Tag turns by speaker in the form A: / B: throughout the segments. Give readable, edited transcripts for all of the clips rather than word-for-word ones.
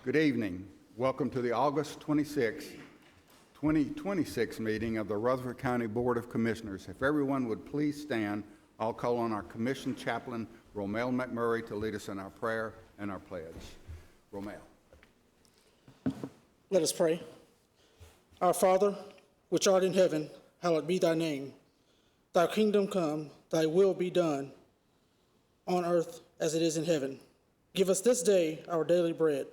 A: Good evening. Welcome to the August 26, 2026 meeting of the Rutherford County Board of Commissioners. If everyone would please stand, I'll call on our Commission Chaplain, Romel McMurray, to lead us in our prayer and our pledge. Romel.
B: Let us pray. Our Father, which art in heaven, hallowed be thy name. Thy kingdom come, thy will be done, on earth as it is in heaven. Give us this day our daily bread,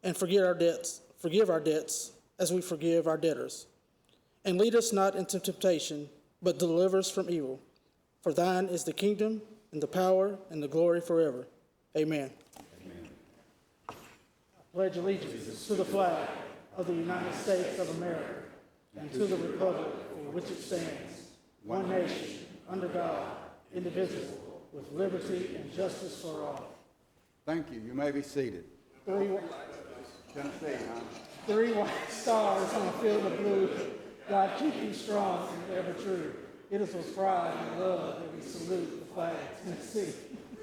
B: and forgive our debts as we forgive our debtors. And lead us not into temptation, but deliver us from evil. For thine is the kingdom, and the power, and the glory forever. Amen. Amen. I pledge allegiance to the flag of the United States of America, and to the republic for which it stands, one nation, under God, indivisible, with liberty and justice for all.
A: Thank you. You may be seated.
B: Three white stars on a field of blue. God keep you strong and ever true. It is with pride and love that we salute the flag of Tennessee.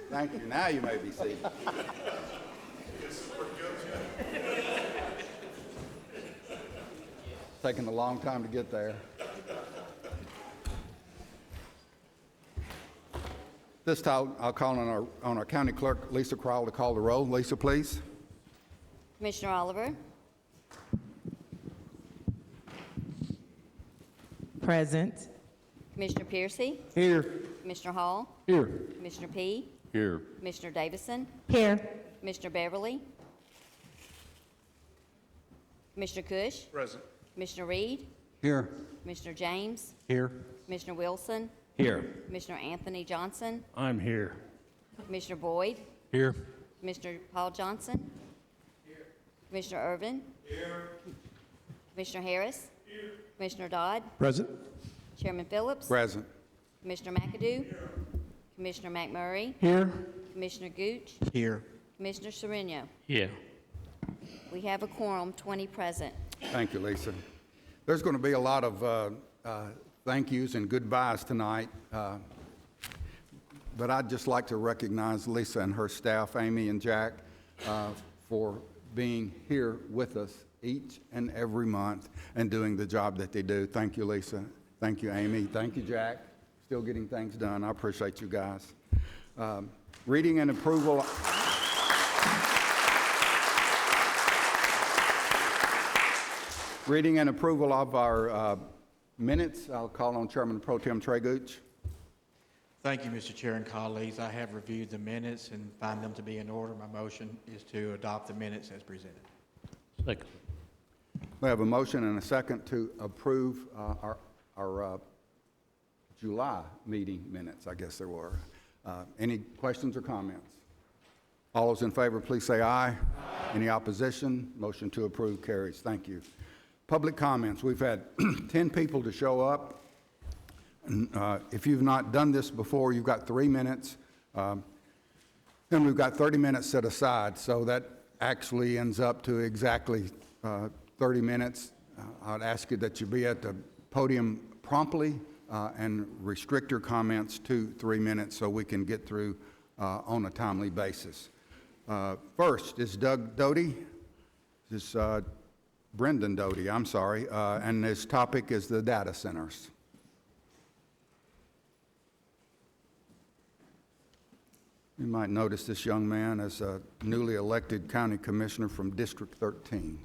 A: Thank you. Now you may be seated. Taking a long time to get there. This time, I'll call on our county clerk, Lisa Crowell, to call the roll. Lisa, please.
C: Commissioner Oliver.
D: Present.
C: Commissioner Piercy.
D: Here.
C: Commissioner Hall.
D: Here.
C: Commissioner P.
D: Here.
C: Commissioner Davison.
D: Here.
C: Commissioner Beverly. Commissioner Cush.
E: Present.
C: Commissioner Reed.
A: Here.
C: Commissioner James.
D: Here.
C: Commissioner Wilson.
D: Here.
C: Commissioner Anthony Johnson.
D: I'm here.
C: Commissioner Boyd.
D: Here.
C: Commissioner Paul Johnson. Here. Commissioner Irvin. Here. Commissioner Harris. Here. Commissioner Dodd.
D: Present.
C: Chairman Phillips.
A: Present.
C: Commissioner McAdoo. Here. Commissioner McMurray.
D: Here.
C: Commissioner Gooch.
D: Here.
C: Commissioner Sereno.
D: Yeah.
C: We have a quorum, 20 present.
A: Thank you, Lisa. There's going to be a lot of thank yous and goodbyes tonight, but I'd just like to recognize Lisa and her staff, Amy and Jack, for being here with us each and every month and doing the job that they do. Thank you, Lisa. Thank you, Amy. Thank you, Jack. Still getting things done. I appreciate you guys. Reading and approval. Reading and approval of our minutes. I'll call on Chairman Pro Tem Trey Gooch.
F: Thank you, Mr. Chair and colleagues. I have reviewed the minutes and find them to be in order. My motion is to adopt the minutes as presented.
D: Second.
A: We have a motion and a second to approve our July meeting minutes, I guess there were. Any questions or comments? All those in favor, please say aye. Aye. Any opposition? Motion to approve carries. Thank you. Public comments. We've had 10 people to show up. If you've not done this before, you've got 3 minutes. And we've got 30 minutes set aside, so that actually ends up to exactly 30 minutes. I'd ask you that you be at the podium promptly and restrict your comments to 3 minutes so we can get through on a timely basis. First is Doug Doty. This is Brendan Doty, I'm sorry, and his topic is the data centers. You might notice this young man is a newly elected county commissioner from District 13.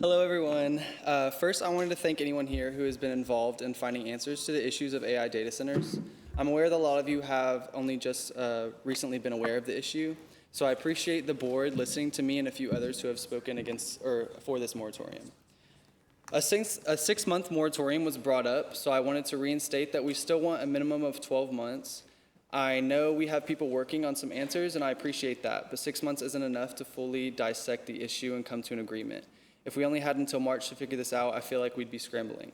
G: Hello, everyone. First, I wanted to thank anyone here who has been involved in finding answers to the issues of AI data centers. I'm aware that a lot of you have only just recently been aware of the issue, so I appreciate the board listening to me and a few others who have spoken against or for this moratorium. A six-month moratorium was brought up, so I wanted to reinstate that we still want a minimum of 12 months. I know we have people working on some answers, and I appreciate that, but 6 months isn't enough to fully dissect the issue and come to an agreement. If we only had until March to figure this out, I feel like we'd be scrambling.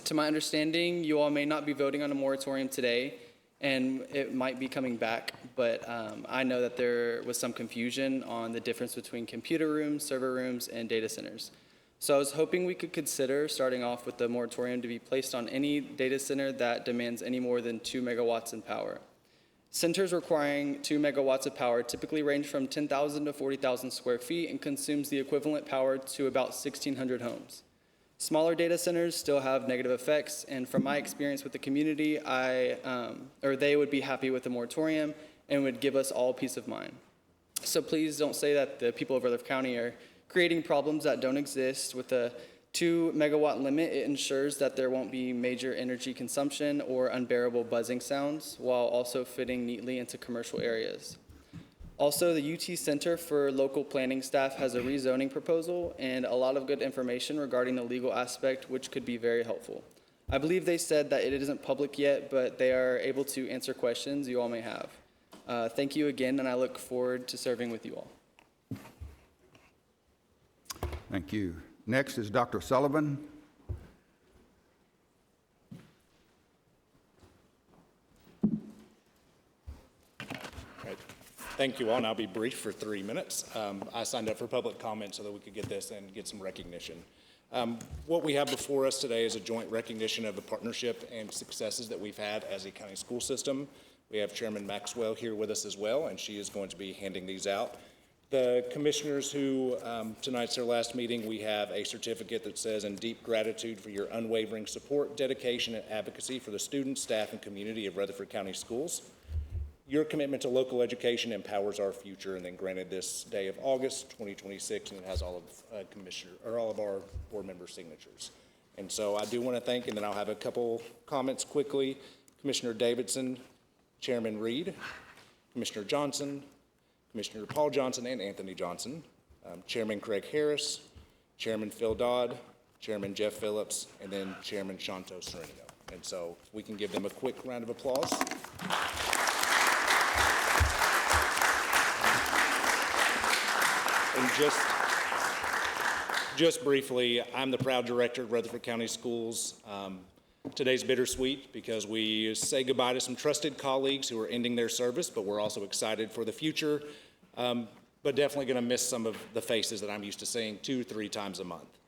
G: To my understanding, you all may not be voting on a moratorium today, and it might be coming back, but I know that there was some confusion on the difference between computer rooms, server rooms, and data centers. So I was hoping we could consider starting off with the moratorium to be placed on any data center that demands any more than 2 megawatts in power. Centers requiring 2 megawatts of power typically range from 10,000 to 40,000 square feet and consumes the equivalent power to about 1,600 homes. Smaller data centers still have negative effects, and from my experience with the community, they would be happy with the moratorium and would give us all peace of mind. So please don't say that the people of Rutherford County are creating problems that don't exist. With a 2 megawatt limit, it ensures that there won't be major energy consumption or unbearable buzzing sounds, while also fitting neatly into commercial areas. Also, the UT Center for Local Planning staff has a rezoning proposal and a lot of good information regarding the legal aspect, which could be very helpful. I believe they said that it isn't public yet, but they are able to answer questions you all may have. Thank you again, and I look forward to serving with you all.
A: Thank you. Next is Dr. Sullivan.
E: Right. Thank you all, and I'll be brief for 3 minutes. I signed up for public comment so that we could get this and get some recognition. What we have before us today is a joint recognition of the partnership and successes that we've had as a county school system. We have Chairman Maxwell here with us as well, and she is going to be handing these out. The commissioners who, tonight's their last meeting, we have a certificate that says, "In deep gratitude for your unwavering support, dedication, and advocacy for the students, staff, and community of Rutherford County Schools. Your commitment to local education empowers our future," and then granted this day of August 2026, and it has all of our board members' signatures. And so I do want to thank, and then I'll have a couple comments quickly, Commissioner Davidson, Chairman Reed, Commissioner Johnson, Commissioner Paul Johnson and Anthony Johnson, Chairman Craig Harris, Chairman Phil Dodd, Chairman Jeff Phillips, and then Chairman Shanto Serenio. And so we can give them a quick round of applause. And just briefly, I'm the proud director of Rutherford County Schools. Today's bittersweet because we say goodbye to some trusted colleagues who are ending their service, but we're also excited for the future, but definitely going to miss some of the faces that I'm used to seeing 2-3 times a month.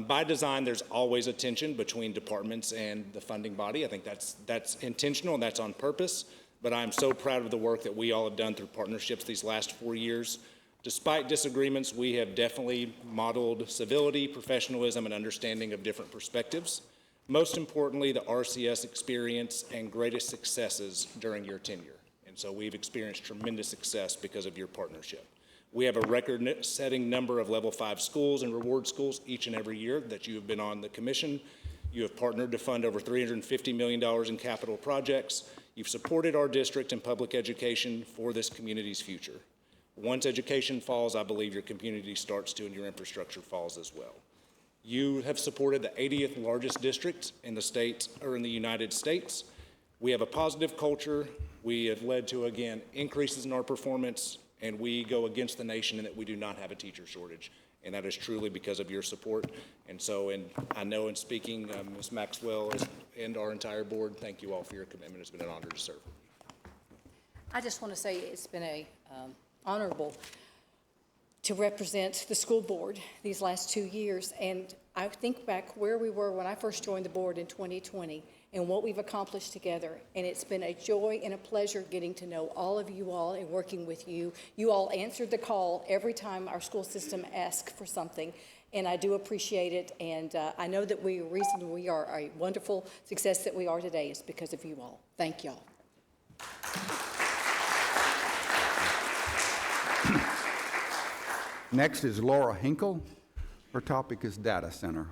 E: By design, there's always a tension between departments and the funding body. I think that's intentional and that's on purpose, but I'm so proud of the work that we all have done through partnerships these last 4 years. Despite disagreements, we have definitely modeled civility, professionalism, and understanding of different perspectives. Most importantly, the RCS experience and greatest successes during your tenure. And so we've experienced tremendous success because of your partnership. We have a record-setting number of level 5 schools and reward schools each and every year that you have been on the commission. You have partnered to fund over $350 million in capital projects. You've supported our district and public education for this community's future. Once education falls, I believe your community starts to, and your infrastructure falls as well. You have supported the 80th largest district in the state, or in the United States. We have a positive culture. We have led to, again, increases in our performance, and we go against the nation in that we do not have a teacher shortage. And that is truly because of your support. And so, and I know in speaking, Ms. Maxwell and our entire board, thank you all for your commitment. It's been an honor to serve.
H: I just want to say it's been honorable to represent the school board these last 2 years. And I think back where we were when I first joined the board in 2020 and what we've accomplished together. And it's been a joy and a pleasure getting to know all of you all and working with you. You all answered the call every time our school system asked for something. And I do appreciate it. And I know that the reason we are a wonderful success that we are today is because of you all. Thank y'all.
A: Next is Laura Hinkle. Her topic is data center.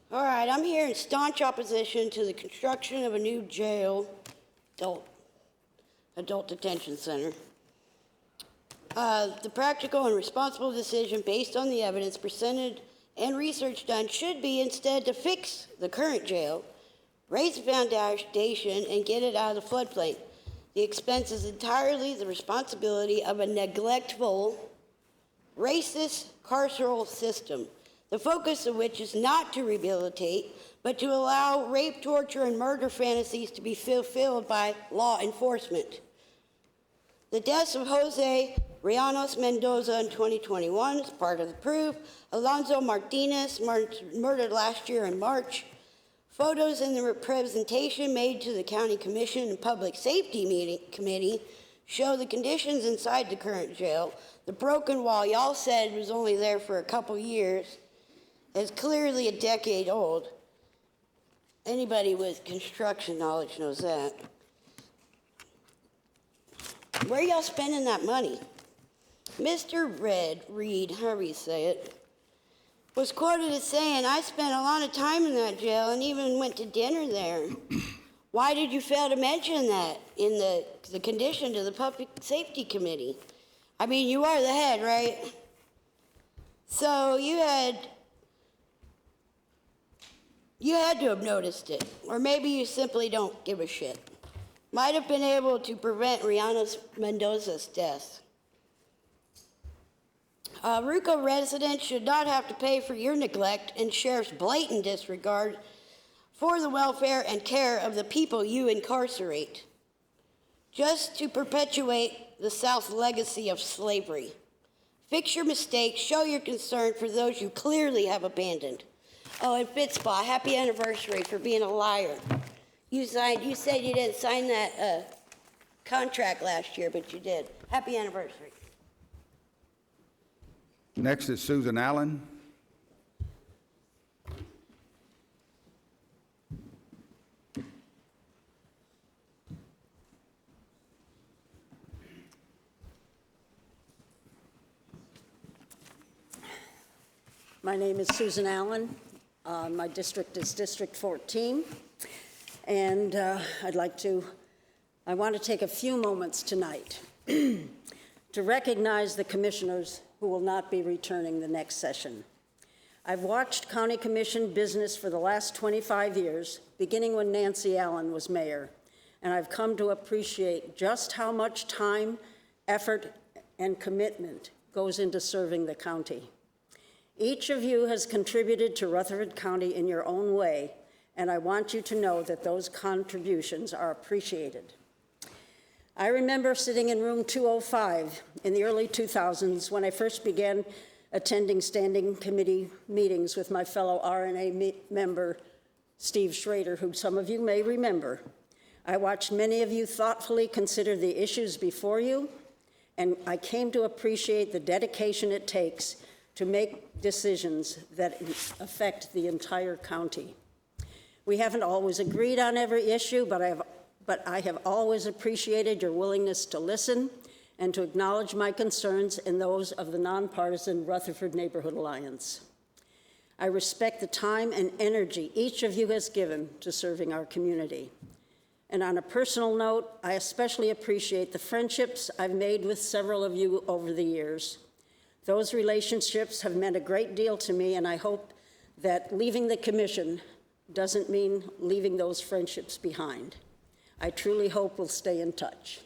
I: All right, I'm here in staunch opposition to the construction of a new jail, adult detention center. The practical and responsible decision based on the evidence presented and research done should be instead to fix the current jail, raise the foundation, and get it out of the floodplain. The expense is entirely the responsibility of a neglectful, racist carceral system the focus of which is not to rehabilitate, but to allow rape, torture, and murder fantasies to be fulfilled by law enforcement. The deaths of Jose Rianos Mendoza in 2021 is part of the proof. Alonzo Martinez murdered last year in March. Photos in the representation made to the County Commission and Public Safety Committee show the conditions inside the current jail. The broken wall y'all said was only there for a couple years is clearly a decade old. Anybody with construction knowledge knows that. Where y'all spending that money? Mr. Reed, however you say it, was quoted as saying, "I spent a lot of time in that jail and even went to dinner there." Why did you fail to mention that in the condition to the Public Safety Committee? I mean, you are the head, right? So you had to have noticed it, or maybe you simply don't give a shit. Might have been able to prevent Rianos Mendoza's death. RUCO residents should not have to pay for your neglect and sheriff's blatant disregard for the welfare and care of the people you incarcerate, just to perpetuate the South's legacy of slavery. Fix your mistakes, show your concern for those you clearly have abandoned. Oh, and Fitzpaw, happy anniversary for being a liar. You said you didn't sign that contract last year, but you did. Happy anniversary.
A: Next is Susan Allen.
J: My name is Susan Allen. My district is District 14. And I want to take a few moments tonight to recognize the commissioners who will not be returning the next session. I've watched County Commission business for the last 25 years, beginning when Nancy Allen was mayor, and I've come to appreciate just how much time, effort, and commitment goes into serving the county. Each of you has contributed to Rutherford County in your own way, and I want you to know that those contributions are appreciated. I remember sitting in room 205 in the early 2000s when I first began attending standing committee meetings with my fellow RNA member, Steve Schrader, who some of you may remember. I watched many of you thoughtfully consider the issues before you, and I came to appreciate the dedication it takes to make decisions that affect the entire county. We haven't always agreed on every issue, but I have always appreciated your willingness to listen and to acknowledge my concerns and those of the nonpartisan Rutherford Neighborhood Alliance. I respect the time and energy each of you has given to serving our community. And on a personal note, I especially appreciate the friendships I've made with several of you over the years. Those relationships have meant a great deal to me, and I hope that leaving the commission doesn't mean leaving those friendships behind. I truly hope we'll stay in touch.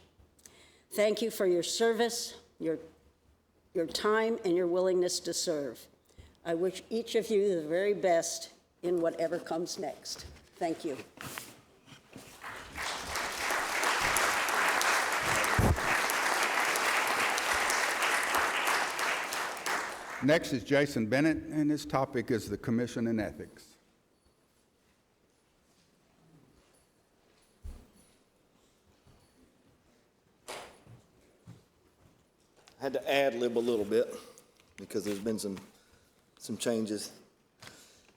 J: Thank you for your service, your time, and your willingness to serve. I wish each of you the very best in whatever comes next. Thank you.
A: Next is Jason Bennett, and his topic is the Commission and Ethics.
K: I had to ad-lib a little bit because there's been some changes.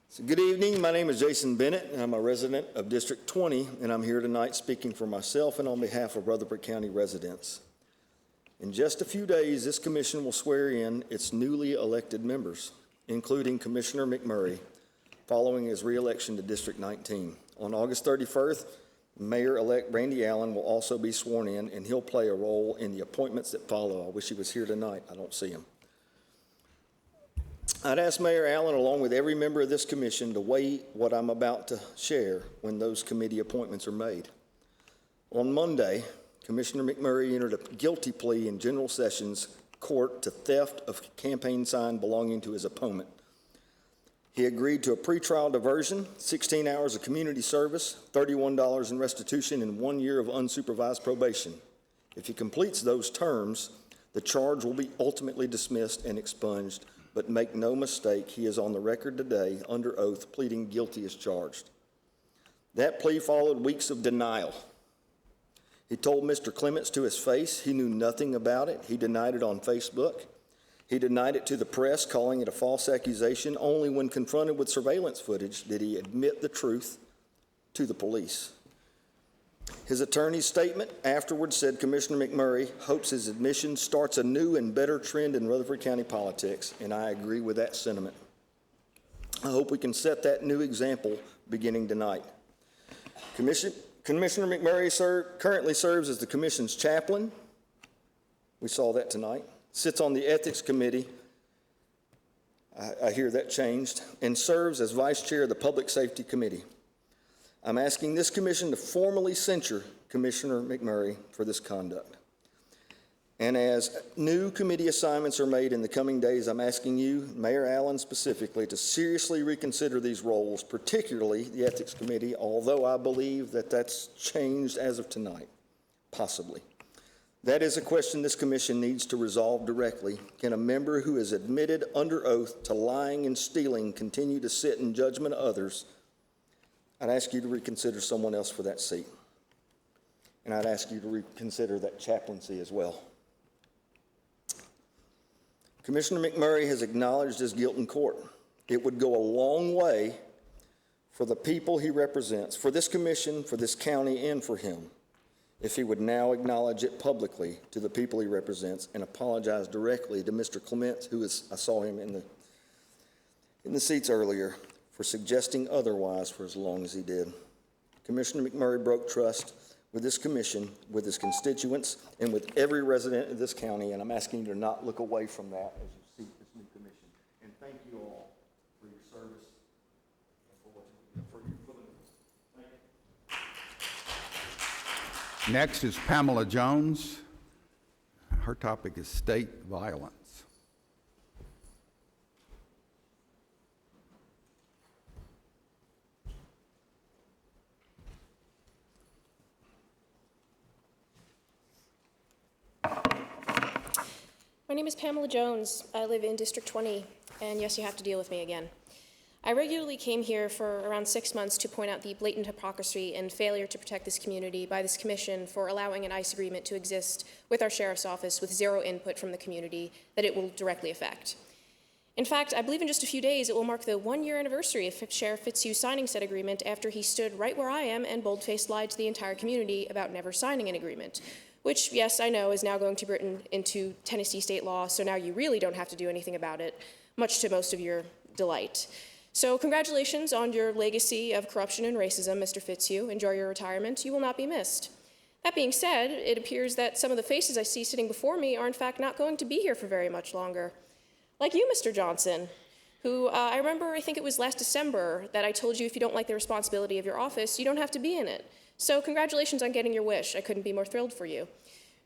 K: So good evening, my name is Jason Bennett, and I'm a resident of District 20, and I'm here tonight speaking for myself and on behalf of Rutherford County residents. In just a few days, this commission will swear in its newly elected members, including Commissioner McMurray, following his re-election to District 19. On August 31st, Mayor-elect Randy Allen will also be sworn in, and he'll play a role in the appointments that follow. I wish he was here tonight. I don't see him. I'd ask Mayor Allen, along with every member of this commission, to weigh what I'm about to share when those committee appointments are made. On Monday, Commissioner McMurray entered a guilty plea in General Sessions Court to theft of campaign sign belonging to his opponent. He agreed to a pretrial diversion, 16 hours of community service, $31 in restitution, and 1 year of unsupervised probation. If he completes those terms, the charge will be ultimately dismissed and expunged, but make no mistake, he is on the record today under oath pleading guilty as charged. That plea followed weeks of denial. He told Mr. Clements to his face he knew nothing about it. He denied it on Facebook. He denied it to the press, calling it a false accusation. Only when confronted with surveillance footage did he admit the truth to the police. His attorney's statement afterwards said Commissioner McMurray hopes his admission starts a new and better trend in Rutherford County politics, and I agree with that sentiment. I hope we can set that new example beginning tonight. Commissioner McMurray currently serves as the commission's chaplain. We saw that tonight. Sits on the Ethics Committee. I hear that changed, and serves as vice chair of the Public Safety Committee. I'm asking this commission to formally censure Commissioner McMurray for this conduct. And as new committee assignments are made in the coming days, I'm asking you, Mayor Allen specifically, to seriously reconsider these roles, particularly the Ethics Committee, although I believe that that's changed as of tonight, possibly. That is a question this commission needs to resolve directly. Can a member who is admitted under oath to lying and stealing continue to sit in judgment of others? I'd ask you to reconsider someone else for that seat. And I'd ask you to reconsider that chaplaincy as well. Commissioner McMurray has acknowledged his guilt in court. It would go a long way for the people he represents, for this commission, for this county, and for him, if he would now acknowledge it publicly to the people he represents and apologize directly to Mr. Clements, I saw him in the seats earlier, for suggesting otherwise for as long as he did. Commissioner McMurray broke trust with this commission, with his constituents, and with every resident of this county, and I'm asking you to not look away from that as you seek this new commission. And thank you all for your service and for what you do for your Thank you.
A: Next is Pamela Jones. Her topic is state violence.
L: My name is Pamela Jones. I live in District 20, and yes, you have to deal with me again. I regularly came here for around 6 months to point out the blatant hypocrisy and failure to protect this community by this commission for allowing an ICE agreement to exist with our sheriff's office with zero input from the community that it will directly affect. In fact, I believe in just a few days it will mark the 1-year anniversary of Sheriff Fitzhugh signing said agreement after he stood right where I am and bold-faced lied to the entire community about never signing an agreement, which, yes, I know is now going to be written into Tennessee state law, so now you really don't have to do anything about it, much to most of your delight. So congratulations on your legacy of corruption and racism, Mr. Fitzhugh. Enjoy your retirement. You will not be missed. That being said, it appears that some of the faces I see sitting before me are in fact not going to be here for very much longer. Like you, Mr. Johnson, who I remember, I think it was last December, that I told you if you don't like the responsibility of your office, you don't have to be in it. So congratulations on getting your wish. I couldn't be more thrilled for you.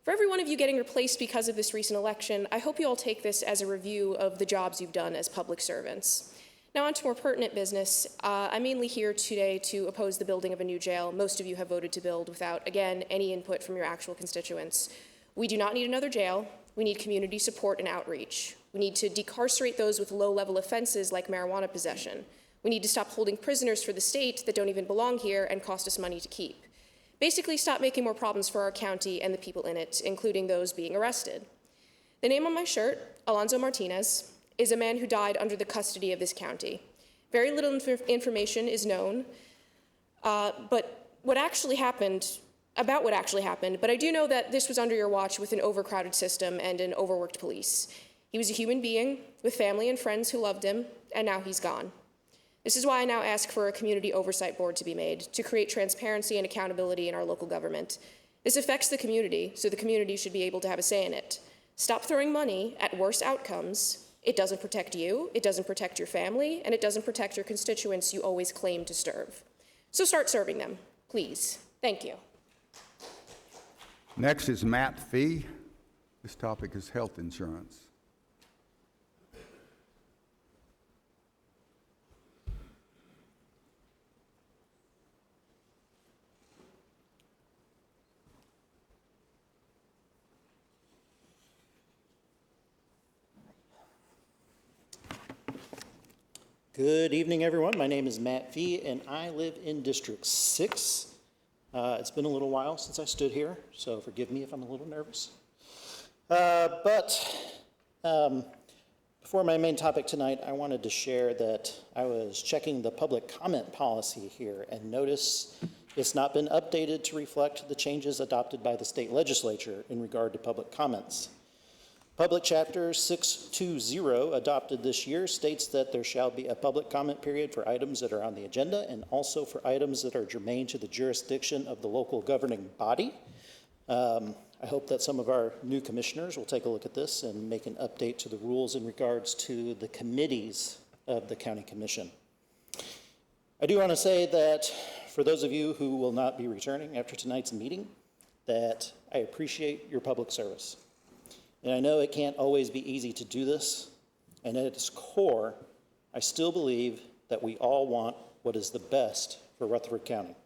L: For every one of you getting replaced because of this recent election, I hope you all take this as a review of the jobs you've done as public servants. Now on to more pertinent business. I'm mainly here today to oppose the building of a new jail most of you have voted to build without, again, any input from your actual constituents. We do not need another jail. We need community support and outreach. We need to decarcerate those with low-level offenses like marijuana possession. We need to stop holding prisoners for the state that don't even belong here and cost us money to keep. Basically, stop making more problems for our county and the people in it, including those being arrested. The name on my shirt, Alonzo Martinez, is a man who died under the custody of this county. Very little information is known about what actually happened, but I do know that this was under your watch with an overcrowded system and an overworked police. He was a human being with family and friends who loved him, and now he's gone. This is why I now ask for a community oversight board to be made to create transparency and accountability in our local government. This affects the community, so the community should be able to have a say in it. Stop throwing money at worse outcomes. It doesn't protect you, it doesn't protect your family, and it doesn't protect your constituents you always claim to serve. So start serving them, please. Thank you.
A: Next is Matt Fee. This topic is health insurance.
M: Good evening, everyone. My name is Matt Fee, and I live in District 6. It's been a little while since I stood here, so forgive me if I'm a little nervous. Before my main topic tonight, I wanted to share that I was checking the public comment policy here and notice it's not been updated to reflect the changes adopted by the state legislature in regard to public comments. Public Chapter 620 adopted this year states that there shall be a public comment period for items that are on the agenda and also for items that are germane to the jurisdiction of the local governing body. I hope that some of our new commissioners will take a look at this and make an update to the rules in regards to the committees of the County Commission. I do want to say that for those of you who will not be returning after tonight's meeting, that I appreciate your public service. And I know it can't always be easy to do this, and at its core, I still believe that we all want what is the best for Rutherford County.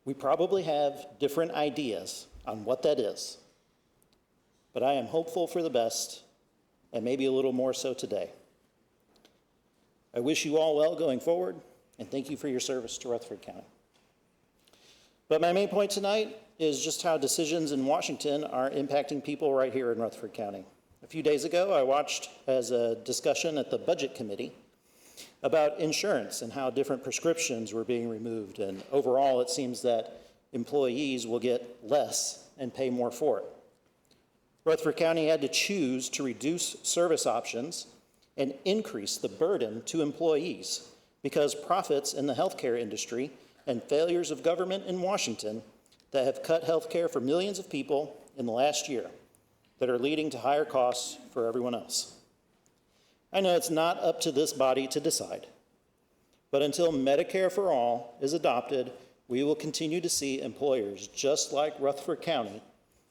M: We probably have different ideas on what that is, but I am hopeful for the best, and maybe a little more so today. I wish you all well going forward, and thank you for your service to Rutherford County. But my main point tonight is just how decisions in Washington are impacting people right here in Rutherford County. A few days ago, I watched as a discussion at the Budget Committee about insurance and how different prescriptions were being removed, and overall it seems that employees will get less and pay more for it. Rutherford County had to choose to reduce service options and increase the burden to employees because profits in the healthcare industry and failures of government in Washington that have cut healthcare for millions of people in the last year that are leading to higher costs for everyone else. I know it's not up to this body to decide, but until Medicare for All is adopted, we will continue to see employers just like Rutherford County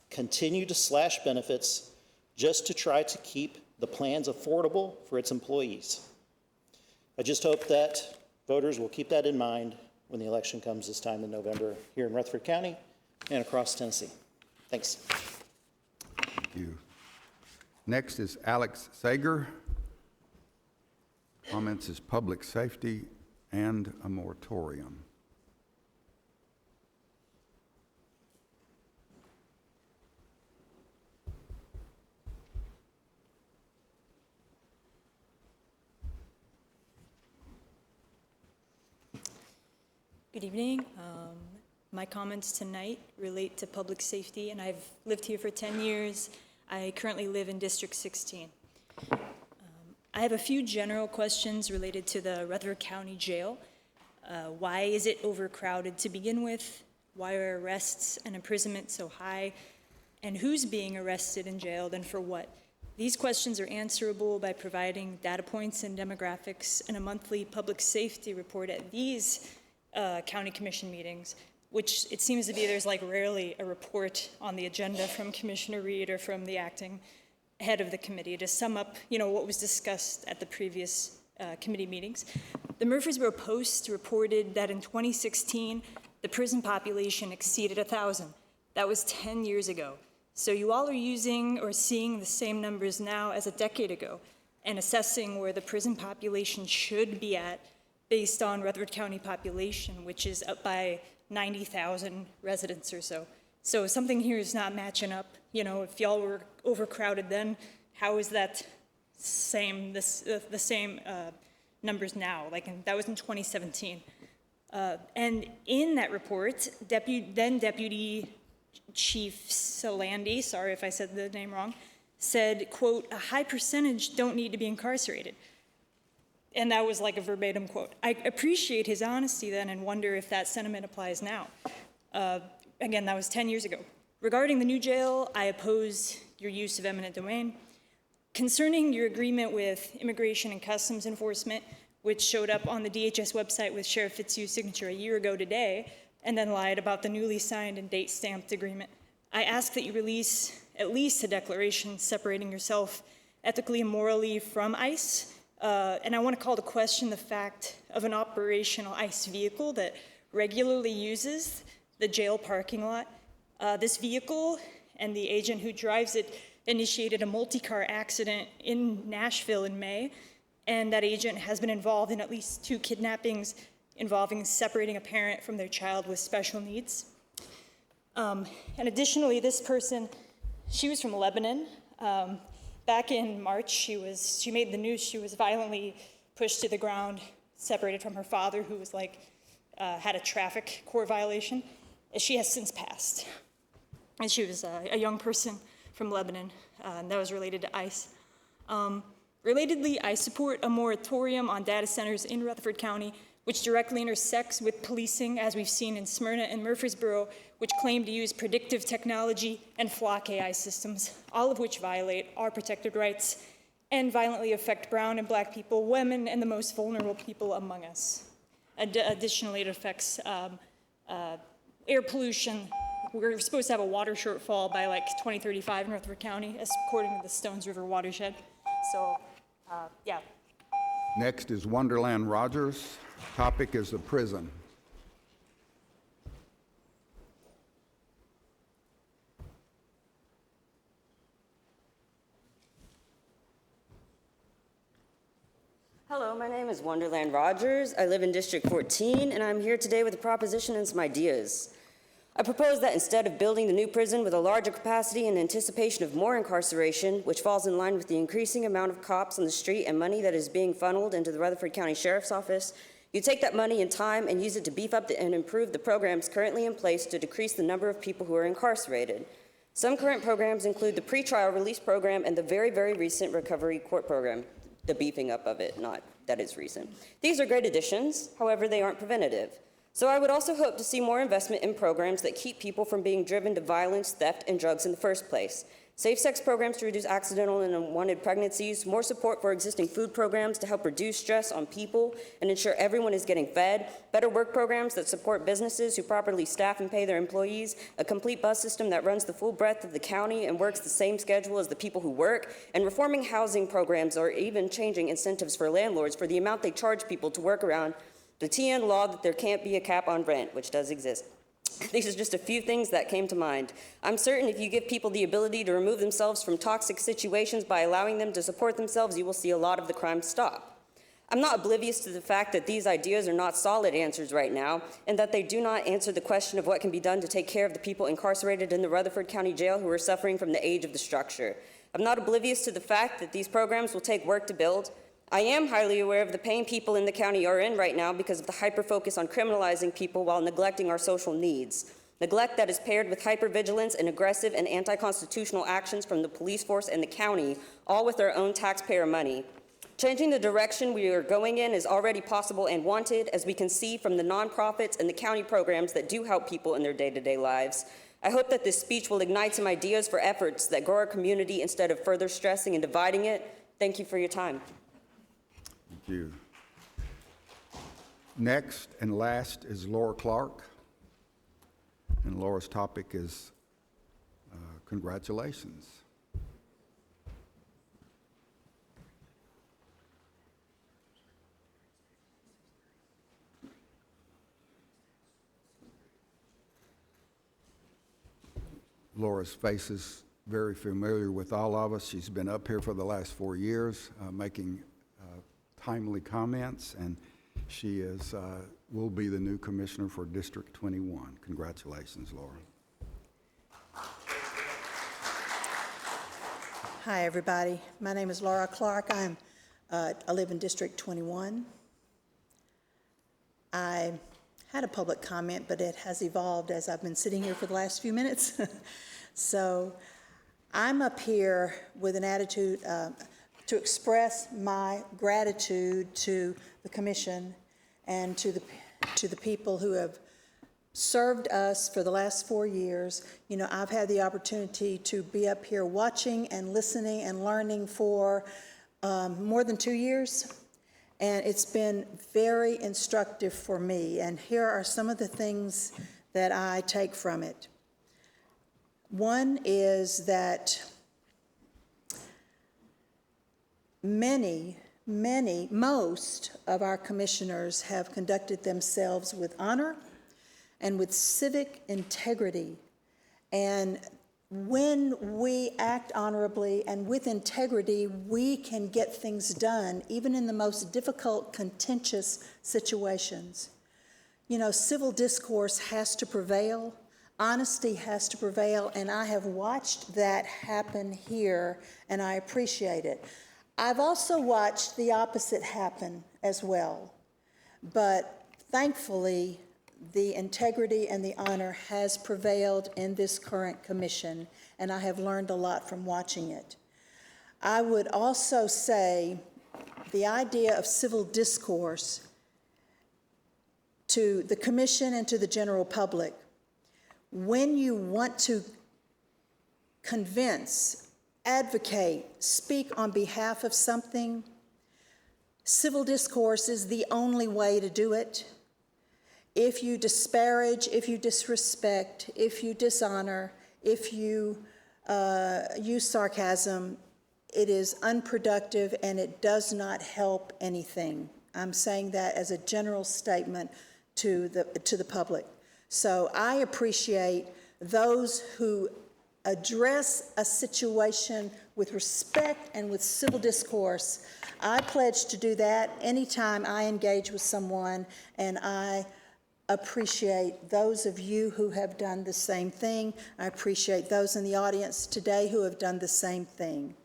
M: continue to slash benefits just to try to keep the plans affordable for its employees. I just hope that voters will keep that in mind when the election comes this time in November here in Rutherford County and across Tennessee. Thanks.
A: Thank you. Next is Alex Sager. Comments is public safety and a moratorium.
N: Good evening. My comments tonight relate to public safety, and I've lived here for 10 years. I currently live in District 16. I have a few general questions related to the Rutherford County Jail. Why is it overcrowded to begin with? Why are arrests and imprisonment so high? And who's being arrested and jailed and for what? These questions are answerable by providing data points and demographics in a monthly public safety report at these county commission meetings, which it seems to be there's like rarely a report on the agenda from Commissioner Reed or from the acting head of the committee to sum up, what was discussed at the previous committee meetings. The Murfreesboro Post reported that in 2016, the prison population exceeded 1,000. That was 10 years ago. So you all are using or seeing the same numbers now as a decade ago and assessing where the prison population should be at based on Rutherford County population, which is up by 90,000 residents or so. So something here is not matching up. If y'all were overcrowded then, how is that the same numbers now? That was in 2017. And in that report, then Deputy Chief Salandi, sorry if I said the name wrong, said, quote, "A high percentage don't need to be incarcerated." And that was like a verbatim quote. I appreciate his honesty then and wonder if that sentiment applies now. Again, that was 10 years ago. Regarding the new jail, I oppose your use of eminent domain. Concerning your agreement with Immigration and Customs Enforcement, which showed up on the DHS website with Sheriff Fitzhugh's signature a year ago today, and then lied about the newly signed and date-stamped agreement, I ask that you release at least a declaration separating yourself ethically and morally from ICE. And I want to call to question the fact of an operational ICE vehicle that regularly uses the jail parking lot. This vehicle and the agent who drives it initiated a multi-car accident in Nashville in May, and that agent has been involved in at least 2 kidnappings involving separating a parent from their child with special needs. And additionally, this person, she was from Lebanon. Back in March, she made the news. She was violently pushed to the ground, separated from her father, who was had a traffic court violation. She has since passed. And she was a young person from Lebanon, and that was related to ICE. Relatedly, I support a moratorium on data centers in Rutherford County, which directly intersects with policing, as we've seen in Smyrna and Murfreesboro, which claim to use predictive technology and flock AI systems, all of which violate our protected rights and violently affect brown and black people, women, and the most vulnerable people among us. Additionally, it affects air pollution. We're supposed to have a water shortfall by 2035 in Rutherford County, according to the Stones River watershed. So, yeah.
A: Next is Wonderland Rogers. Topic is the prison.
O: Hello, my name is Wonderland Rogers. I live in District 14, and I'm here today with a proposition and some ideas. I propose that instead of building the new prison with a larger capacity in anticipation of more incarceration, which falls in line with the increasing amount of cops on the street and money that is being funneled into the Rutherford County Sheriff's Office, you take that money and time and use it to beef up and improve the programs currently in place to decrease the number of people who are incarcerated. Some current programs include the pretrial release program and the very, very recent recovery court program, the beefing up of it, not that is recent. These are great additions, however, they aren't preventative. So I would also hope to see more investment in programs that keep people from being driven to violence, theft, and drugs in the first place. Safe sex programs to reduce accidental and unwanted pregnancies, more support for existing food programs to help reduce stress on people and ensure everyone is getting fed, better work programs that support businesses who properly staff and pay their employees, a complete bus system that runs the full breadth of the county and works the same schedule as the people who work, and reforming housing programs or even changing incentives for landlords for the amount they charge people to work around the TN law that there can't be a cap on rent, which does exist. These are just a few things that came to mind. I'm certain if you give people the ability to remove themselves from toxic situations by allowing them to support themselves, you will see a lot of the crime stop. I'm not oblivious to the fact that these ideas are not solid answers right now, and that they do not answer the question of what can be done to take care of the people incarcerated in the Rutherford County Jail who are suffering from the age of the structure. I'm not oblivious to the fact that these programs will take work to build. I am highly aware of the pain people in the county are in right now because of the hyper-focus on criminalizing people while neglecting our social needs. Neglect that is paired with hypervigilance and aggressive and anti-constitutional actions from the police force and the county, all with our own taxpayer money. Changing the direction we are going in is already possible and wanted, as we can see from the nonprofits and the county programs that do help people in their day-to-day lives. I hope that this speech will ignite some ideas for efforts that grow our community instead of further stressing and dividing it. Thank you for your time.
A: Thank you. Next and last is Laura Clark. And Laura's topic is congratulations. Laura's face is very familiar with all of us. She's been up here for the last 4 years making timely comments, and she will be the new commissioner for District 21. Congratulations, Laura.
P: Hi, everybody. My name is Laura Clark. I live in District 21. I had a public comment, but it has evolved as I've been sitting here for the last few minutes. So I'm up here with an attitude to express my gratitude to the commission and to the people who have served us for the last 4 years. You know, I've had the opportunity to be up here watching and listening and learning for more than 2 years. And it's been very instructive for me. And here are some of the things that I take from it. One is that most of our commissioners have conducted themselves with honor and with civic integrity. And when we act honorably and with integrity, we can get things done, even in the most difficult, contentious situations. You know, civil discourse has to prevail, honesty has to prevail, and I have watched that happen here, and I appreciate it. I've also watched the opposite happen as well, but thankfully, the integrity and the honor has prevailed in this current commission, and I have learned a lot from watching it. I would also say the idea of civil discourse to the commission and to the general public, when you want to convince, advocate, speak on behalf of something, civil discourse is the only way to do it. If you disparage, if you disrespect, if you dishonor, if you use sarcasm, it is unproductive and it does not help anything. I'm saying that as a general statement to the public. So I appreciate those who address a situation with respect and with civil discourse. I pledge to do that anytime I engage with someone, and I appreciate those of you who have done the same thing. I appreciate those in the audience today who have done the same thing.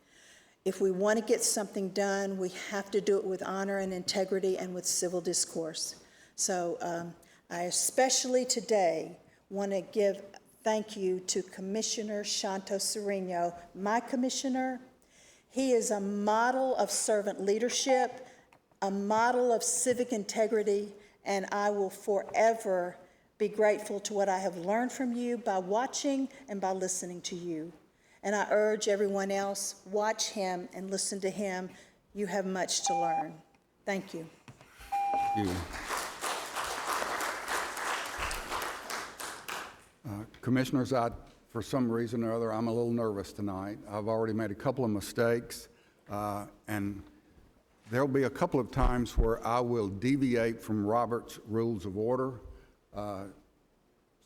P: If we want to get something done, we have to do it with honor and integrity and with civil discourse. So I especially today want to give thank you to Commissioner Shanto Sereno, my commissioner. He is a model of servant leadership, a model of civic integrity, and I will forever be grateful to what I have learned from you by watching and by listening to you. And I urge everyone else, watch him and listen to him. You have much to learn. Thank you.
A: Thank you. Commissioners, for some reason or other, I'm a little nervous tonight. I've already made a couple of mistakes, and there'll be a couple of times where I will deviate from Robert's Rules of Order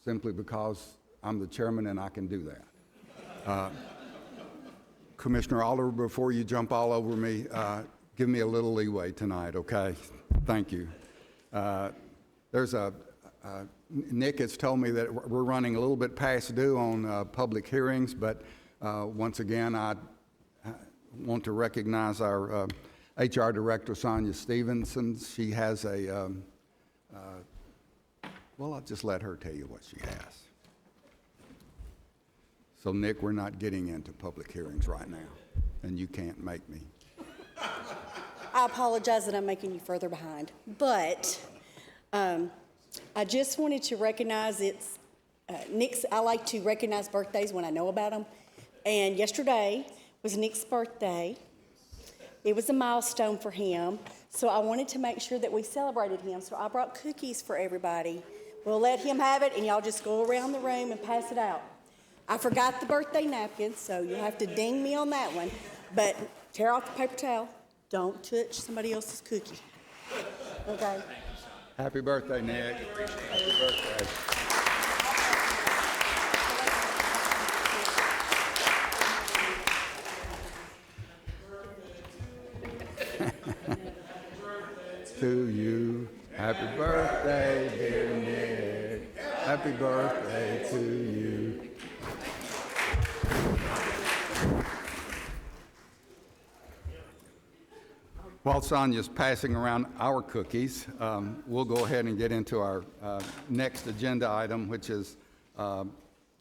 A: simply because I'm the chairman and I can do that. Commissioner Oliver, before you jump all over me, give me a little leeway tonight, okay? Thank you. Nick has told me that we're running a little bit past due on public hearings, but once again, I want to recognize our HR Director, Sonia Stevenson. She has well, I'll just let her tell you what she has. So, Nick, we're not getting into public hearings right now, and you can't make me.
J: I apologize that I'm making you further behind, but I just wanted to recognize Nick's. I like to recognize birthdays when I know about them, and yesterday was Nick's birthday. It was a milestone for him, so I wanted to make sure that we celebrated him, so I brought cookies for everybody. We'll let him have it, and y'all just go around the room and pass it out. I forgot the birthday napkin, so you'll have to ding me on that one, but tear off the paper towel. Don't touch somebody else's cookie. Okay?
A: Happy birthday, Nick. Happy birthday. To you. Happy birthday, dear Nick. Happy birthday to you. While Sonia's passing around our cookies, we'll go ahead and get into our next agenda item, which is, well,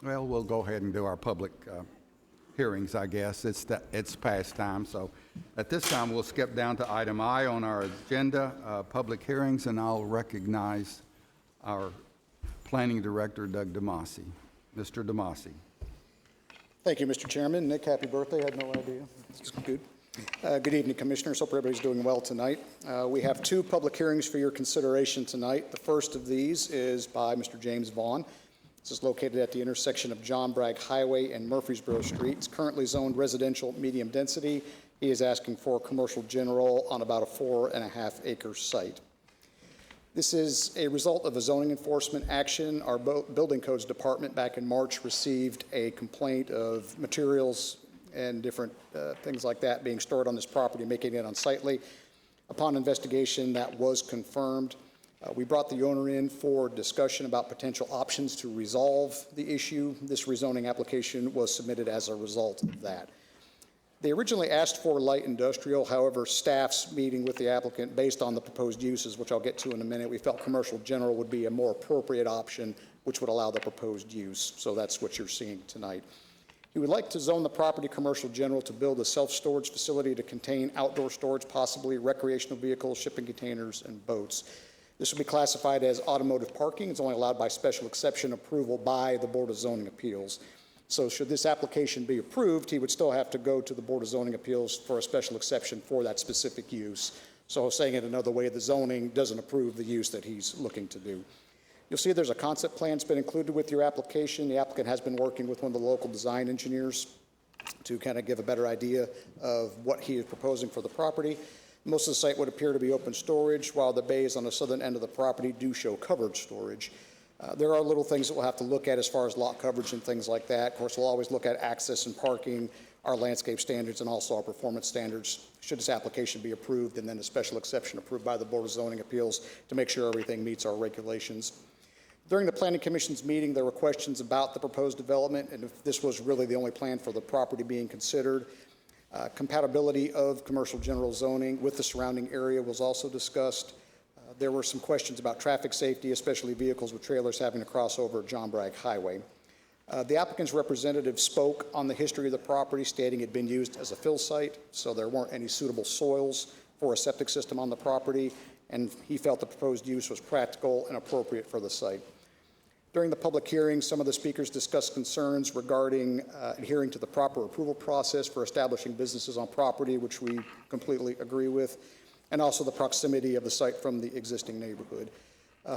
A: we'll go ahead and do our public hearings, I guess. It's past time, so at this time, we'll skip down to item I on our agenda, public hearings, and I'll recognize our Planning Director, Doug DeMasi. Mr. DeMasi.
Q: Thank you, Mr. Chairman. Nick, happy birthday. I had no idea. It's good. Good evening, Commissioners. Hope everybody's doing well tonight. We have two public hearings for your consideration tonight. The first of these is by Mr. James Vaughn. This is located at the intersection of John Bragg Highway and Murfreesboro Street. It's currently zoned residential medium density. He is asking for commercial general on about a 4.5-acre site. This is a result of a zoning enforcement action. Our building codes department back in March received a complaint of materials and different things like that being stored on this property, making it unsightly. Upon investigation, that was confirmed. We brought the owner in for discussion about potential options to resolve the issue. This rezoning application was submitted as a result of that. They originally asked for light industrial. However, staff's meeting with the applicant based on the proposed uses, which I'll get to in a minute, we felt commercial general would be a more appropriate option, which would allow the proposed use. So that's what you're seeing tonight. He would like to zone the property commercial general to build a self-storage facility to contain outdoor storage, possibly recreational vehicles, shipping containers, and boats. This will be classified as automotive parking. It's only allowed by special exception approval by the Board of Zoning Appeals. So should this application be approved, he would still have to go to the Board of Zoning Appeals for a special exception for that specific use. So saying it another way, the zoning doesn't approve the use that he's looking to do. You'll see there's a concept plan that's been included with your application. The applicant has been working with one of the local design engineers to kind of give a better idea of what he is proposing for the property. Most of the site would appear to be open storage, while the bays on the southern end of the property do show covered storage. There are little things that we'll have to look at as far as lot coverage and things like that. Of course, we'll always look at access and parking, our landscape standards, and also our performance standards, should this application be approved, and then a special exception approved by the Board of Zoning Appeals to make sure everything meets our regulations. During the Planning Commission's meeting, there were questions about the proposed development and if this was really the only plan for the property being considered. Compatibility of commercial general zoning with the surrounding area was also discussed. There were some questions about traffic safety, especially vehicles with trailers having to cross over John Bragg Highway. The applicant's representative spoke on the history of the property, stating it had been used as a fill site, so there weren't any suitable soils for a septic system on the property, and he felt the proposed use was practical and appropriate for the site. During the public hearing, some of the speakers discussed concerns regarding adhering to the proper approval process for establishing businesses on property, which we completely agree with, and also the proximity of the site from the existing neighborhood.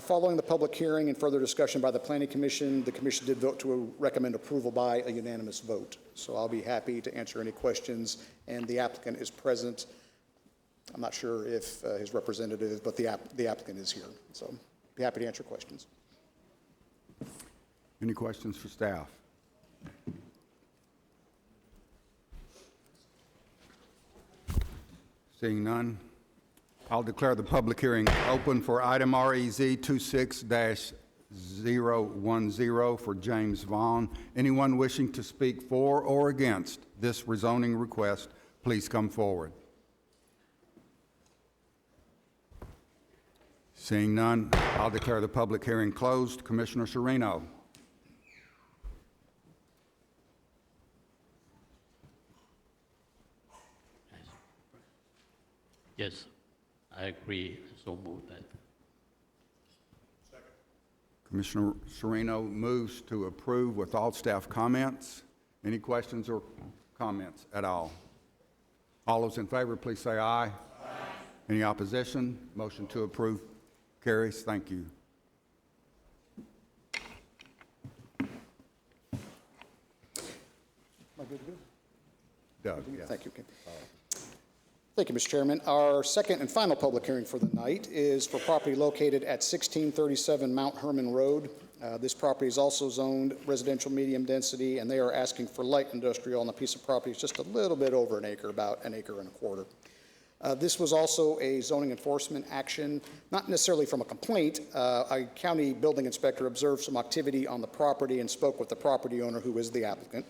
Q: Following the public hearing and further discussion by the Planning Commission, the Commission did vote to recommend approval by a unanimous vote. So I'll be happy to answer any questions, and the applicant is present. I'm not sure if his representative is, but the applicant is here. So be happy to answer questions.
A: Any questions for staff? Seeing none, I'll declare the public hearing open for item REZ 26-010 for James Vaughn. Anyone wishing to speak for or against this rezoning request, please come forward. Seeing none, I'll declare the public hearing closed. Commissioner Serino.
D: Yes, I agree. So move that.
A: Commissioner Serino moves to approve with all staff comments. Any questions or comments at all? All those in favor, please say aye. Aye. Any opposition? Motion to approve carries. Thank you.
Q: Am I good to go?
A: Doug, yes.
Q: Thank you, Ken. Thank you, Mr. Chairman. Our second and final public hearing for the night is for property located at 1637 Mount Herman Road. This property is also zoned residential medium density, and they are asking for light industrial on a piece of property. It's just a little bit over an acre, about an acre and a quarter. This was also a zoning enforcement action, not necessarily from a complaint. A county building inspector observed some activity on the property and spoke with the property owner, who is the applicant.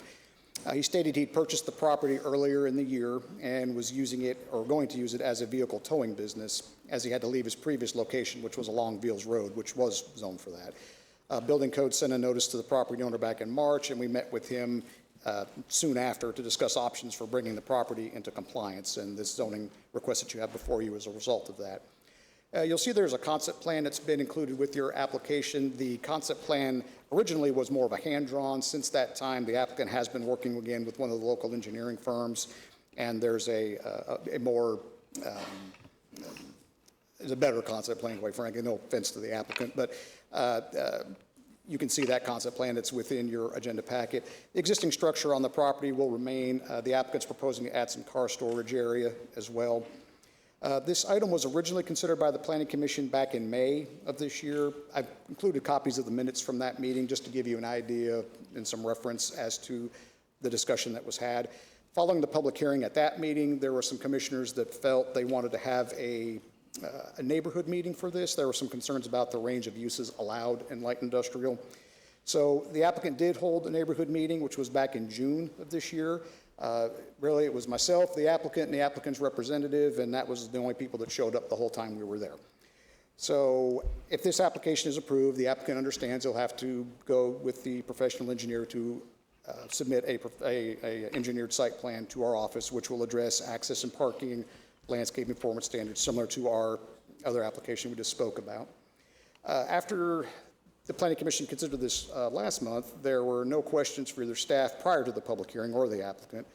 Q: He stated he'd purchased the property earlier in the year and was using it, or going to use it, as a vehicle towing business, as he had to leave his previous location, which was along Beals Road, which was zoned for that. Building code sent a notice to the property owner back in March, and we met with him soon after to discuss options for bringing the property into compliance, and this zoning request that you have before you is a result of that. You'll see there's a concept plan that's been included with your application. The concept plan originally was more of a hand-drawn. Since that time, the applicant has been working again with one of the local engineering firms, and there's a better concept plan, quite frankly. No offense to the applicant, but you can see that concept plan that's within your agenda packet. The existing structure on the property will remain. The applicant's proposing to add some car storage area as well. This item was originally considered by the Planning Commission back in May of this year. I've included copies of the minutes from that meeting just to give you an idea and some reference as to the discussion that was had. Following the public hearing at that meeting, there were some commissioners that felt they wanted to have a neighborhood meeting for this. There were some concerns about the range of uses allowed in light industrial. So the applicant did hold a neighborhood meeting, which was back in June of this year. Really, it was myself, the applicant, and the applicant's representative, and that was the only people that showed up the whole time we were there. So if this application is approved, the applicant understands he'll have to go with the professional engineer to submit a engineered site plan to our office, which will address access and parking, landscaping performance standards, similar to our other application we just spoke about. After the Planning Commission considered this last month, there were no questions for either staff prior to the public hearing or the applicant.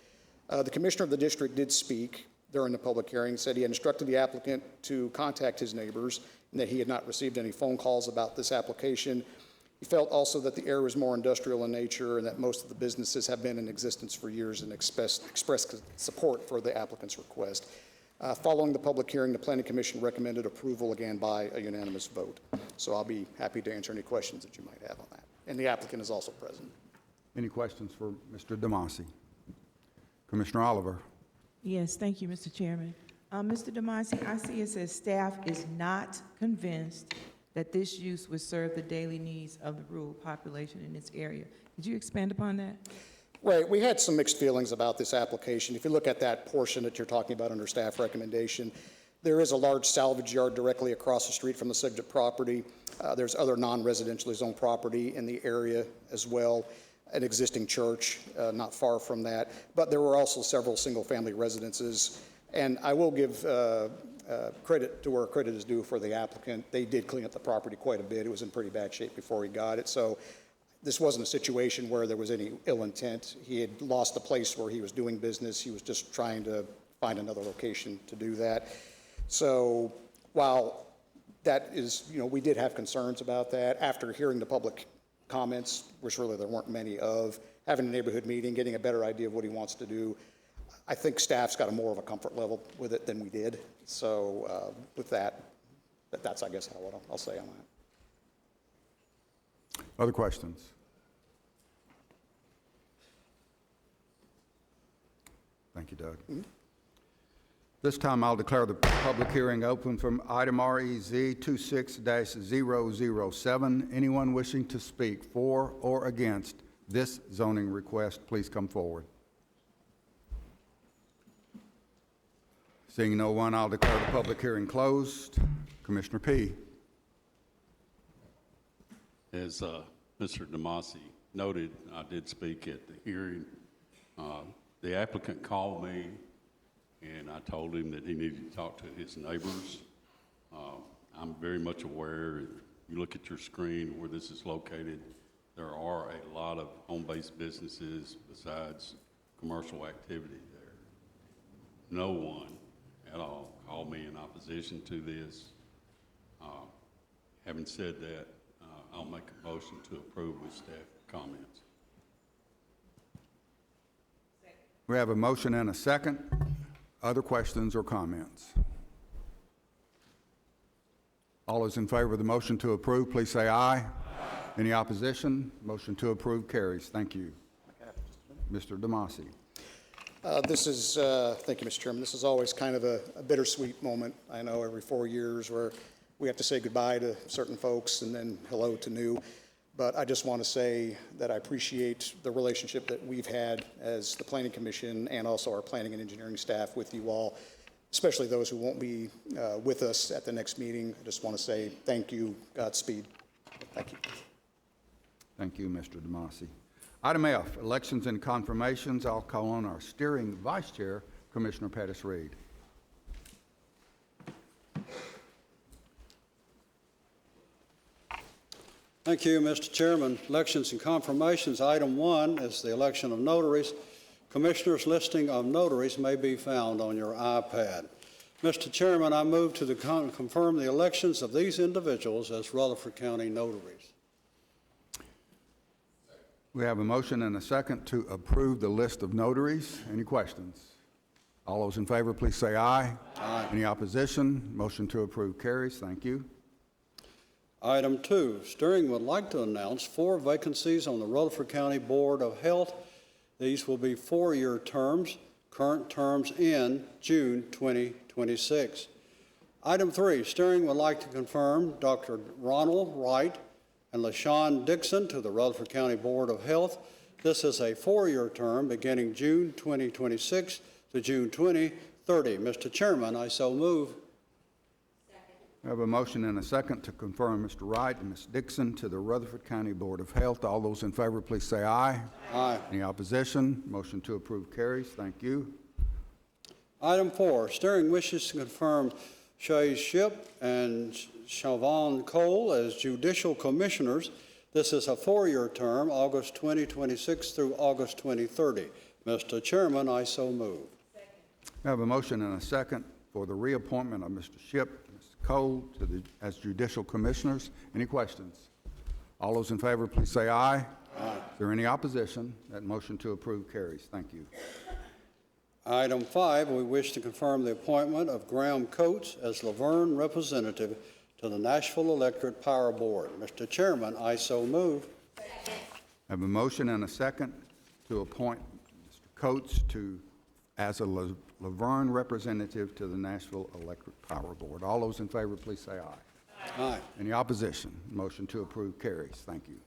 Q: The commissioner of the district did speak during the public hearing, said he had instructed the applicant to contact his neighbors and that he had not received any phone calls about this application. He felt also that the area was more industrial in nature and that most of the businesses have been in existence for years and expressed support for the applicant's request. Following the public hearing, the Planning Commission recommended approval again by a unanimous vote. So I'll be happy to answer any questions that you might have on that. And the applicant is also present.
A: Any questions for Mr. DeMasi? Commissioner Oliver.
R: Yes, thank you, Mr. Chairman. Mr. DeMasi, I see it says staff is not convinced that this use would serve the daily needs of the rural population in this area. Could you expand upon that?
Q: Right, we had some mixed feelings about this application. If you look at that portion that you're talking about under staff recommendation, there is a large salvage yard directly across the street from the subject property. There's other non-residentially zoned property in the area as well, an existing church not far from that. But there were also several single-family residences. And I will give credit to where credit is due for the applicant. They did clean up the property quite a bit. It was in pretty bad shape before he got it. So this wasn't a situation where there was any ill intent. He had lost the place where he was doing business. He was just trying to find another location to do that. So while that is, we did have concerns about that. After hearing the public comments, which really there weren't many of, having a neighborhood meeting, getting a better idea of what he wants to do, I think staff's got a more of a comfort level with it than we did. So with that's, I guess, what I'll say on that.
A: Other questions? Thank you, Doug. This time I'll declare the public hearing open from item REZ 26-007. Anyone wishing to speak for or against this zoning request, please come forward. Seeing no one, I'll declare the public hearing closed. Commissioner P.
D: As Mr. DeMasi noted, I did speak at the hearing. The applicant called me, and I told him that he needed to talk to his neighbors. I'm very much aware, if you look at your screen where this is located, there are a lot of home-based businesses besides commercial activity there. No one at all called me in opposition to this. Having said that, I'll make a motion to approve with staff comments.
A: We have a motion and a second. Other questions or comments? All those in favor of the motion to approve, please say aye. Aye. Any opposition? Motion to approve carries. Thank you. Mr. DeMasi.
Q: Thank you, Mr. Chairman. This is always kind of a bittersweet moment. I know every 4 years where we have to say goodbye to certain folks and then hello to new. But I just want to say that I appreciate the relationship that we've had as the Planning Commission and also our planning and engineering staff with you all, especially those who won't be with us at the next meeting. I just want to say thank you, Godspeed. Thank you.
A: Thank you, Mr. DeMasi. Item F, elections and confirmations. I'll call on our steering vice chair, Commissioner Pettis Reed.
S: Thank you, Mr. Chairman. Elections and confirmations. Item 1 is the election of notaries. Commissioners' listing of notaries may be found on your iPad. Mr. Chairman, I move to confirm the elections of these individuals as Rutherford County notaries.
A: We have a motion and a second to approve the list of notaries. Any questions? All those in favor, please say aye. Aye. Any opposition? Motion to approve carries. Thank you.
S: Item 2, steering would like to announce 4 vacancies on the Rutherford County Board of Health. These will be 4-year terms. Current terms end June 2026. Item 3, steering would like to confirm Dr. Ronald Wright and LaShawn Dixon to the Rutherford County Board of Health. This is a 4-year term beginning June 2026 to June 2030. Mr. Chairman, I so move.
A: I have a motion and a second to confirm Mr. Wright and Ms. Dixon to the Rutherford County Board of Health. All those in favor, please say aye.
S: Aye.
A: Any opposition? Motion to approve carries. Thank you.
S: Item 4, steering wishes to confirm Shay Shipp and Siobhan Cole as judicial commissioners. This is a 4-year term, August 2026 through August 2030. Mr. Chairman, I so move.
A: I have a motion and a second for the reappointment of Mr. Shipp and Ms. Cole as judicial commissioners. Any questions? All those in favor, please say aye. Aye. Is there any opposition? That motion to approve carries. Thank you.
S: Item 5, we wish to confirm the appointment of Graham Coates as Laverne representative to the Nashville Electric Power Board. Mr. Chairman, I so move.
A: I have a motion and a second to appoint Mr. Coates as a Laverne representative to the Nashville Electric Power Board. All those in favor, please say aye.
S: Aye.
A: Any opposition? Motion to approve carries. Thank you.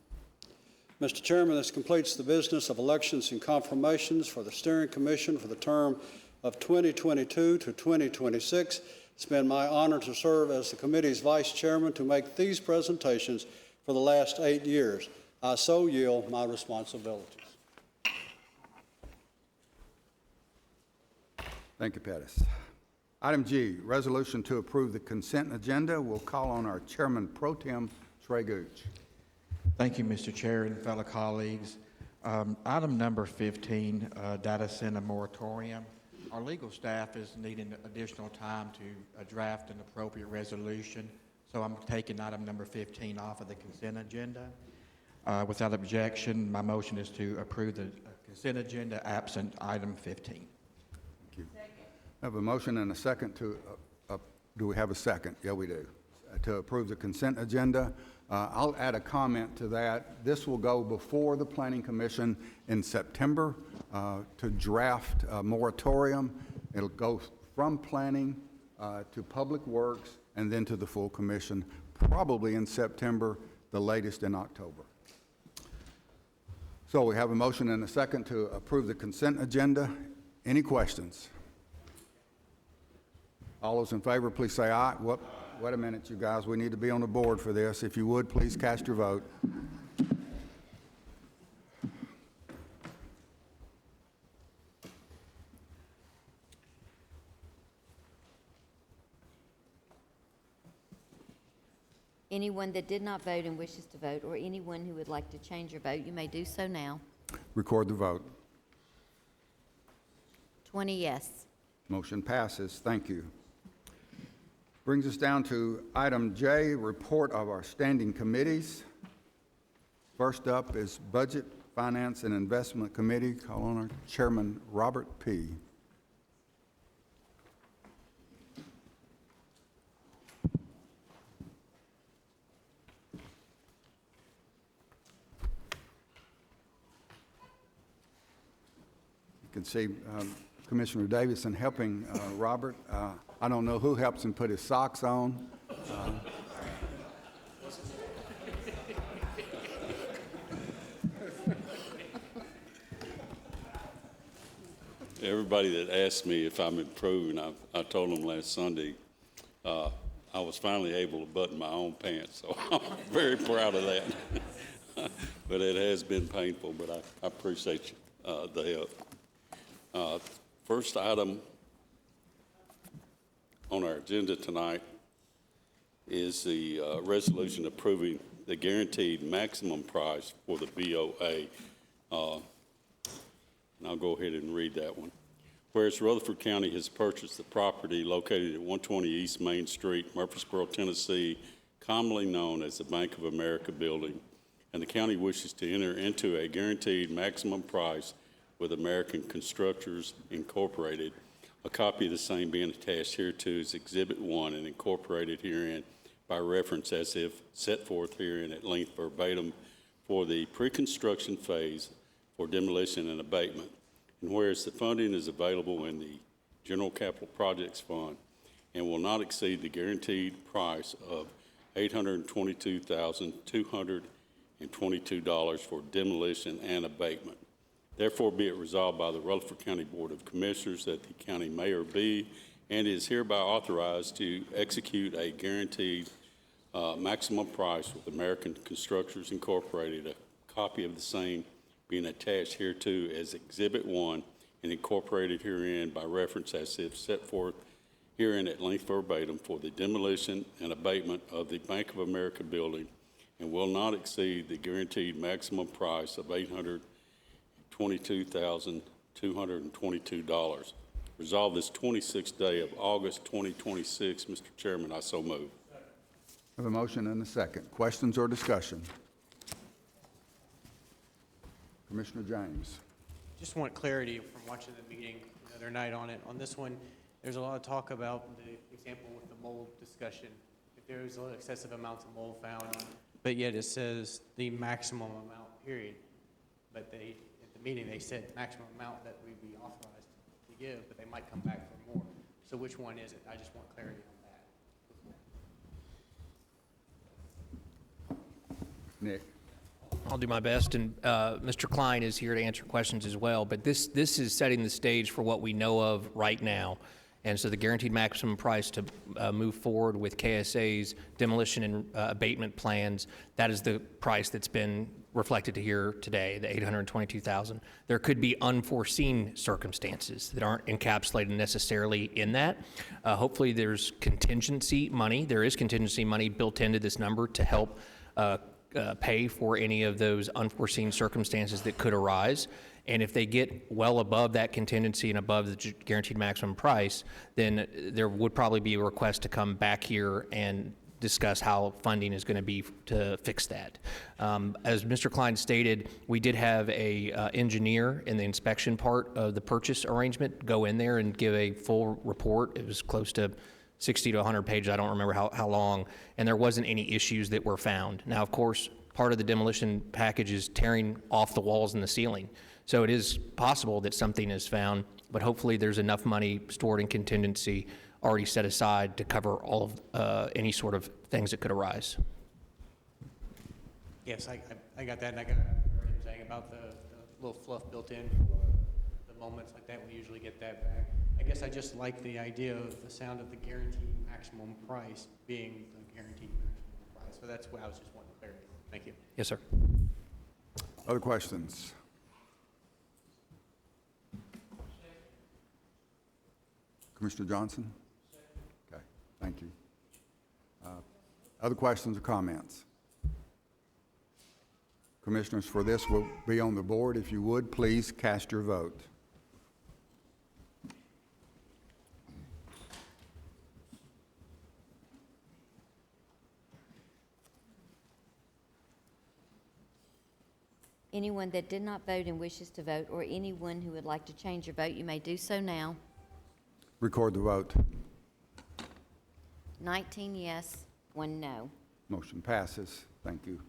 S: Mr. Chairman, this completes the business of elections and confirmations for the Steering Commission for the term of 2022 to 2026. It's been my honor to serve as the committee's vice chairman to make these presentations for the last 8 years. I so yield my responsibilities.
A: Thank you, Pettis. Item G, resolution to approve the consent agenda. We'll call on our chairman pro tem, Trey Gooch.
F: Thank you, Mr. Chair and fellow colleagues. Item number 15, data center moratorium. Our legal staff is needing additional time to draft an appropriate resolution, so I'm taking item number 15 off of the consent agenda. Without objection, my motion is to approve the consent agenda absent item 15.
A: Thank you. I have a motion and a second to, do we have a second? Yeah, we do. To approve the consent agenda. I'll add a comment to that. This will go before the Planning Commission in September to draft a moratorium. It'll go from planning to Public Works and then to the full commission, probably in September, the latest in October. So we have a motion and a second to approve the consent agenda. Any questions? All those in favor, please say aye. Wait a minute, you guys. We need to be on the board for this. If you would, please cast your vote.
C: Anyone that did not vote and wishes to vote, or anyone who would like to change your vote, you may do so now.
A: Record the vote.
C: 20 yes.
A: Motion passes. Thank you. Brings us down to item J, report of our standing committees. First up is Budget, Finance, and Investment Committee. Call on our chairman, Robert P. You can see Commissioner Davison helping Robert. I don't know who helps him put his socks on.
D: Everybody that asked me if I'm improving, I told them last Sunday I was finally able to button my own pants, so I'm very proud of that. But it has been painful, but I appreciate the help. First item on our agenda tonight is the resolution approving the guaranteed maximum price for the BOA. And I'll go ahead and read that one. Whereas Rutherford County has purchased the property located at 120 East Main Street, Murfreesboro, Tennessee, commonly known as the Bank of America building, and the county wishes to enter into a guaranteed maximum price with American Constructors Incorporated a copy of the same being attached hereto as Exhibit 1 and incorporated herein by reference as if set forth herein at length verbatim for the pre-construction phase for demolition and abatement. And whereas the funding is available in the General Capital Projects Fund and will not exceed the guaranteed price of $822,222 for demolition and abatement. Therefore, be it resolved by the Rutherford County Board of Commissioners that the county mayor be and is hereby authorized to execute a guaranteed maximum price with American Constructors Incorporated, a copy of the same being attached hereto as Exhibit 1 and incorporated herein by reference as if set forth herein at length verbatim for the demolition and abatement of the Bank of America building and will not exceed the guaranteed maximum price of $822,222. Resolved this 26th day of August 2026. Mr. Chairman, I so move.
A: I have a motion and a second. Questions or discussion? Commissioner James.
T: Just want clarity from watching the meeting the other night on it. On this one, there's a lot of talk about the example with the mold discussion. If there was excessive amounts of mold found, but yet it says the maximum amount, period. But they, at the meeting, they said maximum amount that we'd be authorized to give, but they might come back for more. So which one is it? I just want clarity on that.
A: Nick.
U: I'll do my best, and Mr. Klein is here to answer questions as well, but this is setting the stage for what we know of right now. And so the guaranteed maximum price to move forward with KSA's demolition and abatement plans, that is the price that's been reflected here today, the $822,000. There could be unforeseen circumstances that aren't encapsulated necessarily in that. Hopefully there's contingency money. There is contingency money built into this number to help pay for any of those unforeseen circumstances that could arise. And if they get well above that contingency and above the guaranteed maximum price, then there would probably be a request to come back here and discuss how funding is going to be to fix that. As Mr. Klein stated, we did have a engineer in the inspection part of the purchase arrangement go in there and give a full report. It was close to 60 to 100 pages, I don't remember how long, and there wasn't any issues that were found. Now, of course, part of the demolition package is tearing off the walls and the ceiling. So it is possible that something is found, but hopefully there's enough money stored in contingency already set aside to cover all of any sort of things that could arise.
T: Yes, I got that, and I got what you're saying about the little fluff built in for the moments like that. We usually get that back. I guess I just like the idea of the sound of the guaranteed maximum price being the guaranteed maximum price. So that's what I was just wanting clarity. Thank you.
U: Yes, sir.
A: Other questions? Commissioner Johnson? Okay, thank you. Other questions or comments? Commissioners, for this will be on the board. If you would, please cast your vote.
C: Anyone that did not vote and wishes to vote, or anyone who would like to change your vote, you may do so now.
A: Record the vote.
C: 19 yes, 1 no.
A: Motion passes. Thank you.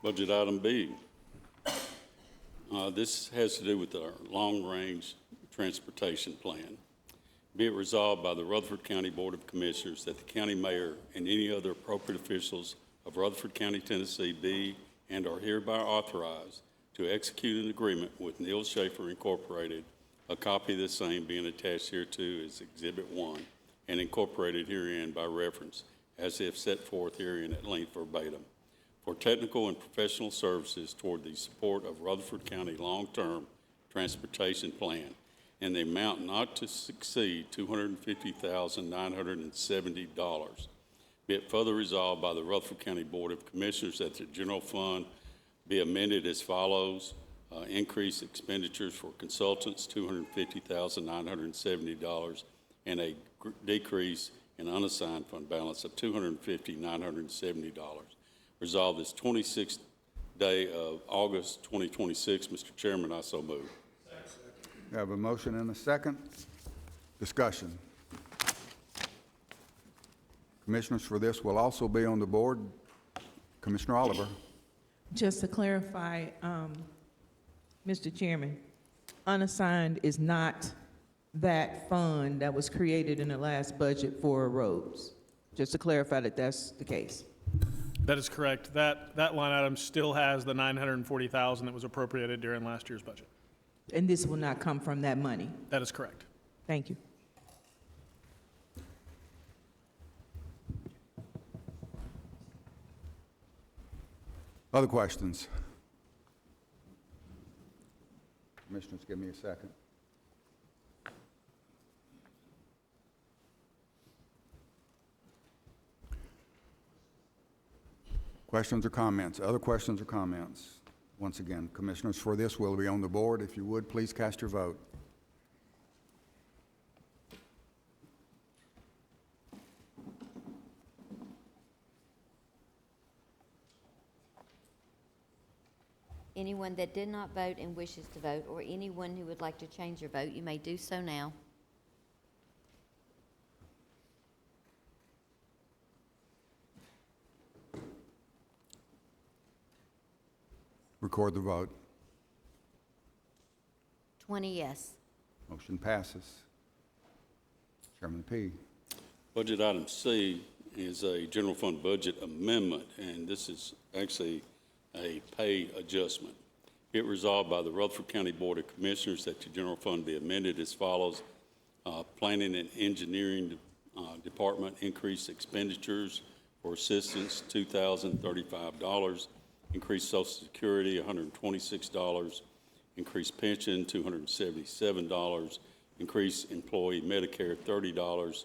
D: Budget item B. This has to do with our long-range transportation plan. Be it resolved by the Rutherford County Board of Commissioners that the county mayor and any other appropriate officials of Rutherford County, Tennessee be and are hereby authorized to execute an agreement with Neil Schaefer Incorporated, a copy of the same being attached hereto as Exhibit 1 and incorporated herein by reference as if set forth herein at length verbatim, for technical and professional services toward the support of Rutherford County long-term transportation plan in the amount not to exceed $250,970. Be it further resolved by the Rutherford County Board of Commissioners that the general fund be amended as follows. Increase expenditures for consultants, $250,970, and a decrease in unassigned fund balance of $250,970. Resolved this 26th day of August 2026. Mr. Chairman, I so move.
A: We have a motion and a second. Discussion. Commissioners for this will also be on the board. Commissioner Oliver.
R: Just to clarify, Mr. Chairman, unassigned is not that fund that was created in the last budget for roads. Just to clarify that that's the case.
B: That is correct. That line item still has the $940,000 that was appropriated during last year's budget.
R: And this will not come from that money?
B: That is correct.
R: Thank you.
A: Other questions? Commissioners, give me a second. Questions or comments? Other questions or comments? Once again, commissioners for this will be on the board. If you would, please cast your vote.
C: Anyone that did not vote and wishes to vote, or anyone who would like to change your vote, you may do so now.
A: Record the vote.
C: 20 yes.
A: Motion passes. Chairman P.
D: Budget item C is a general fund budget amendment, and this is actually a pay adjustment. Be it resolved by the Rutherford County Board of Commissioners that the general fund be amended as follows. Planning and Engineering Department increased expenditures for assistance, $2,035. Increased Social Security, $126. Increased pension, $277. Increased employee Medicare, $30.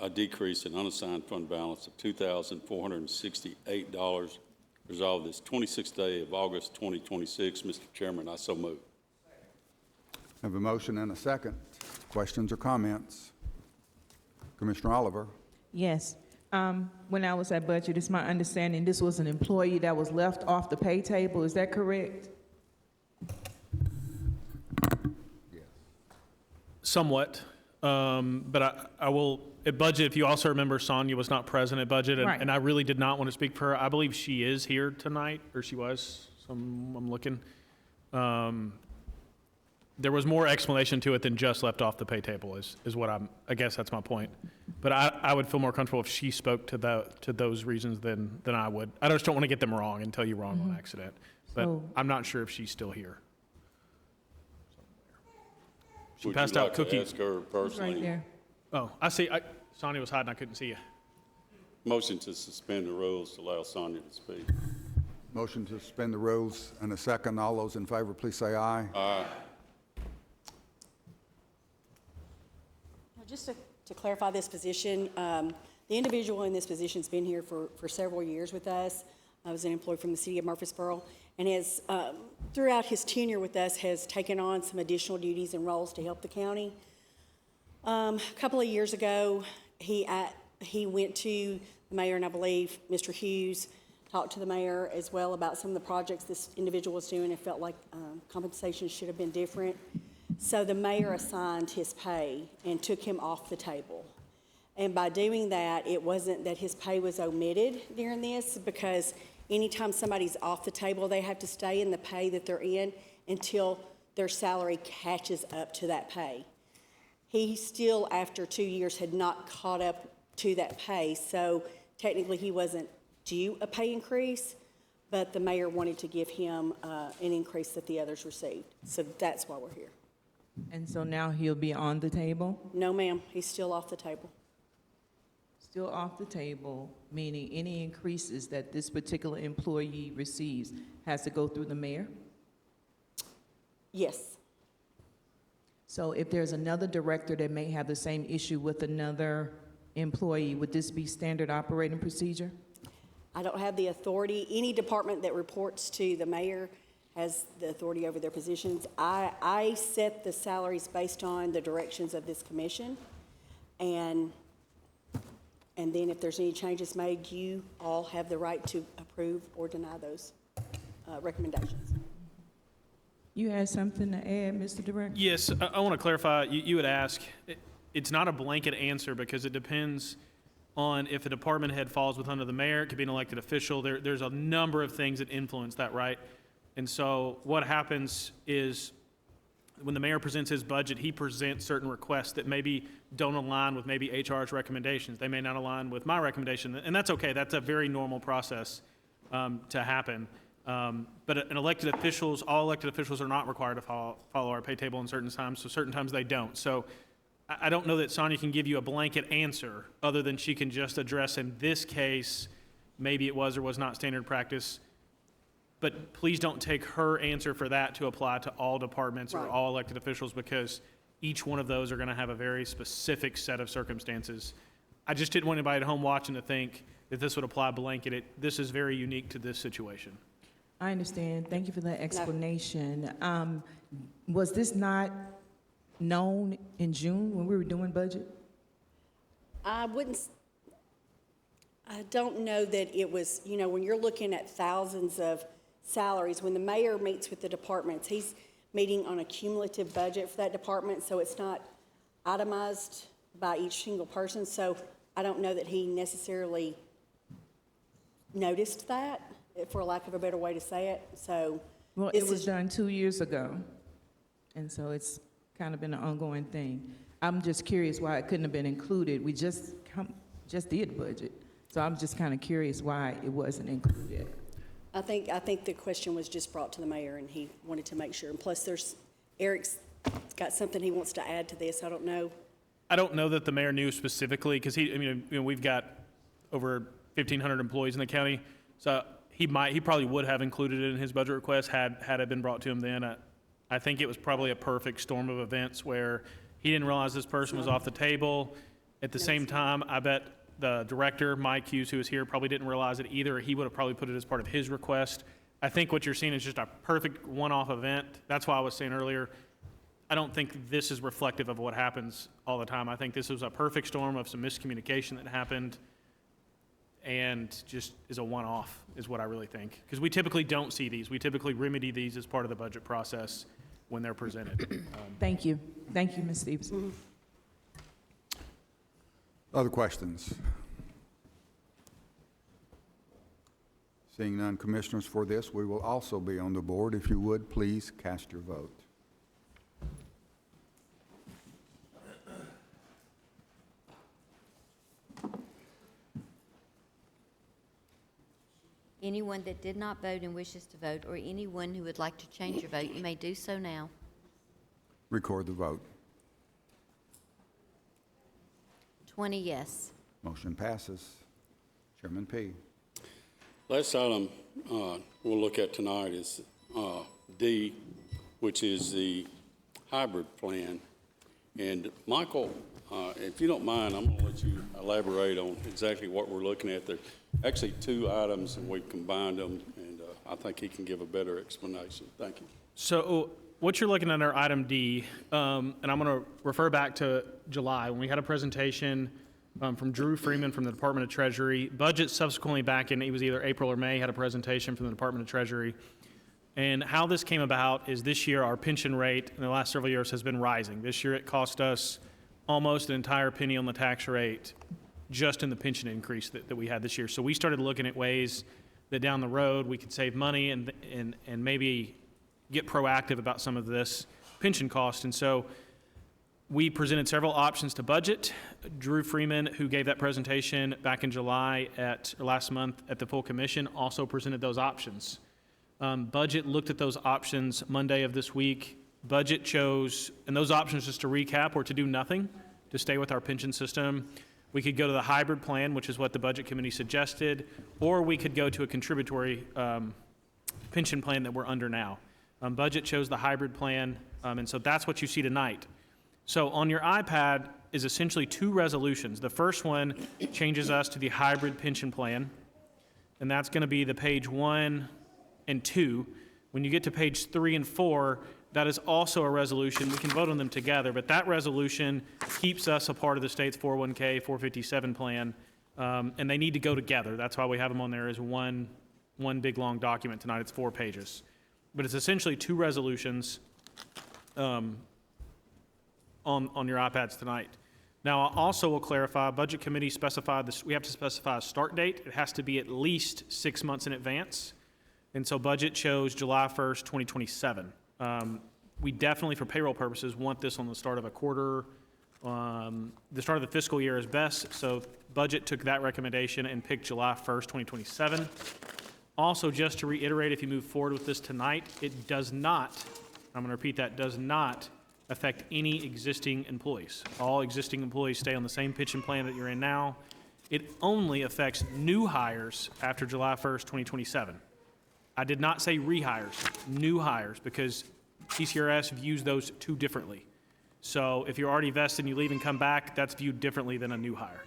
D: A decrease in unassigned fund balance of $2,468. Resolved this 26th day of August 2026. Mr. Chairman, I so move.
A: I have a motion and a second. Questions or comments? Commissioner Oliver.
R: Yes. When I was at budget, it's my understanding this was an employee that was left off the pay table. Is that correct?
B: Somewhat. But I will, at budget, if you also remember, Sonia was not present at budget, and,
R: Right.
B: and I really did not want to speak for her. I believe she is here tonight, or she was, so I'm looking. There was more explanation to it than just left off the pay table is what I guess that's my point. But I would feel more comfortable if she spoke to those reasons than I would. I just don't want to get them wrong and tell you wrong on accident. But
R: So-
B: I'm not sure if she's still here. She
D: Would
B: passed
D: you
B: out
D: like to
B: cookies.
D: ask her personally?
R: Right there.
B: Oh, I see. Sonia was hiding. I couldn't see you.
D: Motion to suspend the rules to allow Sonia to speak.
A: Motion to suspend the rules and a second. All those in favor, please say aye.
D: Aye.
V: Just to clarify this position, the individual in this position has been here for several years with us. I was an employee from the city of Murfreesboro, and has, throughout his tenure with us, has taken on some additional duties and roles to help the county. A couple of years ago, he went to the mayor, and I believe Mr. Hughes talked to the mayor as well about some of the projects this individual was doing and felt like compensation should have been different. So the mayor assigned his pay and took him off the table. And by doing that, it wasn't that his pay was omitted during this, because anytime somebody's off the table, they have to stay in the pay that they're in until their salary catches up to that pay. He still, after 2 years, had not caught up to that pay, so technically he wasn't due a pay increase, but the mayor wanted to give him an increase that the others received. So that's why we're here.
R: And so now he'll be on the table?
V: No, ma'am, he's still off the table.
R: Still off the table, meaning any increases that this particular employee receives has to go through the mayor?
V: Yes.
R: So if there's another director that may have the same issue with another employee, would this be standard operating procedure?
V: I don't have the authority. Any department that reports to the mayor has the authority over their positions. I set the salaries based on the directions of this commission, and then if there's any changes made, you all have the right to approve or deny those recommendations.
R: You had something to add, Mr. Director?
B: Yes, I want to clarify, you would ask, it's not a blanket answer because it depends on if a department head falls with under the mayor, it could be an elected official. There's a number of things that influence that, right? And so what happens is when the mayor presents his budget, he presents certain requests that maybe don't align with maybe HR's recommendations. They may not align with my recommendation, and that's okay. That's a very normal process to happen. But all elected officials are not required to follow our pay table in certain times, so certain times they don't. So I don't know that Sonia can give you a blanket answer other than she can just address in this case, maybe it was or was not standard practice. But please don't take her answer for that to apply to all departments or all elected officials because each one of those are going to have a very specific set of circumstances. I just didn't want anybody at home watching to think that this would apply blanket. This is very unique to this situation.
R: I understand. Thank you for that explanation. Was this not known in June when we were doing budget?
V: I don't know that it was, when you're looking at thousands of salaries, when the mayor meets with the departments, he's meeting on a cumulative budget for that department, so it's not itemized by each single person. So I don't know that he necessarily noticed that, for lack of a better way to say it. So,
R: well, it was done 2 years ago, and so it's kind of been an ongoing thing. I'm just curious why it couldn't have been included. We just did budget, so I'm just kind of curious why it wasn't included.
V: I think the question was just brought to the mayor, and he wanted to make sure. And plus, Eric's got something he wants to add to this. I don't know.
B: I don't know that the mayor knew specifically because we've got over 1,500 employees in the county, so he probably would have included it in his budget request had it been brought to him then. I think it was probably a perfect storm of events where he didn't realize this person was off the table. At the same time, I bet the director, Mike Hughes, who was here, probably didn't realize it either. He would have probably put it as part of his request. I think what you're seeing is just a perfect one-off event. That's why I was saying earlier, I don't think this is reflective of what happens all the time. I think this was a perfect storm of some miscommunication that happened and just is a one-off is what I really think. Because we typically don't see these. We typically remedy these as part of the budget process when they're presented.
R: Thank you. Thank you, Ms. Stevenson.
A: Other questions? Seeing none, commissioners, for this, we will also be on the board. If you would, please cast your vote.
C: Anyone that did not vote and wishes to vote, or anyone who would like to change your vote, you may do so now.
A: Record the vote.
C: 20 yes.
A: Motion passes. Chairman P.
D: Last item we'll look at tonight is D, which is the hybrid plan. And Michael, if you don't mind, I'm going to let you elaborate on exactly what we're looking at. There's actually two items, and we've combined them, and I think he can give a better explanation. Thank you.
B: So what you're looking at under item D, and I'm going to refer back to July when we had a presentation from Drew Freeman from the Department of Treasury. Budget subsequently back in, it was either April or May, had a presentation from the Department of Treasury. And how this came about is this year our pension rate in the last several years has been rising. This year it cost us almost an entire penny on the tax rate just in the pension increase that we had this year. So we started looking at ways that down the road we could save money and maybe get proactive about some of this pension cost. And so we presented several options to budget. Drew Freeman, who gave that presentation back in July or last month at the full commission, also presented those options. Budget looked at those options Monday of this week. Budget chose, and those options, just to recap, were to do nothing, to stay with our pension system. We could go to the hybrid plan, which is what the Budget Committee suggested, or we could go to a contributory pension plan that we're under now. Budget chose the hybrid plan, and so that's what you see tonight. So on your iPad is essentially two resolutions. The first one changes us to the hybrid pension plan, and that's going to be the page 1 and 2. When you get to page 3 and 4, that is also a resolution. We can vote on them together, but that resolution keeps us a part of the state's 401k, 457 plan, and they need to go together. That's why we have them on there as one big long document tonight. It's 4 pages. but it's essentially two resolutions on your iPads tonight. Now, I also will clarify, Budget Committee specified this, we have to specify a start date. It has to be at least 6 months in advance. And so Budget chose July 1st, 2027. We definitely, for payroll purposes, want this on the start of a quarter. The start of the fiscal year is best, so Budget took that recommendation and picked July 1st, 2027. Also, just to reiterate, if you move forward with this tonight, it does not, I'm going to repeat that, does not affect any existing employees. All existing employees stay on the same pension plan that you're in now. It only affects new hires after July 1st, 2027. I did not say rehires, new hires, because TCRS views those two differently. So if you're already vested and you leave and come back, that's viewed differently than a new hire.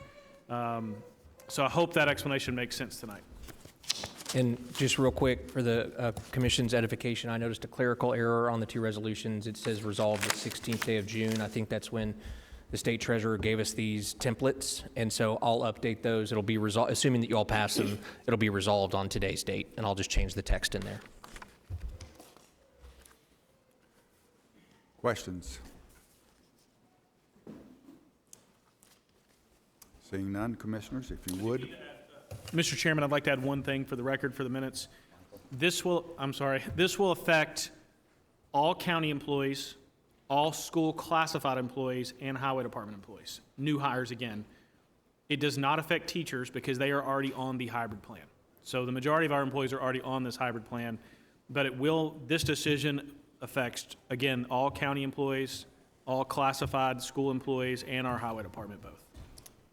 B: So I hope that explanation makes sense tonight.
U: And just real quick, for the commission's edification, I noticed a clerical error on the two resolutions. It says resolved the 16th day of June. I think that's when the state treasurer gave us these templates, and so I'll update those. It'll be resolved, assuming that you all pass them, it'll be resolved on today's date, and I'll just change the text in there.
A: Questions? Seeing none, commissioners, if you would.
B: Mr. Chairman, I'd like to add one thing for the record for the minutes. This will affect all county employees, all school classified employees, and highway department employees. New hires again. It does not affect teachers because they are already on the hybrid plan. So the majority of our employees are already on this hybrid plan, but this decision affects, again, all county employees, all classified school employees, and our highway department both.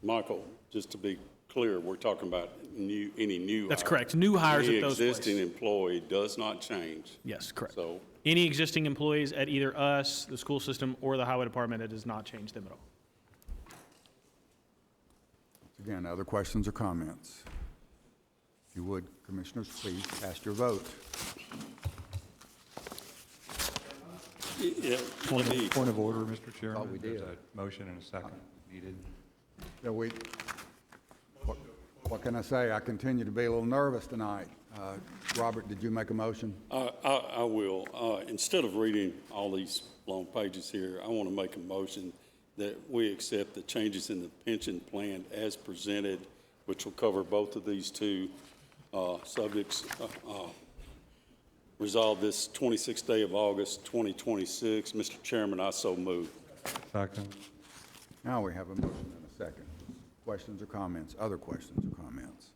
D: Michael, just to be clear, we're talking about any new.
B: That's correct. New hires at those places.
D: Any existing employee does not change.
B: Yes, correct.
D: So
B: any existing employees at either us, the school system, or the highway department, it does not change them at all.
A: Again, other questions or comments? If you would, commissioners, please cast your vote.
D: yeah,
E: Point of order, Mr. Chairman.
A: Oh, we did.
E: There's a motion and a second needed.
A: Yeah, what can I say? I continue to be a little nervous tonight. Robert, did you make a motion?
D: I will. Instead of reading all these long pages here, I want to make a motion that we accept the changes in the pension plan as presented, which will cover both of these two subjects. Resolve this 26th day of August, 2026. Mr. Chairman, I so move.
E: Second.
A: Now we have a motion and a second. Questions or comments? Other questions or comments?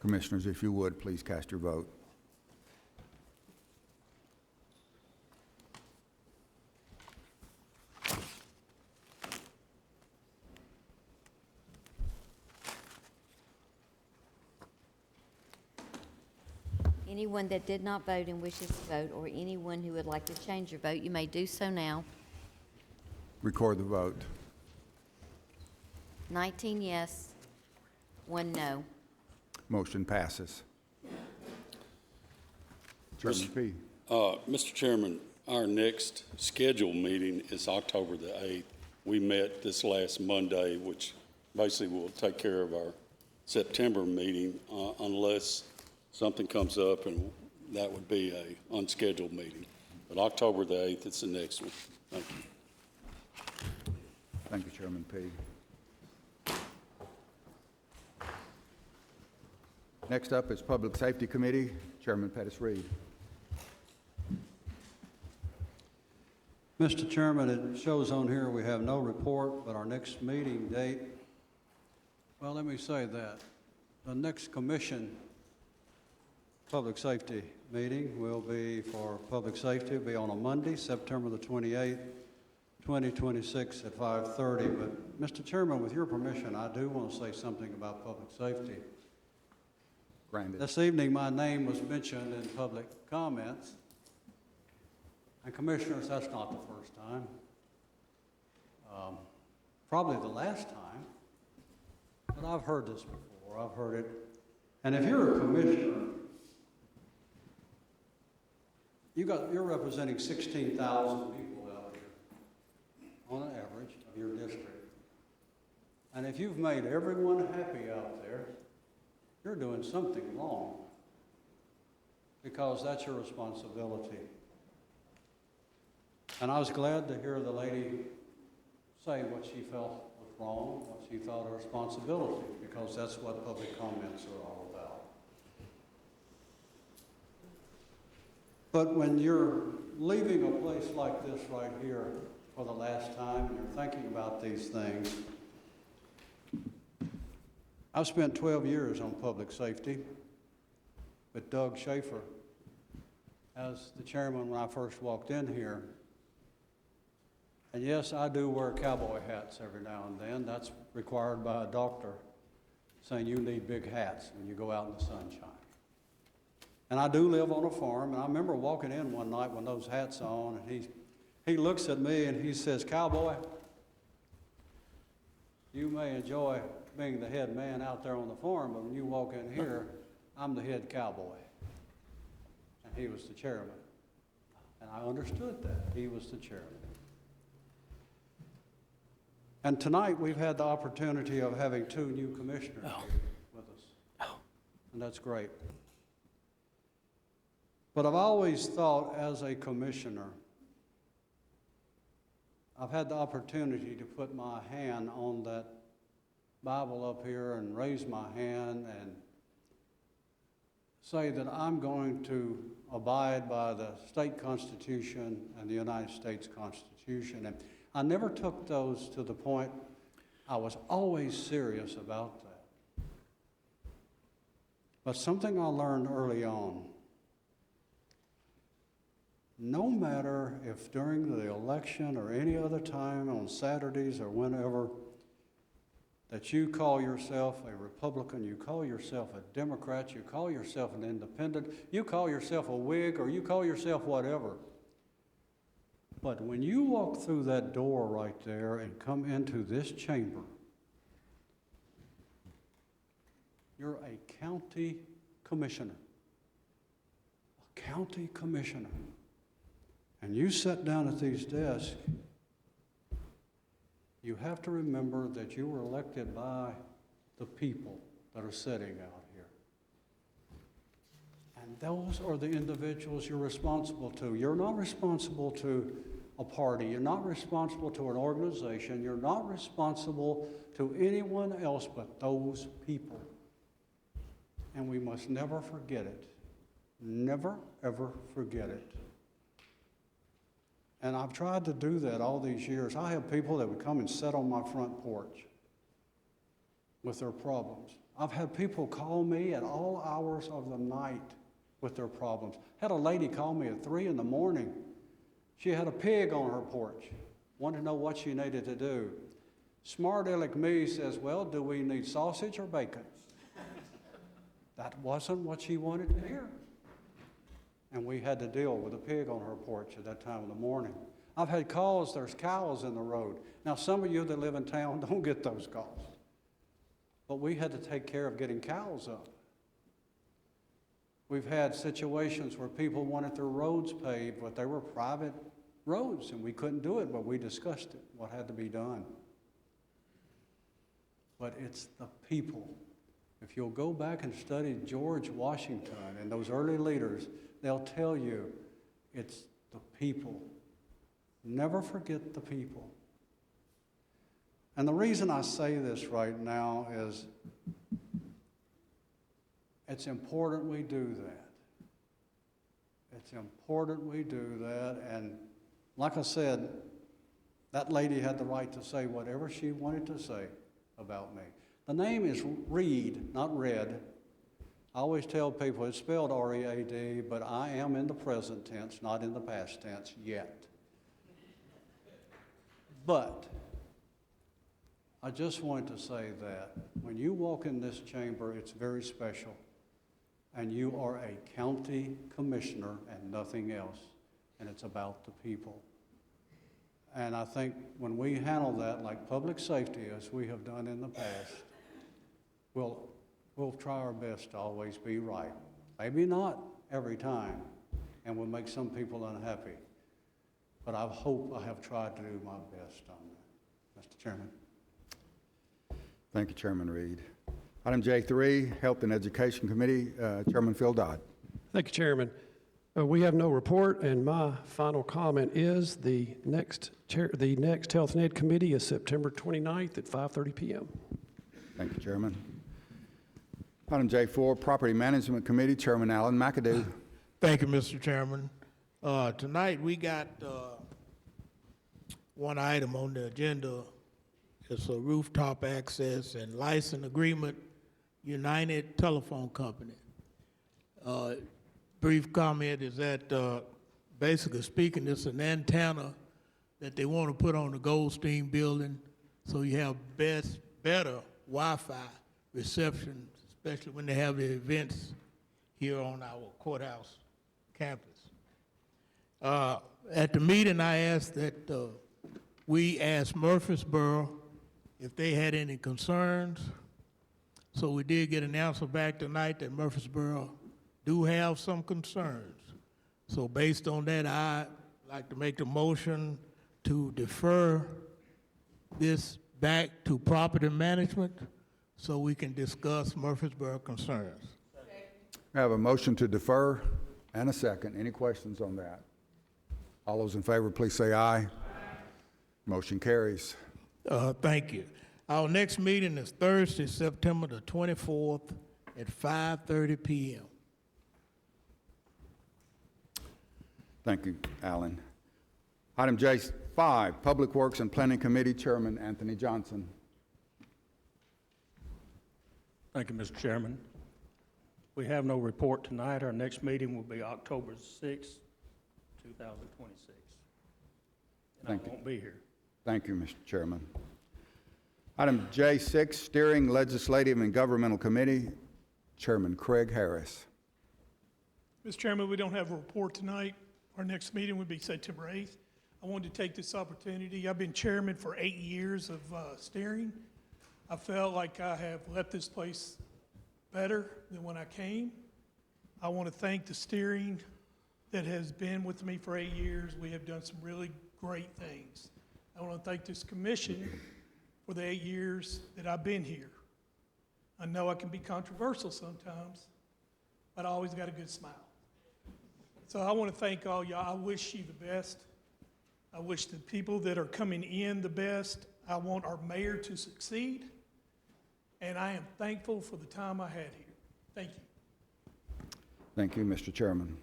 A: Commissioners, if you would, please cast your vote.
C: Anyone that did not vote and wishes to vote, or anyone who would like to change your vote, you may do so now.
A: Record the vote.
C: 19 yes, 1 no.
A: Motion passes. Chairman P.
D: Mr. Chairman, our next scheduled meeting is October the 8th. We met this last Monday, which basically will take care of our September meeting unless something comes up, and that would be a unscheduled meeting. But October the 8th is the next one. Thank you.
A: Thank you, Chairman P. Next up is Public Safety Committee, Chairman Pettis Reed.
S: Mr. Chairman, it shows on here we have no report, but our next meeting date, well, let me say that. The next commission public safety meeting will be for public safety. It'll be on a Monday, September the 28th, 2026 at 5:30. But, Mr. Chairman, with your permission, I do want to say something about public safety.
A: Granted.
S: This evening, my name was mentioned in public comments. And commissioners, that's not the first time. Probably the last time. But I've heard this before. I've heard it. And if you're a commissioner, you're representing 16,000 people out there on an average of your district. And if you've made everyone happy out there, you're doing something wrong. because that's your responsibility. And I was glad to hear the lady say what she felt was wrong, what she thought her responsibility, because that's what public comments are all about. But when you're leaving a place like this right here for the last time, and you're thinking about these things, I've spent 12 years on public safety with Doug Schaefer as the chairman when I first walked in here. And yes, I do wear cowboy hats every now and then. That's required by a doctor saying you need big hats when you go out in the sunshine. And I do live on a farm, and I remember walking in one night with those hats on, and he looks at me and he says, "Cowboy, you may enjoy being the head man out there on the farm, but when you walk in here, I'm the head cowboy." And he was the chairman. And I understood that. He was the chairman. And tonight we've had the opportunity of having 2 new commissioners here with us. And that's great. But I've always thought as a commissioner, I've had the opportunity to put my hand on that Bible up here and raise my hand and say that I'm going to abide by the state constitution and the United States Constitution. And I never took those to the point. I was always serious about that. But something I learned early on, no matter if during the election or any other time on Saturdays or whenever, that you call yourself a Republican, you call yourself a Democrat, you call yourself an independent, you call yourself a Whig, or you call yourself whatever. But when you walk through that door right there and come into this chamber, you're a county commissioner. A county commissioner. And you sit down at these desks, you have to remember that you were elected by the people that are sitting out here. And those are the individuals you're responsible to. You're not responsible to a party. You're not responsible to an organization. You're not responsible to anyone else but those people. And we must never forget it. Never, ever forget it. And I've tried to do that all these years. I have people that would come and sit on my front porch with their problems. I've had people call me at all hours of the night with their problems. Had a lady call me at 3 in the morning. She had a pig on her porch, wanted to know what she needed to do. Smart aleck me says, "Well, do we need sausage or bacon?" That wasn't what she wanted to hear. And we had to deal with a pig on her porch at that time of the morning. I've had calls, there's cows in the road. Now, some of you that live in town don't get those calls. But we had to take care of getting cows up. We've had situations where people wanted their roads paved, but they were private roads, and we couldn't do it, but we discussed it, what had to be done. But it's the people. If you'll go back and study George Washington and those early leaders, they'll tell you it's the people. Never forget the people. And the reason I say this right now is it's important we do that. It's important we do that. And like I said, that lady had the right to say whatever she wanted to say about me. The name is Reed, not Red. I always tell people it's spelled R-E-A-D, but I am in the present tense, not in the past tense yet. But I just wanted to say that when you walk in this chamber, it's very special. And you are a county commissioner and nothing else. And it's about the people. And I think when we handle that like public safety, as we have done in the past, we'll try our best to always be right. Maybe not every time, and we'll make some people unhappy. But I hope I have tried to do my best on that, Mr. Chairman.
A: Thank you, Chairman Reed. Item J3, Health and Education Committee, Chairman Phil Dodd.
G: Thank you, Chairman. We have no report, and my final comment is the next Health and Ed Committee is September 29th at 5:30 p.m.
A: Thank you, Chairman. Item J4, Property Management Committee, Chairman Alan McAdoo.
H: Thank you, Mr. Chairman. Tonight we got one item on the agenda. It's a rooftop access and license agreement, United Telephone Company. Brief comment is that, basically speaking, it's an antenna that they want to put on the Goldstein building so you have better Wi-Fi reception, especially when they have the events here on our courthouse campus. At the meeting, I asked that we asked Murfreesboro if they had any concerns. So we did get an answer back tonight that Murfreesboro do have some concerns. So based on that, I'd like to make the motion to defer this back to property management so we can discuss Murfreesboro concerns.
A: I have a motion to defer and a second. Any questions on that? All those in favor, please say aye. Aye. Motion carries.
H: Thank you. Our next meeting is Thursday, September the 24th at 5:30 p.m.
A: Thank you, Alan. Item J5, Public Works and Planning Committee, Chairman Anthony Johnson.
W: Thank you, Mr. Chairman. We have no report tonight. Our next meeting will be October 6th, 2026. And I won't be here.
A: Thank you, Mr. Chairman. Item J6, Steering Legislative and Governmental Committee, Chairman Craig Harris.
X: Mr. Chairman, we don't have a report tonight. Our next meeting would be September 8th. I wanted to take this opportunity. I've been chairman for 8 years of steering. I felt like I have left this place better than when I came. I want to thank the steering that has been with me for 8 years. We have done some really great things. I want to thank this commission for the 8 years that I've been here. I know I can be controversial sometimes, but I always got a good smile. So I want to thank all y'all. I wish you the best. I wish the people that are coming in the best. I want our mayor to succeed. And I am thankful for the time I had here. Thank you.
A: Thank you, Mr. Chairman.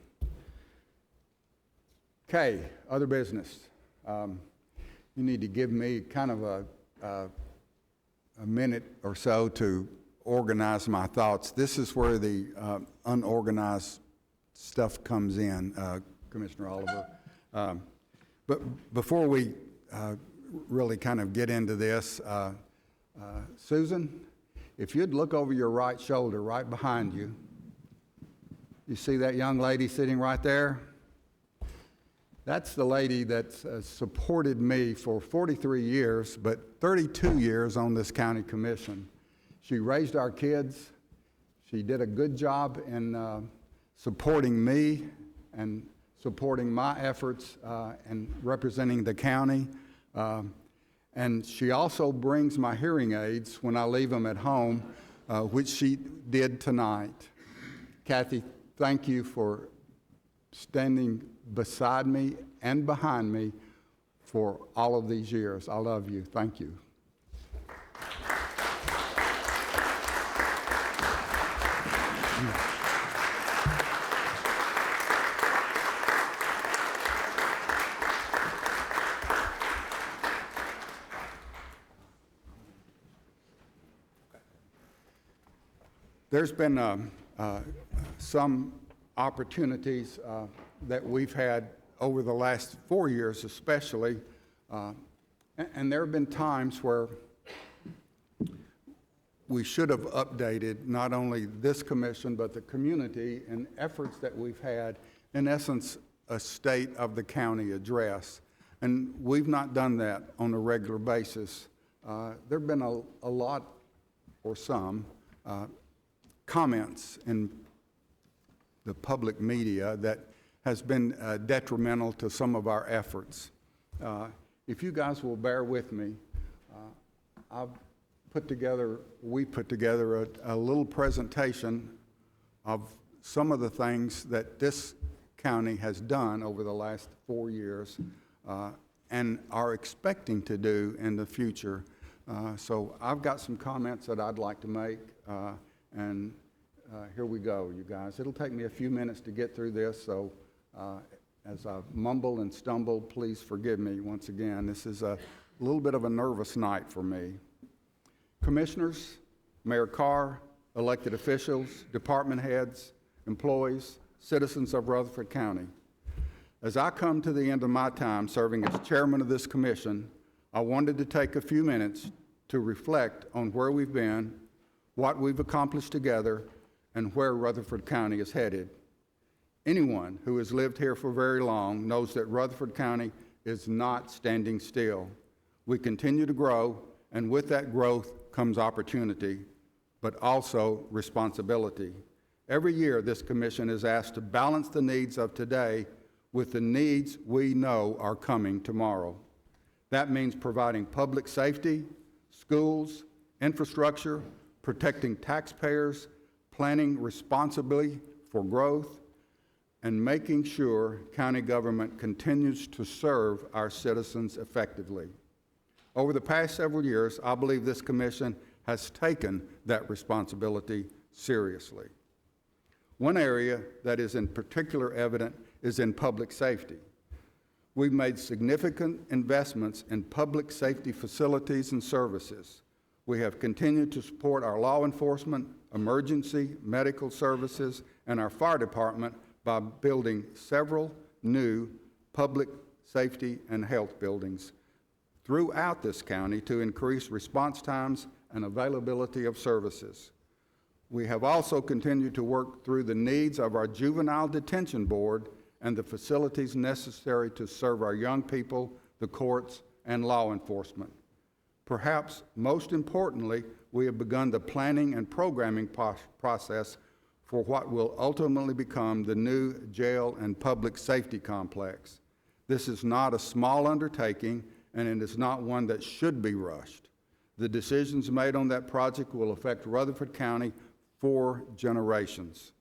A: Okay, other business. You need to give me kind of a minute or so to organize my thoughts. This is where the unorganized stuff comes in, Commissioner Oliver. But before we really kind of get into this, Susan, if you'd look over your right shoulder, right behind you, you see that young lady sitting right there? That's the lady that's supported me for 43 years, but 32 years on this county commission. She raised our kids. She did a good job in supporting me and supporting my efforts and representing the county. And she also brings my hearing aids when I leave them at home, which she did tonight. Kathy, thank you for standing beside me and behind me for all of these years. I love you. Thank you. There's been some opportunities that we've had over the last 4 years especially, and there have been times where we should have updated not only this commission but the community in efforts that we've had, in essence, a state of the county address. And we've not done that on a regular basis. There have been a lot, or some, comments in the public media that has been detrimental to some of our efforts. If you guys will bear with me, we put together a little presentation of some of the things that this county has done over the last 4 years and are expecting to do in the future. So I've got some comments that I'd like to make, and here we go, you guys. It'll take me a few minutes to get through this, so as I mumble and stumble, please forgive me once again. This is a little bit of a nervous night for me. Commissioners, Mayor Carr, elected officials, department heads, employees, citizens of Rutherford County. As I come to the end of my time serving as chairman of this commission, I wanted to take a few minutes to reflect on where we've been, what we've accomplished together, and where Rutherford County is headed. Anyone who has lived here for very long knows that Rutherford County is not standing still. We continue to grow, and with that growth comes opportunity, but also responsibility. Every year, this commission is asked to balance the needs of today with the needs we know are coming tomorrow. That means providing public safety, schools, infrastructure, protecting taxpayers, planning responsibly for growth, and making sure county government continues to serve our citizens effectively. Over the past several years, I believe this commission has taken that responsibility seriously. One area that is in particular evident is in public safety. We've made significant investments in public safety facilities and services. We have continued to support our law enforcement, emergency, medical services, and our fire department by building several new public safety and health buildings throughout this county to increase response times and availability of services. We have also continued to work through the needs of our juvenile detention board and the facilities necessary to serve our young people, the courts, and law enforcement. Perhaps most importantly, we have begun the planning and programming process for what will ultimately become the new jail and public safety complex. This is not a small undertaking, and it is not one that should be rushed. The decisions made on that project will affect Rutherford County for generations.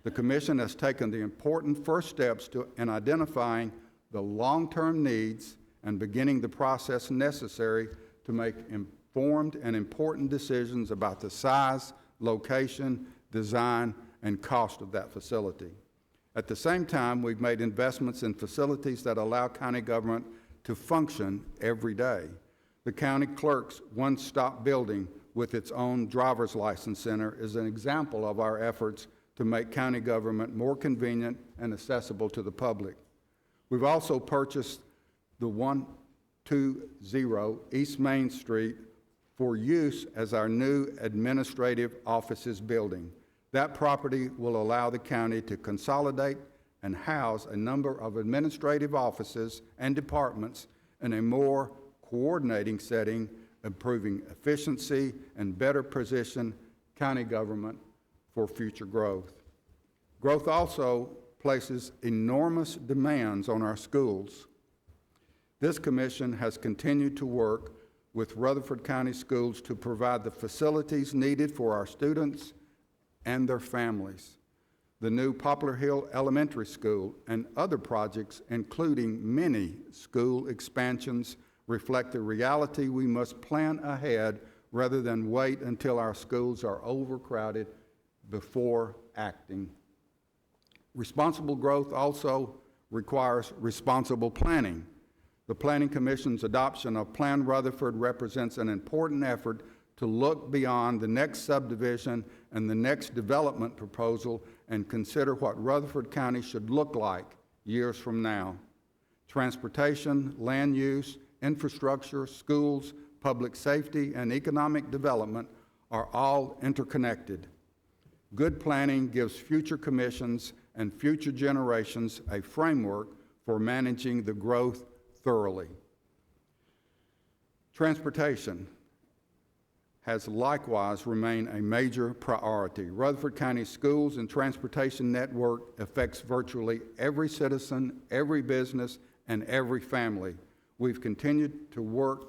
A: The Commission has taken the important first steps in identifying the long-term needs and beginning the process necessary to make informed and important decisions about the size, location, design, and cost of that facility. At the same time, we've made investments in facilities that allow county government to function every day. The county clerk's one-stop building with its own driver's license center is an example of our efforts to make county government more convenient and accessible to the public. We've also purchased the 120 East Main Street for use as our new administrative offices building. That property will allow the county to consolidate and house a number of administrative offices and departments in a more coordinating setting, improving efficiency and better position county government for future growth. Growth also places enormous demands on our schools. This commission has continued to work with Rutherford County Schools to provide the facilities needed for our students and their families. The new Poplar Hill Elementary School and other projects, including many school expansions, reflect the reality we must plan ahead rather than wait until our schools are overcrowded before acting. Responsible growth also requires responsible planning. The Planning Commission's adoption of Plan Rutherford represents an important effort to look beyond the next subdivision and the next development proposal and consider what Rutherford County should look like years from now. Transportation, land use, infrastructure, schools, public safety, and economic development are all interconnected. Good planning gives future commissions and future generations a framework for managing the growth thoroughly. Transportation has likewise remained a major priority. Rutherford County Schools and Transportation Network affects virtually every citizen, every business, and every family. We've continued to work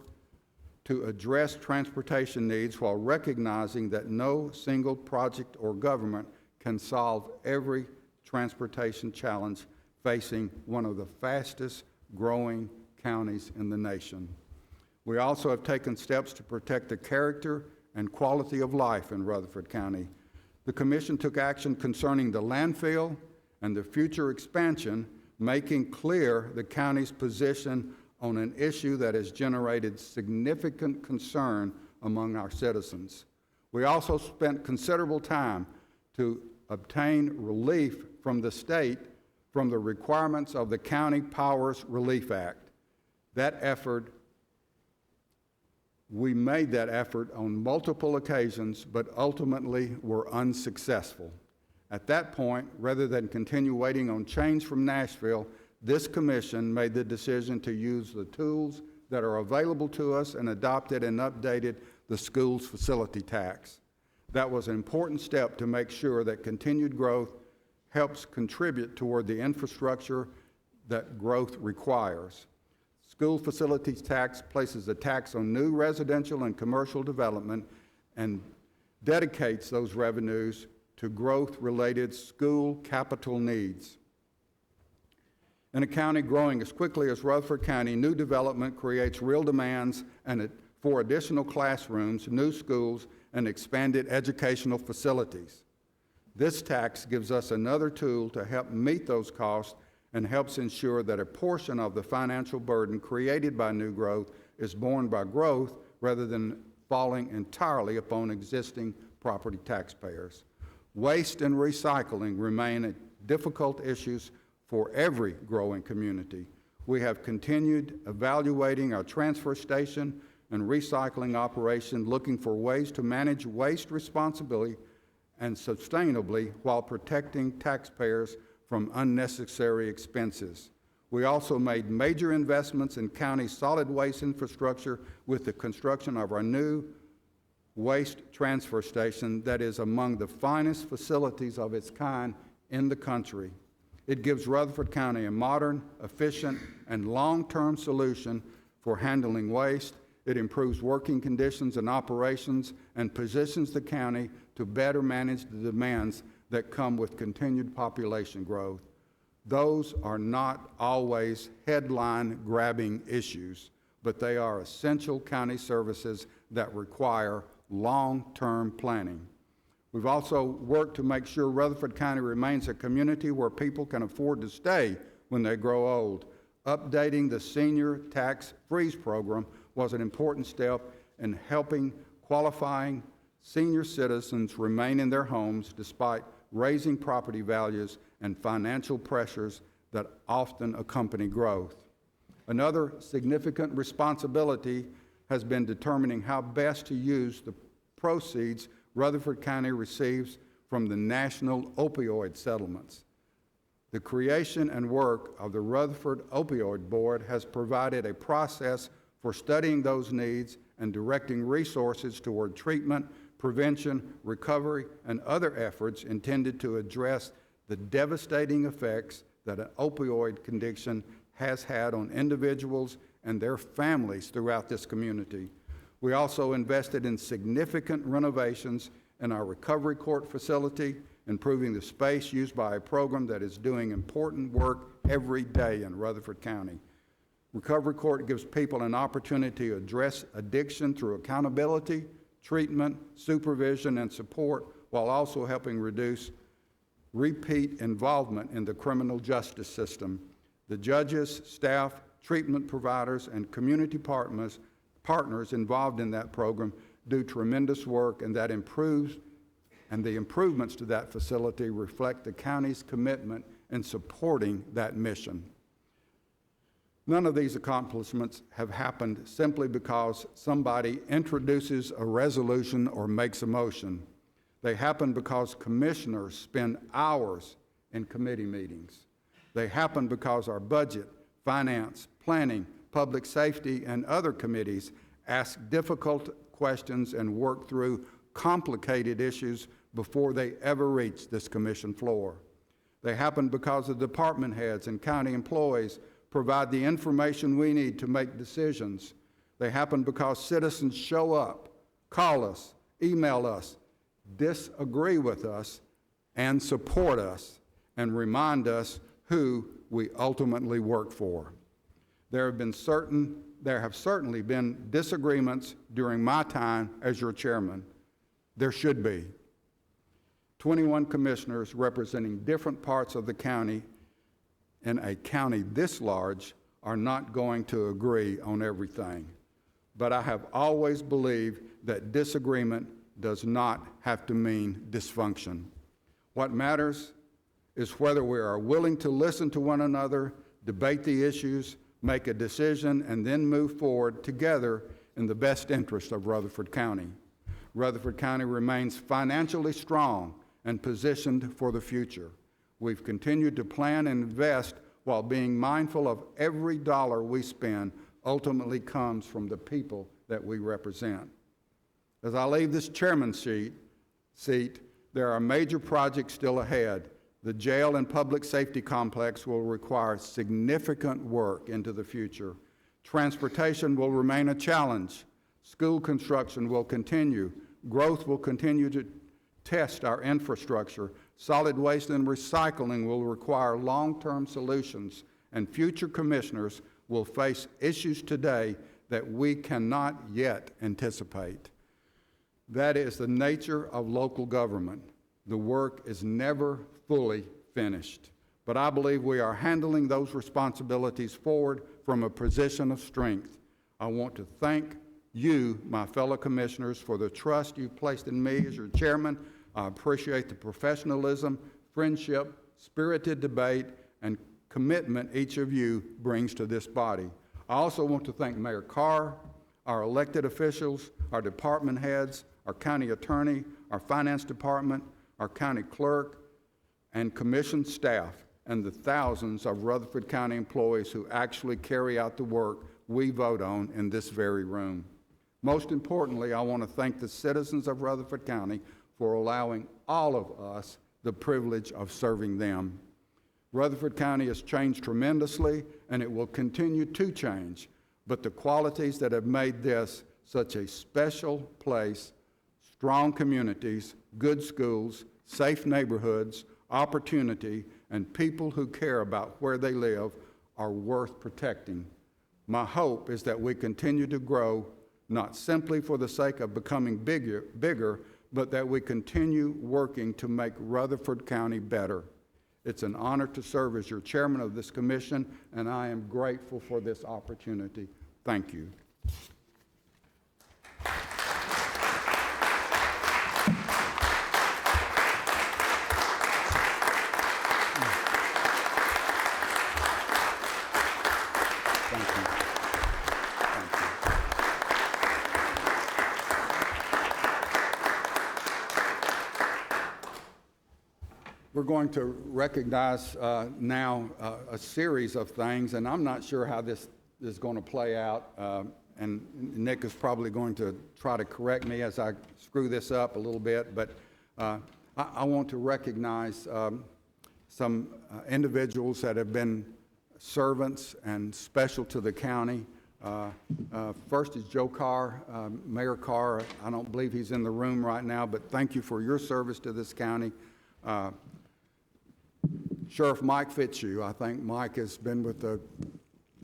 A: to address transportation needs while recognizing that no single project or government can solve every transportation challenge facing one of the fastest growing counties in the nation. We also have taken steps to protect the character and quality of life in Rutherford County. The Commission took action concerning the landfill and the future expansion, making clear the county's position on an issue that has generated significant concern among our citizens. We also spent considerable time to obtain relief from the state from the requirements of the County Powers Relief Act. We made that effort on multiple occasions, but ultimately were unsuccessful. At that point, rather than continue waiting on change from Nashville, this commission made the decision to use the tools that are available to us and adopted and updated the school's facility tax. That was an important step to make sure that continued growth helps contribute toward the infrastructure that growth requires. School facilities tax places a tax on new residential and commercial development and dedicates those revenues to growth-related school capital needs. In a county growing as quickly as Rutherford County, new development creates real demands for additional classrooms, new schools, and expanded educational facilities. This tax gives us another tool to help meet those costs and helps ensure that a portion of the financial burden created by new growth is borne by growth rather than falling entirely upon existing property taxpayers. Waste and recycling remain difficult issues for every growing community. We have continued evaluating our transfer station and recycling operation, looking for ways to manage waste responsibly and sustainably while protecting taxpayers from unnecessary expenses. We also made major investments in county solid waste infrastructure with the construction of our new waste transfer station that is among the finest facilities of its kind in the country. It gives Rutherford County a modern, efficient, and long-term solution for handling waste. It improves working conditions and operations and positions the county to better manage the demands that come with continued population growth. Those are not always headline-grabbing issues, but they are essential county services that require long-term planning. We've also worked to make sure Rutherford County remains a community where people can afford to stay when they grow old. Updating the senior tax freeze program was an important step in helping qualifying senior citizens remain in their homes despite raising property values and financial pressures that often accompany growth. Another significant responsibility has been determining how best to use the proceeds Rutherford County receives from the national opioid settlements. The creation and work of the Rutherford Opioid Board has provided a process for studying those needs and directing resources toward treatment, prevention, recovery, and other efforts intended to address the devastating effects that an opioid addiction has had on individuals and their families throughout this community. We also invested in significant renovations in our recovery court facility, improving the space used by a program that is doing important work every day in Rutherford County. Recovery court gives people an opportunity to address addiction through accountability, treatment, supervision, and support, while also helping reduce repeat involvement in the criminal justice system. The judges, staff, treatment providers, and community partners involved in that program do tremendous work, and the improvements to that facility reflect the county's commitment in supporting that mission. None of these accomplishments have happened simply because somebody introduces a resolution or makes a motion. They happen because commissioners spend hours in committee meetings. They happen because our budget, finance, planning, public safety, and other committees ask difficult questions and work through complicated issues before they ever reach this commission floor. They happen because the department heads and county employees provide the information we need to make decisions. They happen because citizens show up, call us, email us, disagree with us, and support us and remind us who we ultimately work for. There have certainly been disagreements during my time as your chairman. There should be. 21 commissioners representing different parts of the county in a county this large are not going to agree on everything. But I have always believed that disagreement does not have to mean dysfunction. What matters is whether we are willing to listen to one another, debate the issues, make a decision, and then move forward together in the best interest of Rutherford County. Rutherford County remains financially strong and positioned for the future. We've continued to plan and invest while being mindful of every dollar we spend ultimately comes from the people that we represent. As I leave this chairman's seat, there are major projects still ahead. The jail and public safety complex will require significant work into the future. Transportation will remain a challenge. School construction will continue. Growth will continue to test our infrastructure. Solid waste and recycling will require long-term solutions, and future commissioners will face issues today that we cannot yet anticipate. That is the nature of local government. The work is never fully finished, but I believe we are handling those responsibilities forward from a position of strength. I want to thank you, my fellow commissioners, for the trust you've placed in me as your chairman. I appreciate the professionalism, friendship, spirited debate, and commitment each of you brings to this body. I also want to thank Mayor Carr, our elected officials, our department heads, our county attorney, our finance department, our county clerk, and commission staff, and the thousands of Rutherford County employees who actually carry out the work we vote on in this very room. Most importantly, I want to thank the citizens of Rutherford County for allowing all of us the privilege of serving them. Rutherford County has changed tremendously, and it will continue to change, but the qualities that have made this such a special place, strong communities, good schools, safe neighborhoods, opportunity, and people who care about where they live are worth protecting. My hope is that we continue to grow, not simply for the sake of becoming bigger, but that we continue working to make Rutherford County better. It's an honor to serve as your chairman of this commission, and I am grateful for this opportunity. Thank you. We're going to recognize now a series of things, and I'm not sure how this is going to play out, and Nick is probably going to try to correct me as I screw this up a little bit, but I want to recognize some individuals that have been servants and special to the county. First is Joe Carr, Mayor Carr. I don't believe he's in the room right now, but thank you for your service to this county. Sheriff Mike Fitzhugh. I think Mike has been with the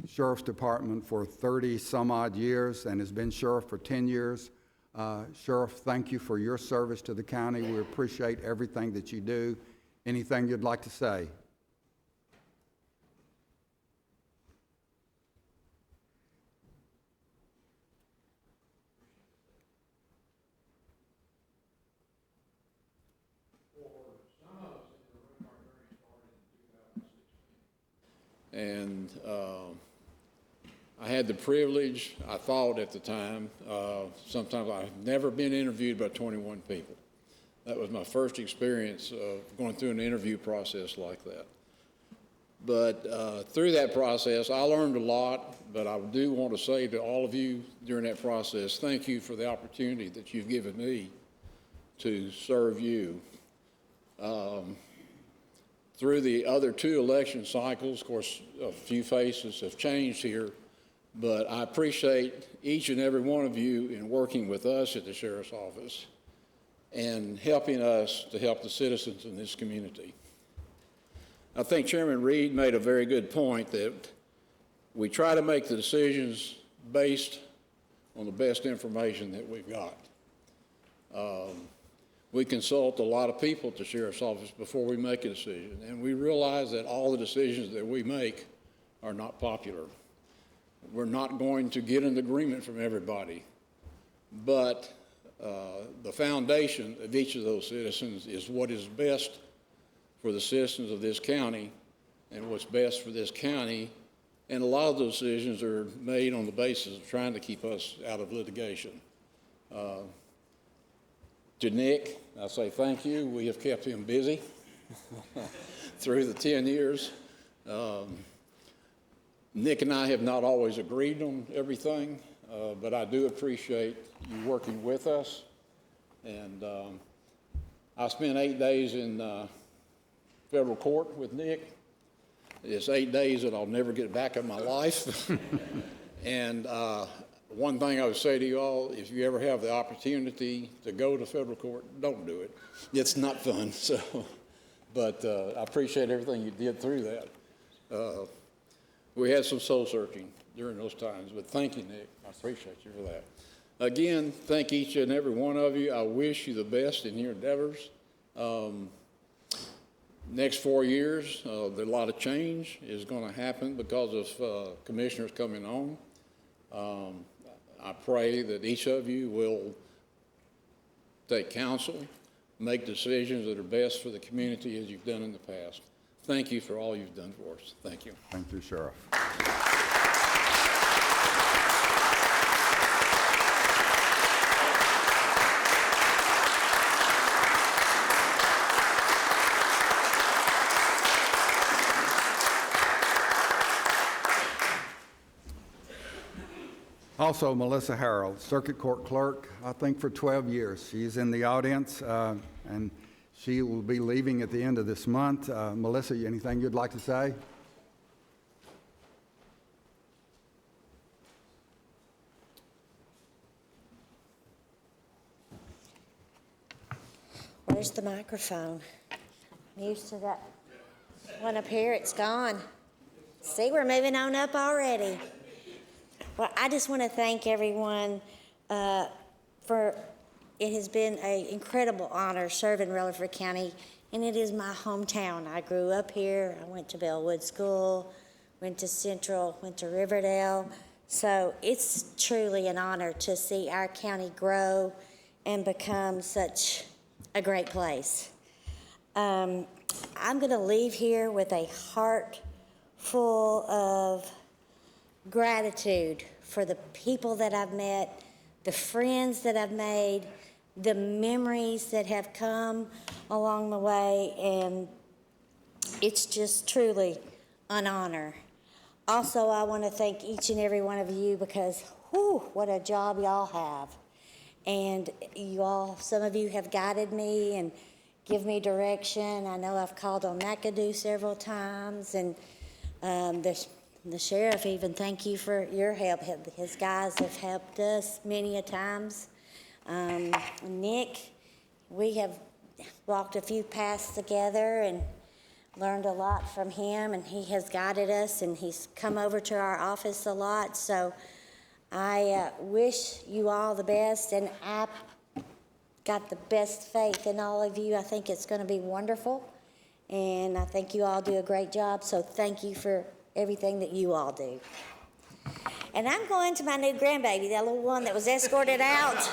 A: Sheriff's Department for 30 some odd years and has been sheriff for 10 years. Sheriff, thank you for your service to the county. We appreciate everything that you do. Anything you'd like to say?
I: And I had the privilege, I thought at the time, sometimes I've never been interviewed by 21 people. That was my first experience of going through an interview process like that. But through that process, I learned a lot, but I do want to say to all of you during that process, thank you for the opportunity that you've given me to serve you. Through the other two election cycles, of course, a few faces have changed here, but I appreciate each and every one of you in working with us at the Sheriff's Office. and helping us to help the citizens in this community. I think Chairman Reed made a very good point that we try to make the decisions based on the best information that we've got. We consult a lot of people at the Sheriff's Office before we make a decision, and we realize that all the decisions that we make are not popular. We're not going to get an agreement from everybody, but the foundation of each of those citizens is what is best for the citizens of this county and what's best for this county, and a lot of those decisions are made on the basis of trying to keep us out of litigation. To Nick, I say thank you. We have kept him busy through the 10 years. Nick and I have not always agreed on everything, but I do appreciate you working with us. And I spent 8 days in federal court with Nick. It's 8 days that I'll never get back in my life. And one thing I would say to you all, if you ever have the opportunity to go to federal court, don't do it. It's not fun. So, but I appreciate everything you did through that. We had some soul searching during those times, but thank you, Nick. I appreciate you for that. Again, thank each and every one of you. I wish you the best in your endeavors. Next 4 years, a lot of change is going to happen because of commissioners coming on. I pray that each of you will take counsel, make decisions that are best for the community as you've done in the past. Thank you for all you've done for us. Thank you.
A: Thank you, Sheriff. Also, Melissa Harold, Circuit Court Clerk, I think for 12 years. She's in the audience, and she will be leaving at the end of this month. Melissa, anything you'd like to say?
K: Where's the microphone? I'm used to that one up here. It's gone. See, we're moving on up already. Well, I just want to thank everyone for, it has been an incredible honor serving Rutherford County, and it is my hometown. I grew up here. I went to Bellwood School, went to Central, went to Riverdale. So it's truly an honor to see our county grow and become such a great place. I'm going to leave here with a heart full of gratitude for the people that I've met, the friends that I've made, the memories that have come along the way, and it's just truly an honor. Also, I want to thank each and every one of you because, whew, what a job y'all have. And you all, some of you have guided me and give me direction. I know I've called on McAdoo several times, and the sheriff even, thank you for your help. His guys have helped us many a times. Nick, we have walked a few paths together and learned a lot from him, and he has guided us, and he's come over to our office a lot. So I wish you all the best, and I got the best faith in all of you. I think it's going to be wonderful, and I think you all do a great job. So thank you for everything that you all do. And I'm going to my new grandbaby, that little one that was escorted out.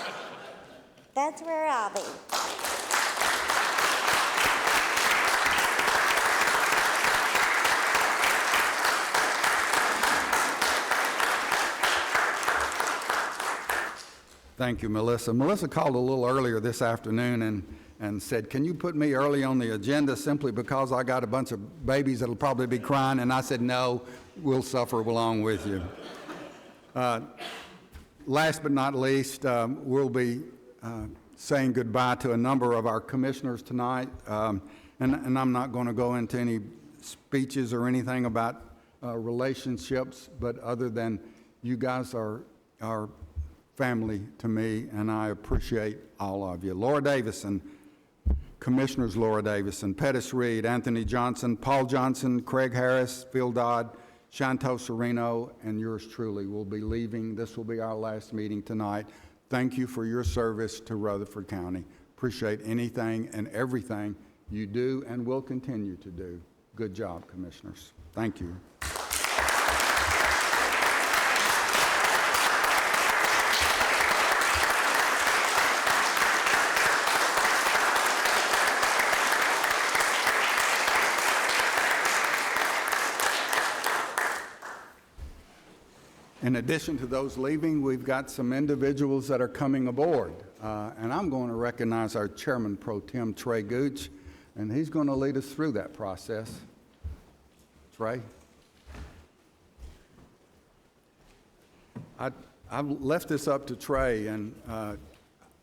K: That's where I'll be.
A: Thank you, Melissa. Melissa called a little earlier this afternoon and said, can you put me early on the agenda simply because I got a bunch of babies that'll probably be crying? And I said, no, we'll suffer along with you. Last but not least, we'll be saying goodbye to a number of our commissioners tonight. And I'm not going to go into any speeches or anything about relationships, but other than you guys are family to me, and I appreciate all of you. Laura Davison, Commissioners Laura Davison, Pettis Reed, Anthony Johnson, Paul Johnson, Craig Harris, Phil Dodd, Shanto Sereno, and yours truly will be leaving. This will be our last meeting tonight. Thank you for your service to Rutherford County. Appreciate anything and everything you do and will continue to do. Good job, Commissioners. Thank you. In addition to those leaving, we've got some individuals that are coming aboard. And I'm going to recognize our Chairman Pro Tem, Trey Gooch, and he's going to lead us through that process. Trey? I've left this up to Trey, and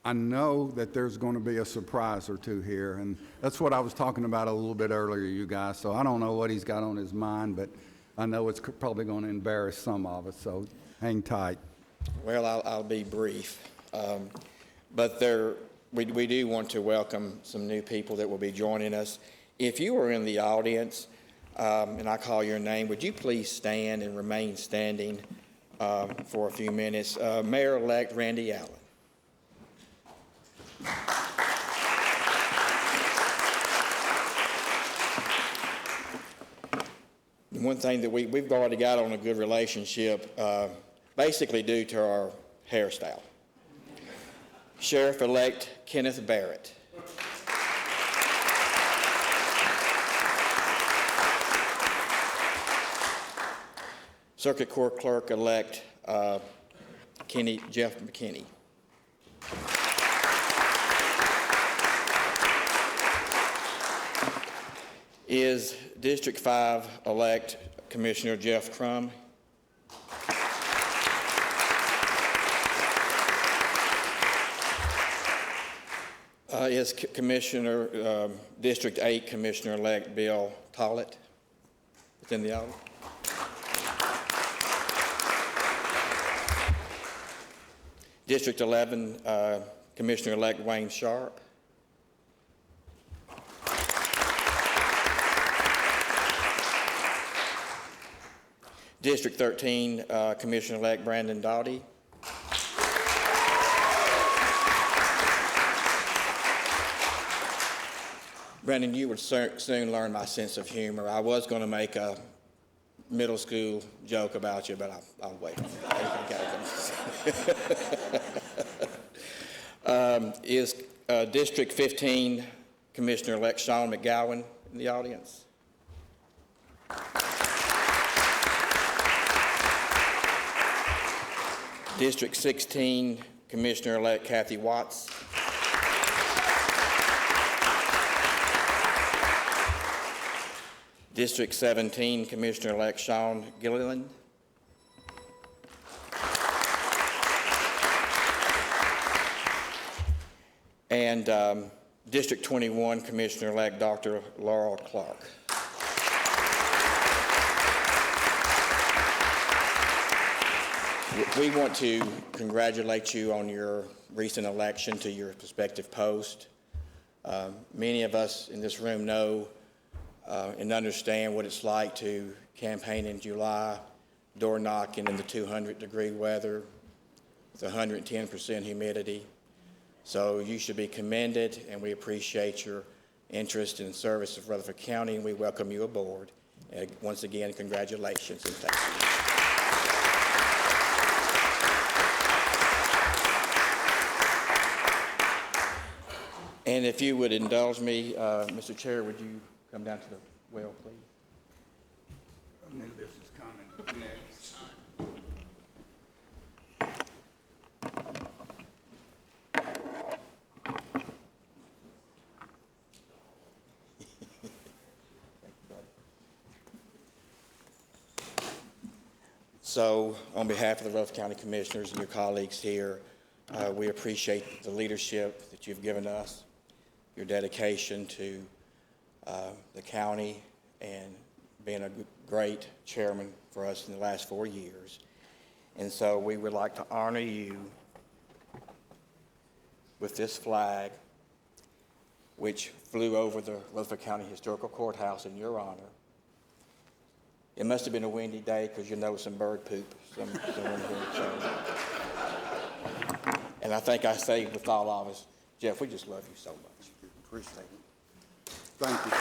A: I know that there's going to be a surprise or two here, and that's what I was talking about a little bit earlier, you guys. So I don't know what he's got on his mind, but I know it's probably going to embarrass some of us, so hang tight.
F: Well, I'll be brief. But we do want to welcome some new people that will be joining us. If you are in the audience and I call your name, would you please stand and remain standing for a few minutes? Mayor-elect Randy Allen. One thing that we've already got on a good relationship, basically due to our hairstyle. Sheriff-elect Kenneth Barrett. Circuit Court Clerk-elect Jeff McKinney. Is District 5-elect Commissioner Jeff Crum. Is Commissioner, District 8 Commissioner-elect Bill Tollett within the audience? District 11 Commissioner-elect Wayne Sharp. District 13 Commissioner-elect Brandon Doughty. Brandon, you would soon learn my sense of humor. I was going to make a middle school joke about you, but I'll wait. Is District 15 Commissioner-elect Sean McGowan in the audience? District 16 Commissioner-elect Kathy Watts. District 17 Commissioner-elect Sean Gilliland. And District 21 Commissioner-elect Dr. Laurel Clark. We want to congratulate you on your recent election to your prospective post. Many of us in this room know and understand what it's like to campaign in July, door knocking in the 200-degree weather with 110% humidity. So you should be commended, and we appreciate your interest and service of Rutherford County, and we welcome you aboard. And once again, congratulations and thank you. And if you would indulge me, Mr. Chair, would you come down to the well, please?
A: I knew this was coming next.
F: So, on behalf of the Rutherford County Commissioners and your colleagues here, we appreciate the leadership that you've given us, your dedication to the county, and being a great chairman for us in the last 4 years. And so we would like to honor you with this flag, which flew over the Rutherford County Historical Courthouse in your honor. It must have been a windy day because you know some bird poop somewhere here. So. And I think I say with all of us, Jeff, we just love you so much. Appreciate it.
A: Thank you.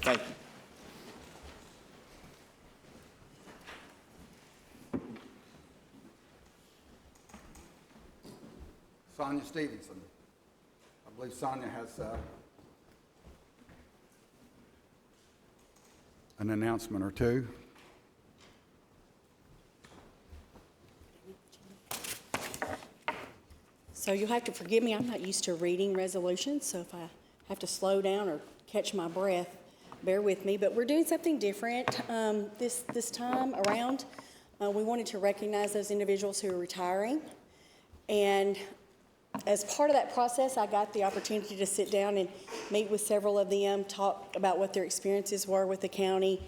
F: Thank you.
A: Sonia Stevenson. I believe Sonia has an announcement or two.
V: So you'll have to forgive me, I'm not used to reading resolutions, so if I have to slow down or catch my breath, bear with me. But we're doing something different this time around. We wanted to recognize those individuals who are retiring. And as part of that process, I got the opportunity to sit down and meet with several of them, talk about what their experiences were with the county,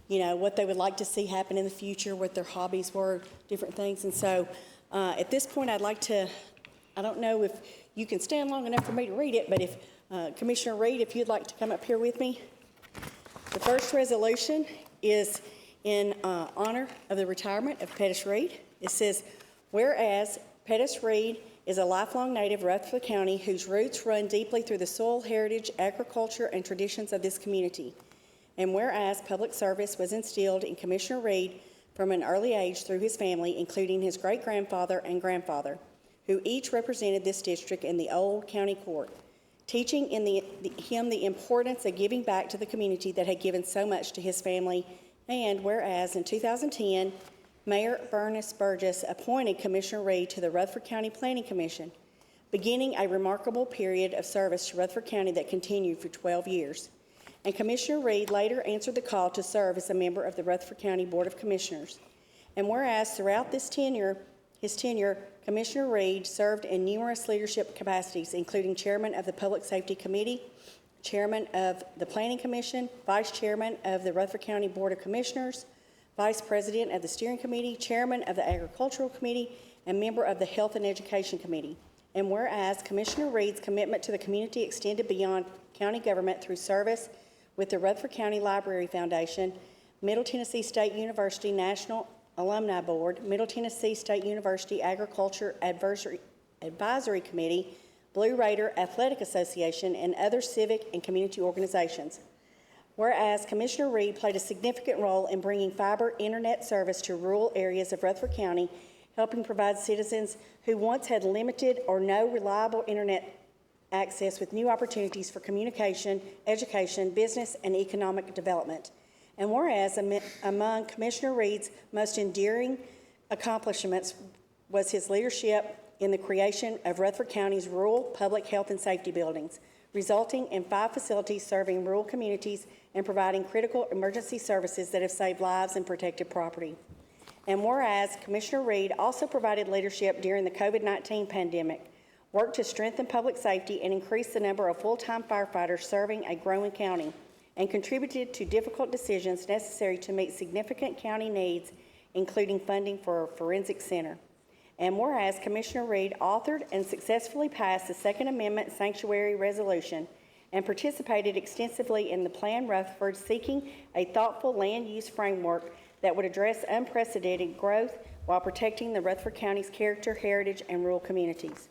V: you know, what they would like to see happen in the future, what their hobbies were, different things. And so at this point, I'd like to, I don't know if you can stand long enough for me to read it, but if Commissioner Reed, if you'd like to come up here with me. The first resolution is in honor of the retirement of Pettis Reed. It says, whereas Pettis Reed is a lifelong native of Rutherford County whose roots run deeply through the soil, heritage, agriculture, and traditions of this community. And whereas public service was instilled in Commissioner Reed from an early age through his family, including his great-grandfather and grandfather, who each represented this district in the old county court, teaching him the importance of giving back to the community that had given so much to his family. And whereas in 2010, Mayor Bernice Burgess appointed Commissioner Reed to the Rutherford County Planning Commission, beginning a remarkable period of service to Rutherford County that continued for 12 years. And Commissioner Reed later answered the call to serve as a member of the Rutherford County Board of Commissioners. And whereas throughout his tenure, Commissioner Reed served in numerous leadership capacities, including Chairman of the Public Safety Committee, Chairman of the Planning Commission, Vice Chairman of the Rutherford County Board of Commissioners, Vice President of the Steering Committee, Chairman of the Agricultural Committee, and member of the Health and Education Committee. And whereas Commissioner Reed's commitment to the community extended beyond county government through service with the Rutherford County Library Foundation, Middle Tennessee State University National Alumni Board, Middle Tennessee State University Agriculture Advisory Committee, Blue Raider Athletic Association, and other civic and community organizations. Whereas Commissioner Reed played a significant role in bringing fiber internet service to rural areas of Rutherford County, helping provide citizens who once had limited or no reliable internet access with new opportunities for communication, education, business, and economic development. And whereas among Commissioner Reed's most enduring accomplishments was his leadership in the creation of Rutherford County's rural public health and safety buildings, resulting in 5 facilities serving rural communities and providing critical emergency services that have saved lives and protected property. And whereas Commissioner Reed also provided leadership during the COVID-19 pandemic, worked to strengthen public safety and increase the number of full-time firefighters serving a growing county, and contributed to difficult decisions necessary to meet significant county needs, including funding for a forensic center. And whereas Commissioner Reed authored and successfully passed the Second Amendment Sanctuary Resolution and participated extensively in the Plan Rutherford, seeking a thoughtful land use framework that would address unprecedented growth while protecting the Rutherford County's character, heritage, and rural communities.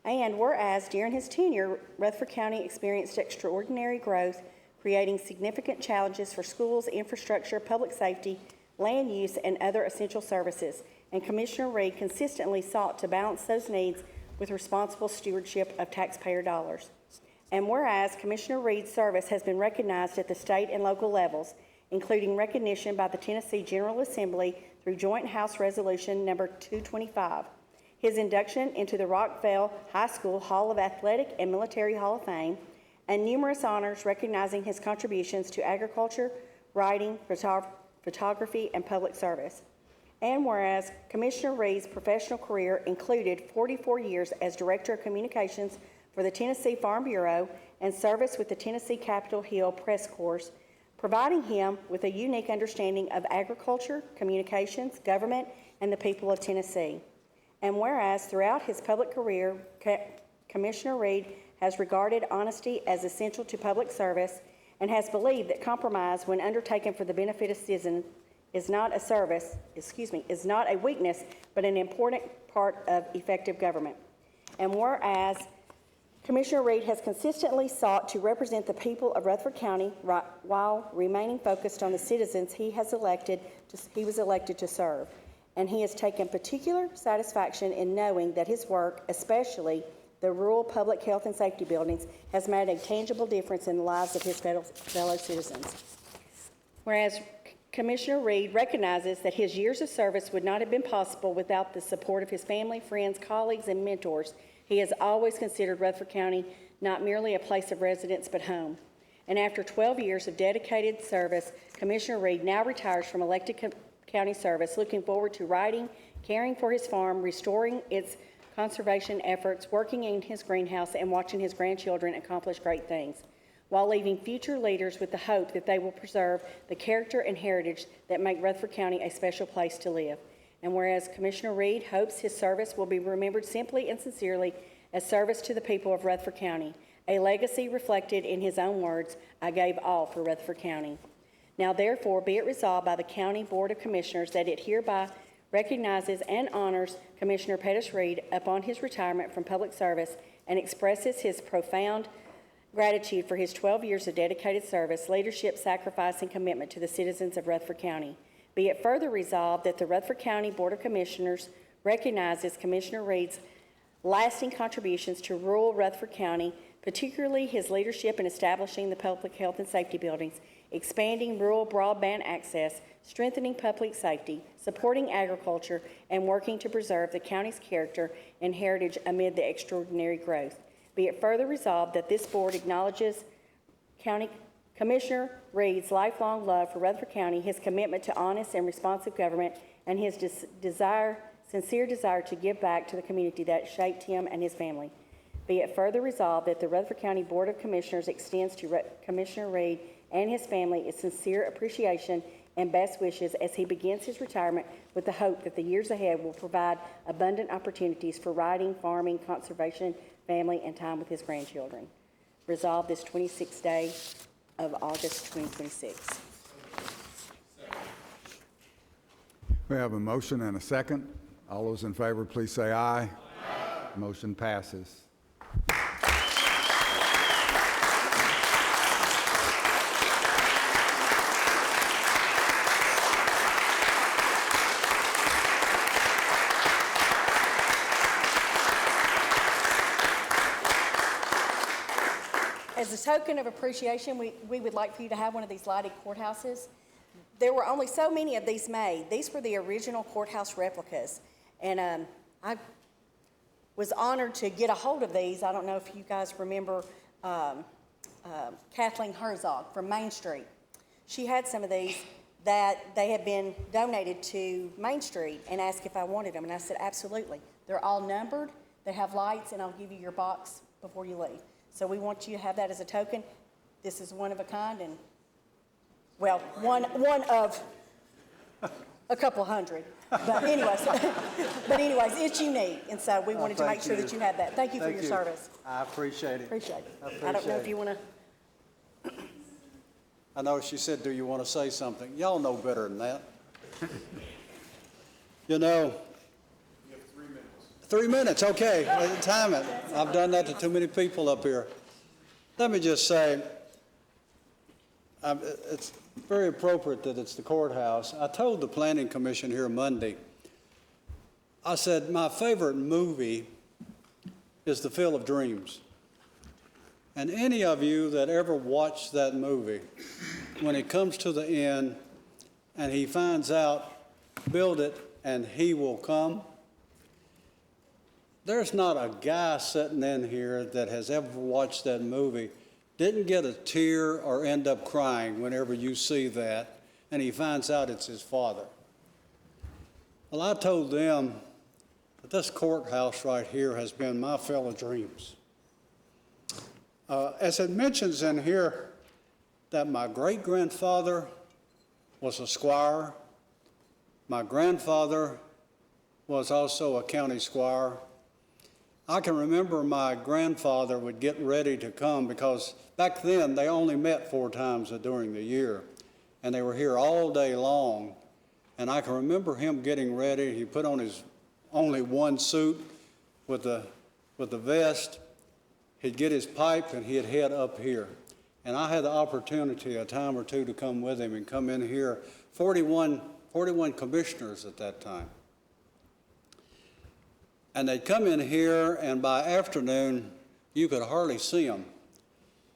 V: And whereas during his tenure, Rutherford County experienced extraordinary growth, creating significant challenges for schools, infrastructure, public safety, land use, and other essential services. And Commissioner Reed consistently sought to balance those needs with responsible stewardship of taxpayer dollars. And whereas Commissioner Reed's service has been recognized at the state and local levels, including recognition by the Tennessee General Assembly through Joint House Resolution number 225, his induction into the Rockville High School Hall of Athletic and Military Hall of Fame, and numerous honors recognizing his contributions to agriculture, writing, photography, and public service. And whereas Commissioner Reed's professional career included 44 years as Director of Communications for the Tennessee Farm Bureau and service with the Tennessee Capitol Hill Press Corps, providing him with a unique understanding of agriculture, communications, government, and the people of Tennessee. And whereas throughout his public career, Commissioner Reed has regarded honesty as essential to public service and has believed that compromise, when undertaken for the benefit of citizens, is not a weakness, but an important part of effective government. And whereas Commissioner Reed has consistently sought to represent the people of Rutherford County while remaining focused on the citizens he was elected to serve. And he has taken particular satisfaction in knowing that his work, especially the rural public health and safety buildings, has made a tangible difference in the lives of his fellow citizens. Whereas Commissioner Reed recognizes that his years of service would not have been possible without the support of his family, friends, colleagues, and mentors. He has always considered Rutherford County not merely a place of residence, but home. And after 12 years of dedicated service, Commissioner Reed now retires from elected county service, looking forward to writing, caring for his farm, restoring its conservation efforts, working in his greenhouse, and watching his grandchildren accomplish great things, while leaving future leaders with the hope that they will preserve the character and heritage that make Rutherford County a special place to live. And whereas Commissioner Reed hopes his service will be remembered simply and sincerely as service to the people of Rutherford County, a legacy reflected in his own words, "I gave all for Rutherford County." Now therefore be it resolved by the County Board of Commissioners that it hereby recognizes and honors Commissioner Pettis Reed upon his retirement from public service and expresses his profound gratitude for his 12 years of dedicated service, leadership, sacrifice, and commitment to the citizens of Rutherford County. Be it further resolved that the Rutherford County Board of Commissioners recognizes Commissioner Reed's lasting contributions to rural Rutherford County, particularly his leadership in establishing the public health and safety buildings, expanding rural broadband access, strengthening public safety, supporting agriculture, and working to preserve the county's character and heritage amid the extraordinary growth. Be it further resolved that this board acknowledges County Commissioner Reed's lifelong love for Rutherford County, his commitment to honest and responsive government, and his sincere desire to give back to the community that shaped him and his family. Be it further resolved that the Rutherford County Board of Commissioners extends to Commissioner Reed and his family its sincere appreciation and best wishes as he begins his retirement, with the hope that the years ahead will provide abundant opportunities for writing, farming, conservation, family, and time with his grandchildren. Resolved this 26th day of August 2026.
A: We have a motion and a second. All those in favor, please say aye. Aye. Motion passes.
V: As a token of appreciation, we would like for you to have one of these lighted courthouses. There were only so many of these made. These were the original courthouse replicas. And I was honored to get a hold of these. I don't know if you guys remember Kathleen Herzog from Main Street. She had some of these that they had been donated to Main Street and asked if I wanted them. And I said, absolutely. They're all numbered. They have lights, and I'll give you your box before you leave. So we want you to have that as a token. This is one of a kind, and, well, one of a couple hundred. But anyways, it's unique, and so we wanted to make sure that you had that. Thank you for your service.
S: I appreciate it.
V: Appreciate it. I don't know if you want to.
S: I know she said, do you want to say something? Y'all know better than that. You know. You have 3 minutes. 3 minutes, okay. Time it. I've done that to too many people up here. Let me just say, it's very appropriate that it's the courthouse. I told the Planning Commission here Monday, I said, my favorite movie is The Field of Dreams. And any of you that ever watched that movie, when it comes to the end and he finds out, build it and he will come, there's not a guy sitting in here that has ever watched that movie, didn't get a tear or end up crying whenever you see that, and he finds out it's his father. Well, I told them that this courthouse right here has been my field of dreams. As it mentions in here that my great-grandfather was a squire, my grandfather was also a county squire. I can remember my grandfather would get ready to come because back then they only met 4 times during the year, and they were here all day long. And I can remember him getting ready. He put on his only one suit with the vest. He'd get his pipe and he'd head up here. And I had the opportunity a time or two to come with him and come in here, 41 commissioners at that time. And they'd come in here, and by afternoon, you could hardly see them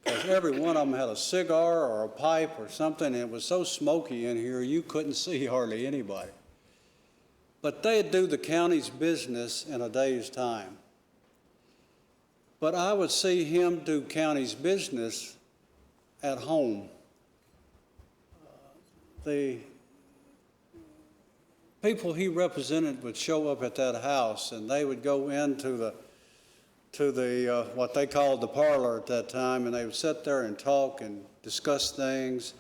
S: because every one of them had a cigar or a pipe or something, and it was so smoky in here, you couldn't see hardly anybody. But they'd do the county's business in a day's time. But I would see him do county's business at home. The people he represented would show up at that house, and they would go into the what they called the parlor at that time, and they would sit there and talk and discuss things.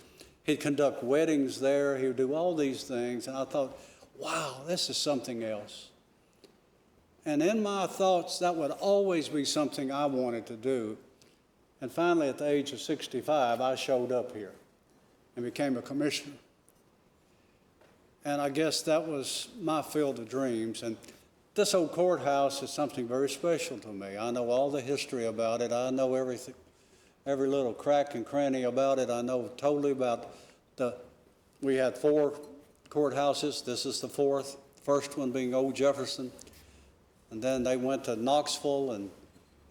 S: He'd conduct weddings there. He would do all these things, and I thought, wow, this is something else. And in my thoughts, that would always be something I wanted to do. And finally, at the age of 65, I showed up here and became a commissioner. And I guess that was my field of dreams. And this old courthouse is something very special to me. I know all the history about it. I know everything, every little crack and cranny about it. I know totally about we had 4 courthouses. This is the 4th, first one being Old Jefferson. And then they went to Knoxville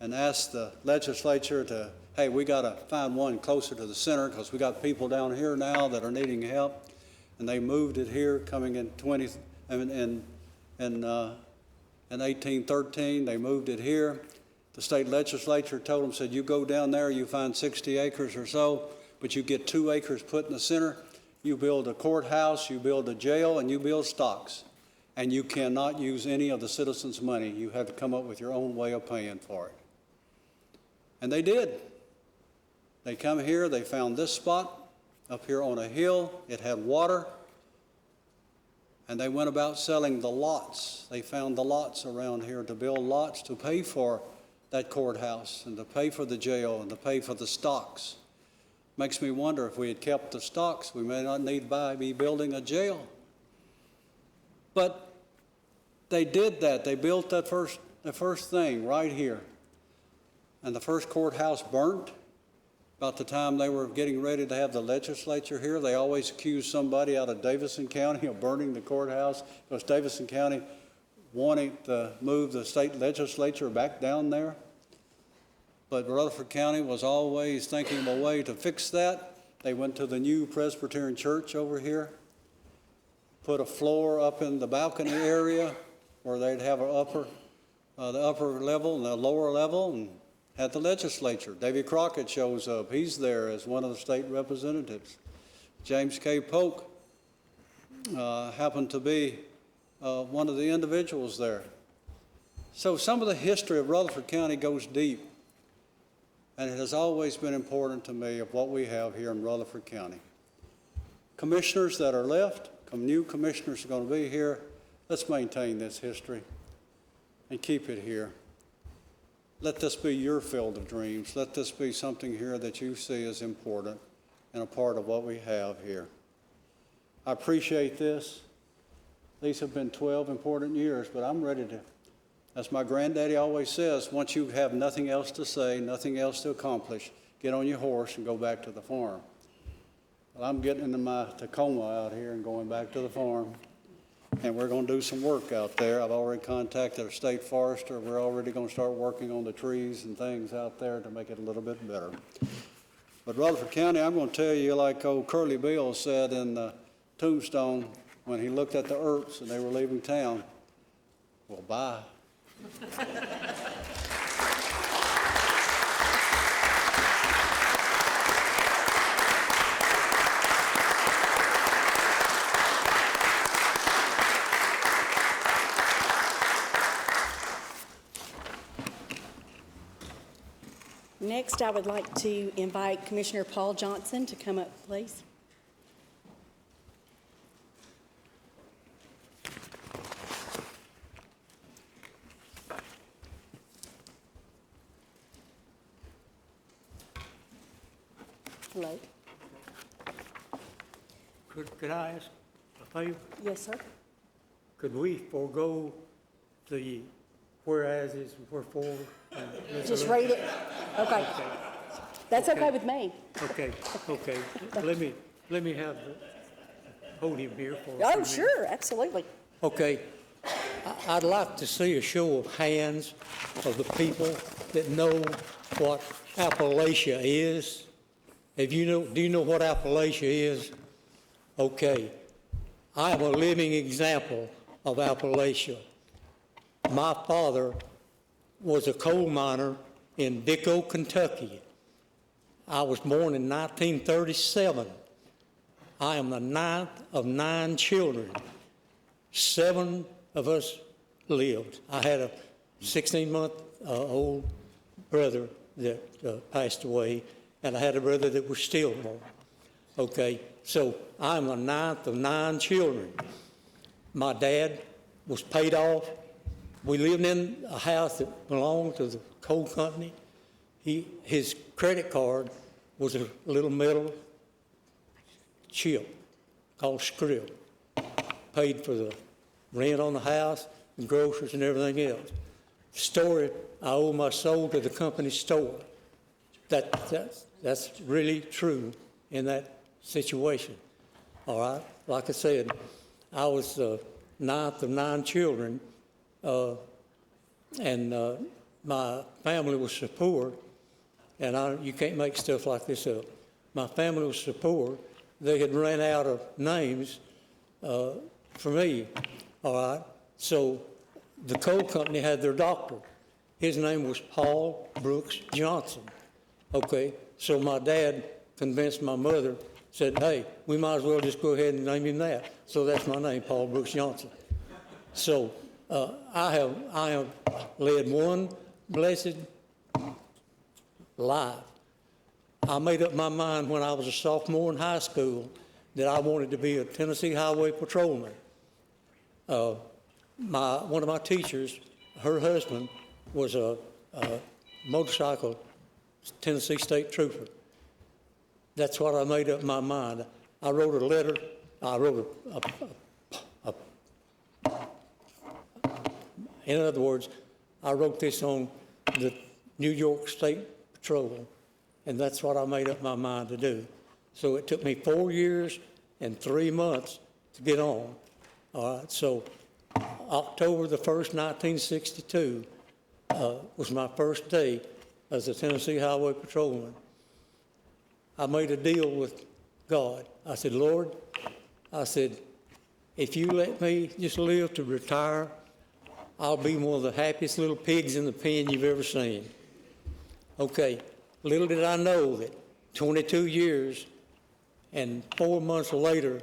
S: and asked the legislature to, hey, we got to find one closer to the center because we got people down here now that are needing help. And they moved it here, coming in 1813. They moved it here. The state legislature told them, said, you go down there, you find 60 acres or so, but you get 2 acres put in the center. You build a courthouse, you build a jail, and you build stocks. And you cannot use any of the citizens' money. You have to come up with your own way of paying for it. And they did. They come here, they found this spot up here on a hill. It had water. And they went about selling the lots. They found the lots around here to build lots to pay for that courthouse and to pay for the jail and to pay for the stocks. Makes me wonder if we had kept the stocks, we may not need to be building a jail. But they did that. They built the first thing right here. And the first courthouse burnt. About the time they were getting ready to have the legislature here, they always accused somebody out of Davidson County of burning the courthouse because Davidson County wanted to move the state legislature back down there. But Rutherford County was always thinking of a way to fix that. They went to the new Presbyterian church over here, put a floor up in the balcony area where they'd have the upper level and the lower level, and had the legislature. Davy Crockett shows up. He's there as one of the state representatives. James K. Polk happened to be one of the individuals there. So some of the history of Rutherford County goes deep, and it has always been important to me of what we have here in Rutherford County. Commissioners that are left, new commissioners are going to be here. Let's maintain this history and keep it here. Let this be your field of dreams. Let this be something here that you see as important and a part of what we have here. I appreciate this. These have been 12 important years, but I'm ready to, as my granddaddy always says, once you have nothing else to say, nothing else to accomplish, get on your horse and go back to the farm. Well, I'm getting into my Tacoma out here and going back to the farm. And we're going to do some work out there. I've already contacted a state forester. We're already going to start working on the trees and things out there to make it a little bit better. But Rutherford County, I'm going to tell you, like old Curly Bill said in the tombstone when he looked at the Earps and they were leaving town, well, bye.
P: Next
V: Next, I would like to invite Commissioner Paul Johnson to come up, please. Hello.
L: Could I ask a favor?
V: Yes, sir.
L: Could we forego the whereases and wherefore?
V: Just read it. Okay. That's okay with me.
L: Okay. Let me have the podium here for.
V: Oh, sure, absolutely.
L: Okay. I'd like to see a show of hands of the people that know what Appalachia is. Do you know what Appalachia is? Okay. I am a living example of Appalachia. My father was a coal miner in Dicko, Kentucky. I was born in 1937. I am the 9th of 9 children. 7 of us lived. I had a 16-month-old brother that passed away, and I had a brother that was still born. Okay, so I'm the 9th of 9 children. My dad was paid off. We lived in a house that belonged to the coal company. His credit card was a little metal chip called script. Paid for the rent on the house and groceries and everything else. Story, I owe my soul to the company store. That's really true in that situation. All right, like I said, I was the 9th of 9 children, and my family was so poor, and you can't make stuff like this up. My family was so poor, they had ran out of names for me, all right? So the coal company had their doctor. His name was Paul Brooks Johnson, okay? So my dad convinced my mother, said, hey, we might as well just go ahead and name him that. So that's my name, Paul Brooks Johnson. So I have led one blessed life. I made up my mind when I was a sophomore in high school that I wanted to be a Tennessee Highway Patrolman. One of my teachers, her husband, was a motorcycle Tennessee State Trooper. That's what I made up my mind. I wrote a letter. I wrote in other words, I wrote this on the New York State Patrol, and that's what I made up my mind to do. So it took me 4 years and 3 months to get on. All right, so October the 1st, 1962 was my first day as a Tennessee Highway Patrolman. I made a deal with God. I said, Lord, I said, if you let me just live to retire, I'll be one of the happiest little pigs in the pen you've ever seen. Okay, little did I know that 22 years and 4 months later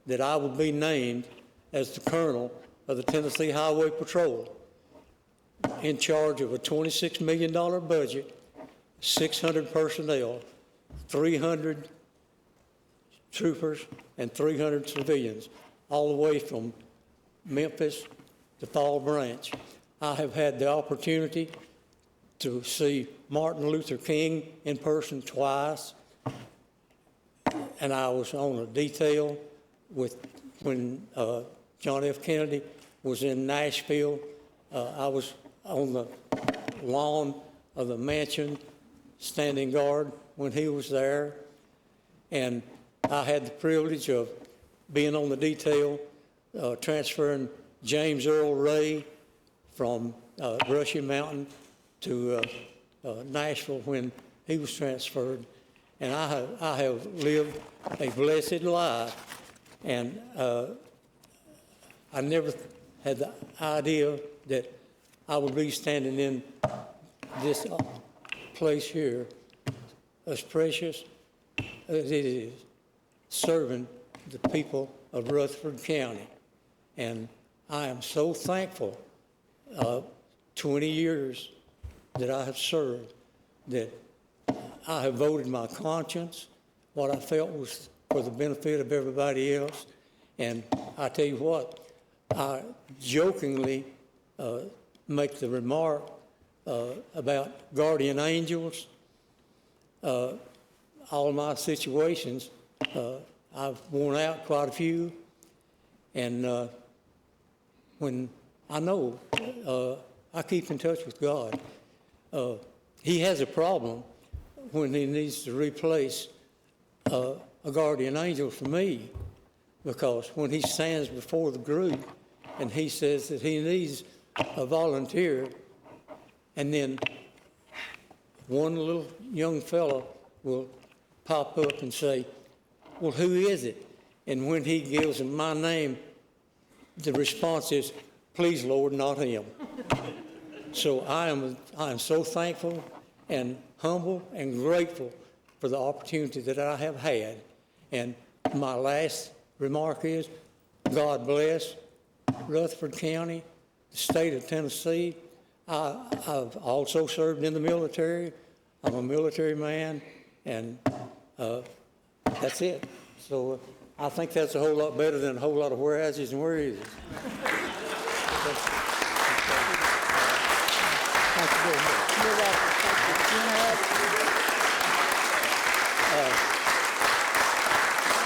L: that I would be named as the colonel of the Tennessee Highway Patrol, in charge of a $26 million budget, 600 personnel, 300 troopers, and 300 civilians, all the way from Memphis to Fall Branch. I have had the opportunity to see Martin Luther King in person twice, and I was on a detail when John F. Kennedy was in Nashville. I was on the lawn of the mansion, standing guard when he was there, and I had the privilege of being on the detail, transferring James Earl Ray from Brushy Mountain to Nashville when he was transferred. And I have lived a blessed life, and I never had the idea that I would be standing in this place here, as precious as it is, serving the people of Rutherford County. And I am so thankful 20 years that I have served that I have voted my conscience, what I felt was for the benefit of everybody else. And I tell you what, I jokingly make the remark about guardian angels. All my situations, I've worn out quite a few. And when I know, I keep in touch with God. He has a problem when he needs to replace a guardian angel for me, because when he stands before the group and he says that he needs a volunteer, and then one little young fellow will pop up and say, well, who is it? And when he gives him my name, the response is, please, Lord, not him. So I am so thankful and humble and grateful for the opportunity that I have had. And my last remark is, God bless Rutherford County, the state of Tennessee. I've also served in the military. I'm a military man, and that's it. So I think that's a whole lot better than a whole lot of whereases and whereases. Thank you very much.
P: You're welcome.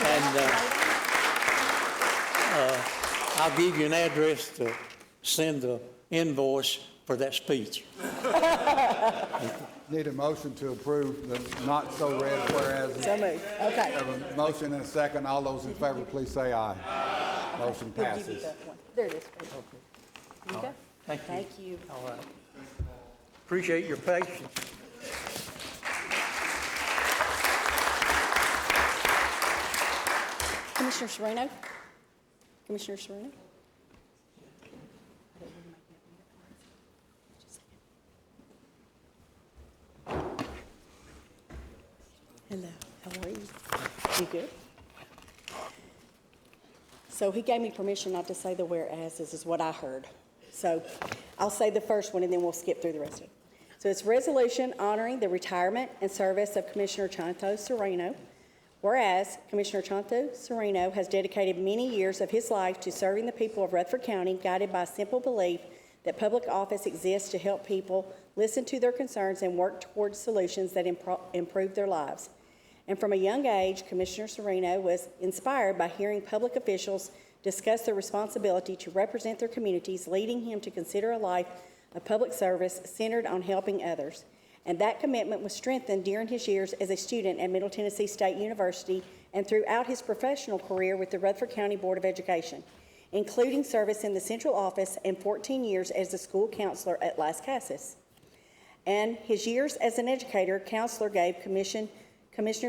P: Thank you.
L: I'll give you an address to send the invoice for that speech.
A: Need a motion to approve the not-so-red whereas.
P: So moved. Okay.
A: Have a motion and a second. All those in favor, please say aye. Motion
P: We'll give you
A: passes.
P: that one. There it is. Here you go.
L: Thank you.
P: Thank you.
L: All right. Appreciate your patience.
V: Commissioner Sereno? Commissioner Sereno? Hello, how are you? You good? So he gave me permission not to say the whereases, is what I heard. So I'll say the first one and then we'll skip through the rest of it. So it's resolution honoring the retirement and service of Commissioner Chanto Sereno. Whereas Commissioner Chanto Sereno has dedicated many years of his life to serving the people of Rutherford County, guided by a simple belief that public office exists to help people listen to their concerns and work towards solutions that improve their lives. And from a young age, Commissioner Sereno was inspired by hearing public officials discuss their responsibility to represent their communities, leading him to consider a life of public service centered on helping others. And that commitment was strengthened during his years as a student at Middle Tennessee State University and throughout his professional career with the Rutherford County Board of Education, including service in the central office and 14 years as the school counselor at Las Casas. And his years as an educator, counselor gave Commissioner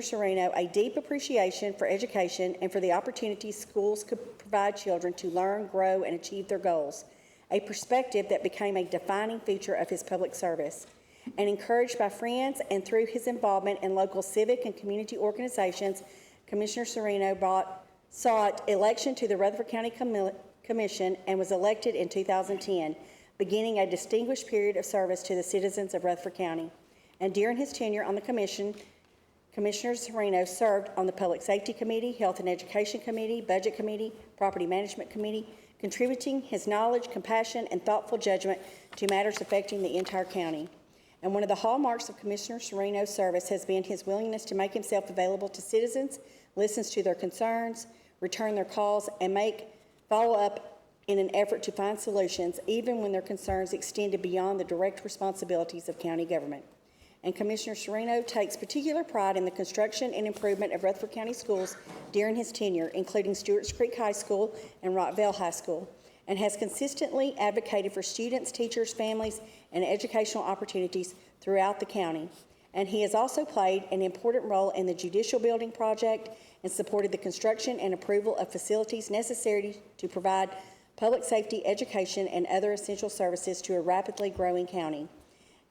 V: Sereno a deep appreciation for education and for the opportunities schools could provide children to learn, grow, and achieve their goals, a perspective that became a defining feature of his public service. And encouraged by friends and through his involvement in local civic and community organizations, Commissioner Sereno sought election to the Rutherford County Commission and was elected in 2010, beginning a distinguished period of service to the citizens of Rutherford County. And during his tenure on the commission, Commissioner Sereno served on the Public Safety Committee, Health and Education Committee, Budget Committee, Property Management Committee, contributing his knowledge, compassion, and thoughtful judgment to matters affecting the entire county. And one of the hallmarks of Commissioner Sereno's service has been his willingness to make himself available to citizens, listens to their concerns, return their calls, and make follow-up in an effort to find solutions, even when their concerns extended beyond the direct responsibilities of county government. And Commissioner Sereno takes particular pride in the construction and improvement of Rutherford County schools during his tenure, including Stewart's Creek High School and Rockville High School, and has consistently advocated for students, teachers, families, and educational opportunities throughout the county. And he has also played an important role in the judicial building project and supported the construction and approval of facilities necessary to provide public safety, education, and other essential services to a rapidly growing county.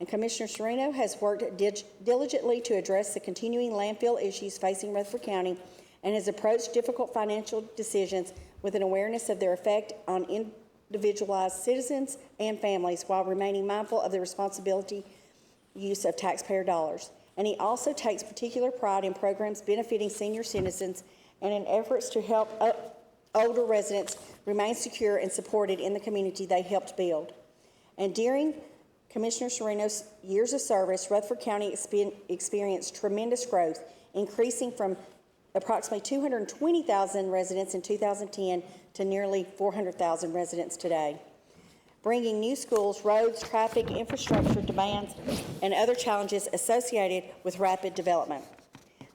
V: And Commissioner Sereno has worked diligently to address the continuing landfill issues facing Rutherford County and has approached difficult financial decisions with an awareness of their effect on individualized citizens and families while remaining mindful of the responsibility use of taxpayer dollars. and he also takes particular pride in programs benefiting senior citizens and in efforts to help older residents remain secure and supported in the community they helped build. And during Commissioner Sereno's years of service, Rutherford County experienced tremendous growth, increasing from approximately 220,000 residents in 2010 to nearly 400,000 residents today, bringing new schools, roads, traffic, infrastructure demands, and other challenges associated with rapid development.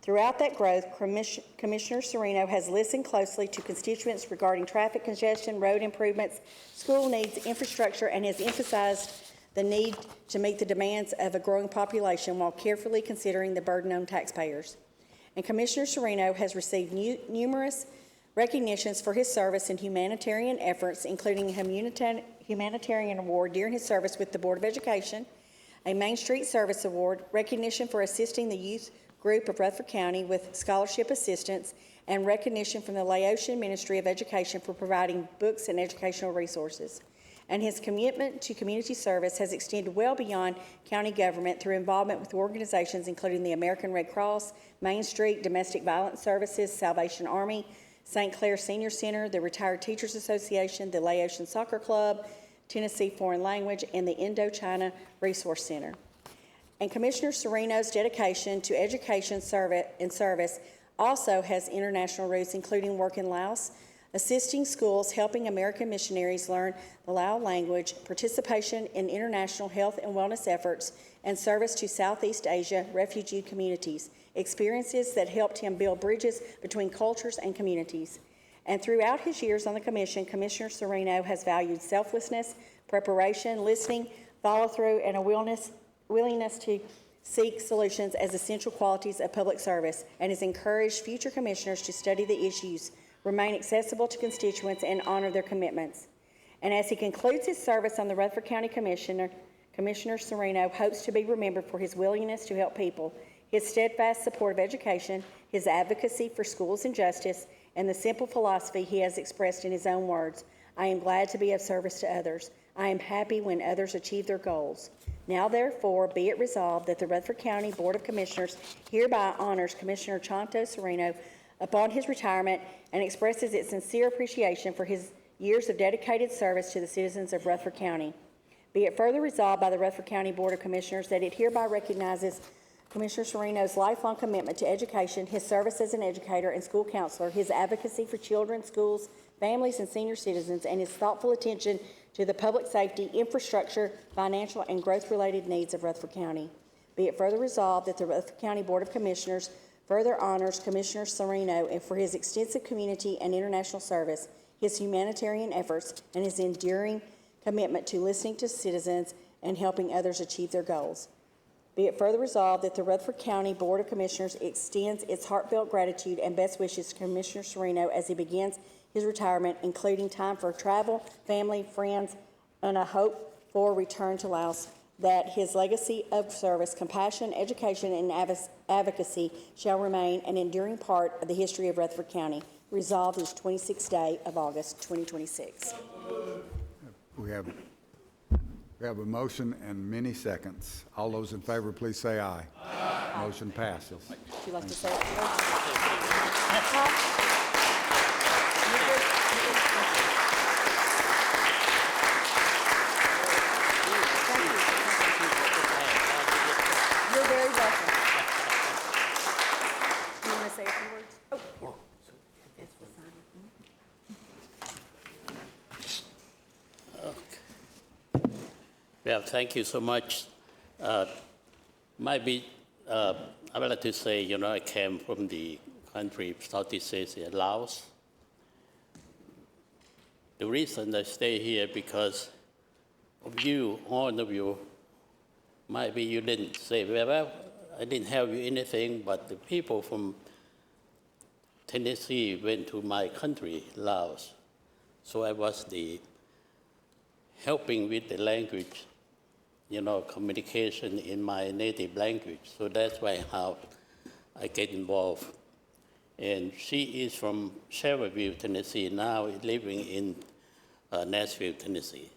V: Throughout that growth, Commissioner Sereno has listened closely to constituents regarding traffic congestion, road improvements, school needs, infrastructure, and has emphasized the need to meet the demands of a growing population while carefully considering the burden on taxpayers. And Commissioner Sereno has received numerous recognitions for his service in humanitarian efforts, including a humanitarian award during his service with the Board of Education, a Main Street Service Award, recognition for assisting the youth group of Rutherford County with scholarship assistance, and recognition from the Laotian Ministry of Education for providing books and educational resources. And his commitment to community service has extended well beyond county government through involvement with organizations including the American Red Cross, Main Street Domestic Violence Services, Salvation Army, St. Clair Senior Center, the Retired Teachers Association, the Laotian Soccer Club, Tennessee Foreign Language, and the Indochina Resource Center. And Commissioner Sereno's dedication to education and service also has international roots, including work in Laos, assisting schools, helping American missionaries learn the Lao language, participation in international health and wellness efforts, and service to Southeast Asia refugee communities, experiences that helped him build bridges between cultures and communities. And throughout his years on the Commission, Commissioner Sereno has valued selflessness, preparation, listening, follow-through, and a willingness to seek solutions as essential qualities of public service, and has encouraged future commissioners to study the issues, remain accessible to constituents, and honor their commitments. And as he concludes his service on the Rutherford County Commissioner, Commissioner Sereno hopes to be remembered for his willingness to help people, his steadfast support of education, his advocacy for schools and justice, and the simple philosophy he has expressed in his own words: "I am glad to be of service to others. I am happy when others achieve their goals. Now, therefore, be it resolved that the Rutherford County Board of Commissioners hereby honors Commissioner Chanto Sereno upon his retirement and expresses its sincere appreciation for his years of dedicated service to the citizens of Rutherford County. Be it further resolved by the Rutherford County Board of Commissioners that it hereby recognizes Commissioner Sereno's lifelong commitment to education, his service as an educator and school counselor, his advocacy for children, schools, families, and senior citizens, and his thoughtful attention to the public safety, infrastructure, financial, and growth-related needs of Rutherford County. Be it further resolved that the Rutherford County Board of Commissioners further honors Commissioner Sereno and for his extensive community and international service, his humanitarian efforts, and his enduring commitment to listening to citizens and helping others achieve their goals. Be it further resolved that the Rutherford County Board of Commissioners extends its heartfelt gratitude and best wishes to Commissioner Sereno as he begins his retirement, including time for travel, family, friends, and a hope for return to Laos, that his legacy of service, compassion, education, and advocacy shall remain an enduring part of the history of Rutherford County. Resolved this 26th day of August, 2026.
A: We have a motion and many seconds. All those in favor, please say aye. Aye. Motion passes.
V: Would you like to say it? You're very welcome. You want to say a few words? Oh.
J: Well, thank you so much. I would like to say, I came from the country of Southeast Asia, Laos. The reason I stay here because of you, all of you. Maybe you didn't say, well, I didn't help you anything, but the people from Tennessee went to my country, Laos. So I was helping with the language, communication in my native language. So that's why how I get involved. And she is from Shelbyville, Tennessee, now living in Nashville, Tennessee.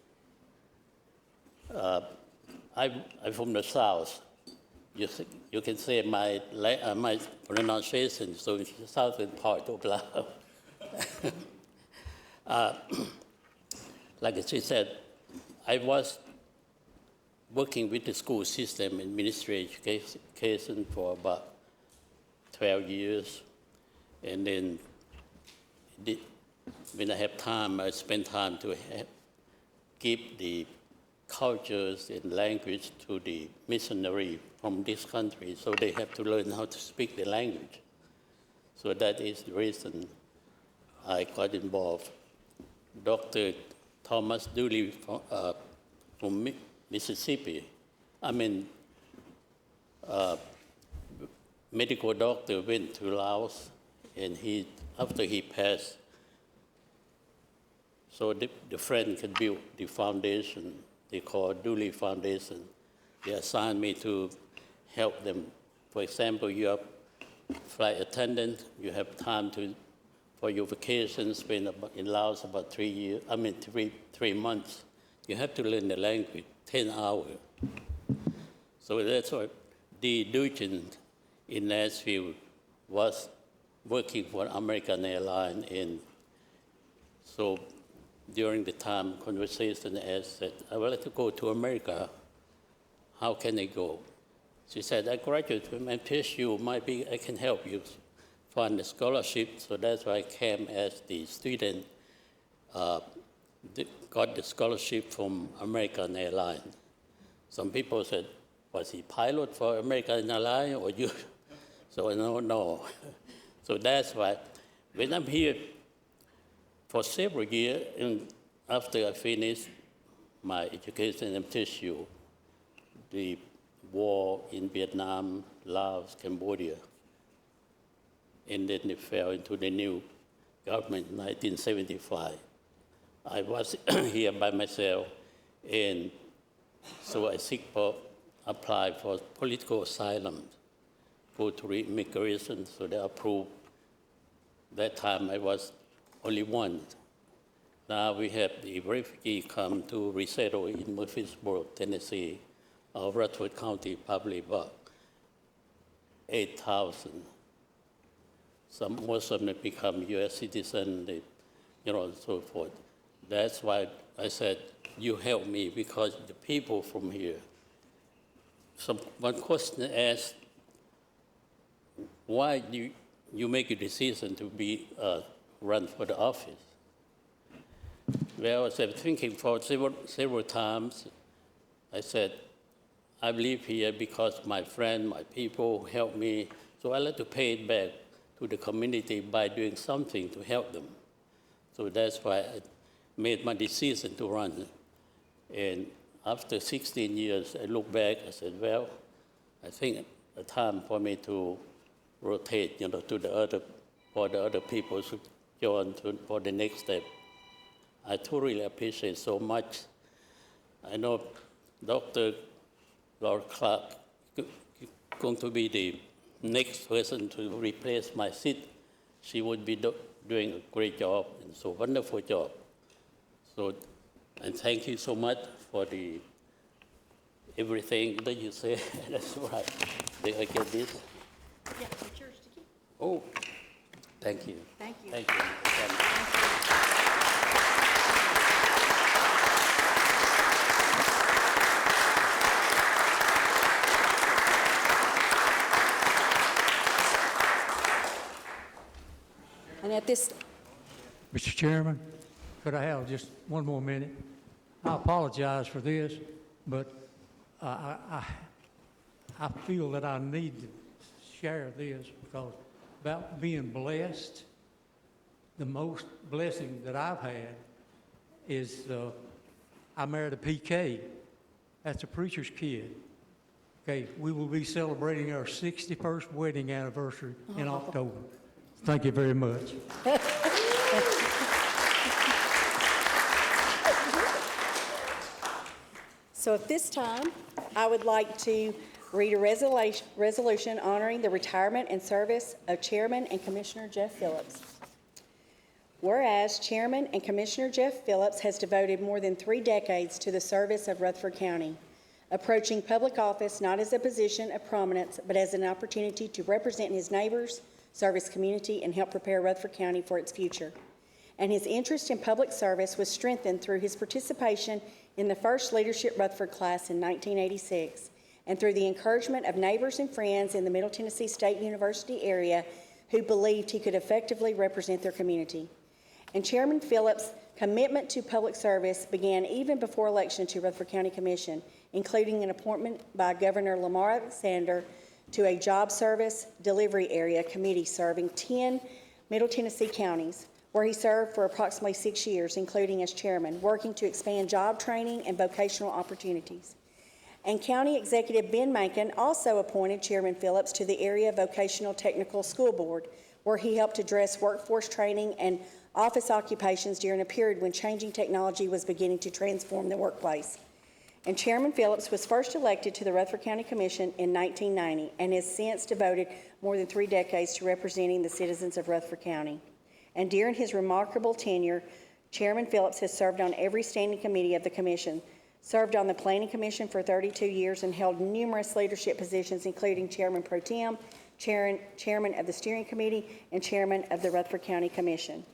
J: I'm from the South, you can say my pronunciation, so it's the southern part of Laos. Like she said, I was working with the school system in ministry education for about 12 years. And then when I have time, I spend time to keep the cultures and language to the missionary from this country, so they have to learn how to speak the language. So that is the reason I got involved. Dr. Thomas Dooley from Mississippi, medical doctor, went to Laos, and after he passed, so the friend could build the foundation they call Dooley Foundation. They assigned me to help them. For example, you are flight attendant, you have time for your vacation, spend in Laos about 3 months. You have to learn the language, 10 hours. So that's why the Dugin in Nashville was working for American Airlines, and so during the time conversation, I said, I would like to go to America. How can I go? She said, I graduated from MTSU, maybe I can help you find a scholarship. So that's why I came as the student, got the scholarship from American Airlines. Some people said, was he pilot for American Airlines or you? So no. So that's why when I'm here for several years, and after I finished my education in MTSU, the war in Vietnam, Laos, Cambodia, and then it fell into the new government in 1975. I was here by myself, and so I applied for political asylum, go to immigration, so they approved. That time I was only one. Now we have the refugee come to resettle in Murfreesboro, Tennessee, Rutherford County, probably about 8,000. Most of them become U.S. citizens, and so forth. That's why I said, you help me, because the people from here. One question asked, why you make a decision to be run for the office? Well, I was thinking for several times. I said, I live here because my friend, my people helped me, so I like to pay it back to the community by doing something to help them. So that's why I made my decision to run. And after 16 years, I look back, I said, well, I think it's time for me to rotate, to for the other people to join for the next step. I totally appreciate so much. I know Dr. Laura Clark is going to be the next person to replace my seat. She would be doing a great job, and so wonderful job. So, and thank you so much for everything that you say. That's right. Did I get this?
V: Yeah, it's yours to keep.
J: Oh, thank you.
V: Thank you.
J: Thank you.
V: And at this,
L: Mr. Chairman, could I have just one more minute? I apologize for this, but I feel that I need to share this, because about being blessed, the most blessing that I've had is I married a PK. That's a preacher's kid. Okay, we will be celebrating our 61st wedding anniversary in October. Thank you very much.
V: so at this time, I would like to read a resolution honoring the retirement and service of Chairman and Commissioner Jeff Phillips. Whereas Chairman and Commissioner Jeff Phillips has devoted more than 3 decades to the service of Rutherford County, approaching public office not as a position of prominence, but as an opportunity to represent his neighbors, serve his community, and help prepare Rutherford County for its future. And his interest in public service was strengthened through his participation in the first Leadership Rutherford class in 1986, and through the encouragement of neighbors and friends in the Middle Tennessee State University area who believed he could effectively represent their community. And Chairman Phillips' commitment to public service began even before election to Rutherford County Commission, including an appointment by Governor Lamar Alexander to a job service delivery area committee serving 10 Middle Tennessee counties, where he served for approximately 6 years, including as chairman, working to expand job training and vocational opportunities. And County Executive Ben Mankin also appointed Chairman Phillips to the Area Vocational Technical School Board, where he helped address workforce training and office occupations during a period when changing technology was beginning to transform the workplace. And Chairman Phillips was first elected to the Rutherford County Commission in 1990 and has since devoted more than 3 decades to representing the citizens of Rutherford County. And during his remarkable tenure, Chairman Phillips has served on every standing committee of the Commission, served on the Planning Commission for 32 years, and held numerous leadership positions, including Chairman Pro Tem, Chairman of the Steering Committee, and Chairman of the Rutherford County Commission.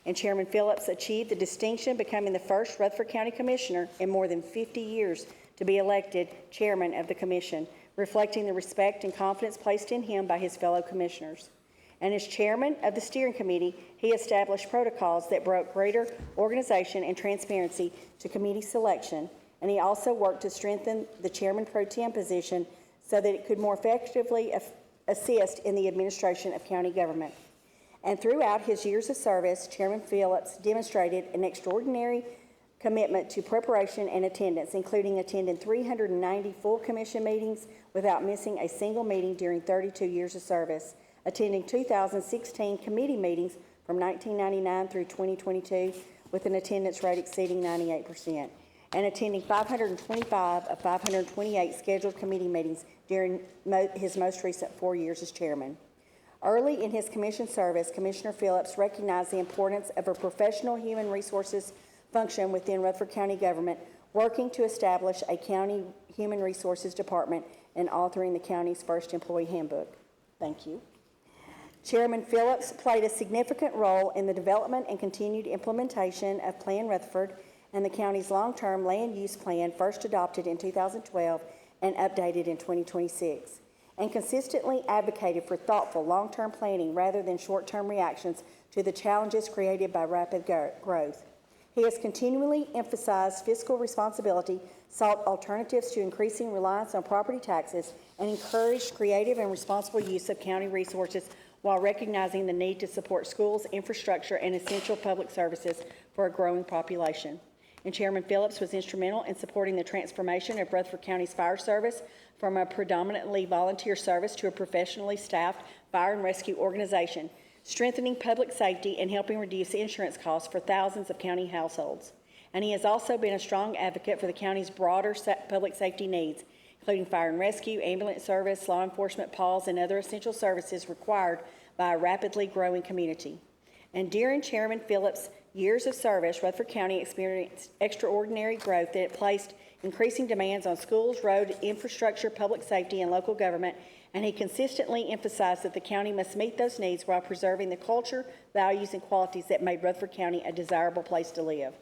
V: And Chairman Phillips achieved the distinction becoming the first Rutherford County Commissioner in more than 50 years to be elected Chairman of the Commission, reflecting the respect and confidence placed in him by his fellow commissioners. And as Chairman of the Steering Committee, he established protocols that brought greater organization and transparency to committee selection, and he also worked to strengthen the Chairman Pro Tem position so that it could more effectively assist in the administration of county government. And throughout his years of service, Chairman Phillips demonstrated an extraordinary commitment to preparation and attendance, including attending 390 full commission meetings without missing a single meeting during 32 years of service, attending 2016 committee meetings from 1999 through 2022 with an attendance rate exceeding 98%, and attending 525 of 528 scheduled committee meetings during his most recent 4 years as chairman. Early in his commission service, Commissioner Phillips recognized the importance of a professional human resources function within Rutherford County government, working to establish a county human resources department and authoring the county's first employee handbook. Thank you. Chairman Phillips played a significant role in the development and continued implementation of Plan Rutherford and the county's long-term land use plan, first adopted in 2012 and updated in 2026. And consistently advocated for thoughtful long-term planning rather than short-term reactions to the challenges created by rapid growth. He has continually emphasized fiscal responsibility, sought alternatives to increasing reliance on property taxes, and encouraged creative and responsible use of county resources while recognizing the need to support schools, infrastructure, and essential public services for a growing population. And Chairman Phillips was instrumental in supporting the transformation of Rutherford County's fire service from a predominantly volunteer service to a professionally staffed fire and rescue organization, strengthening public safety and helping reduce insurance costs for thousands of county households. And he has also been a strong advocate for the county's broader public safety needs, including fire and rescue, ambulance service, law enforcement, PAWS, and other essential services required by a rapidly growing community. And during Chairman Phillips' years of service, Rutherford County experienced extraordinary growth that placed increasing demands on schools, road infrastructure, public safety, and local government, and he consistently emphasized that the county must meet those needs while preserving the culture, values, and qualities that made Rutherford County a desirable place to live.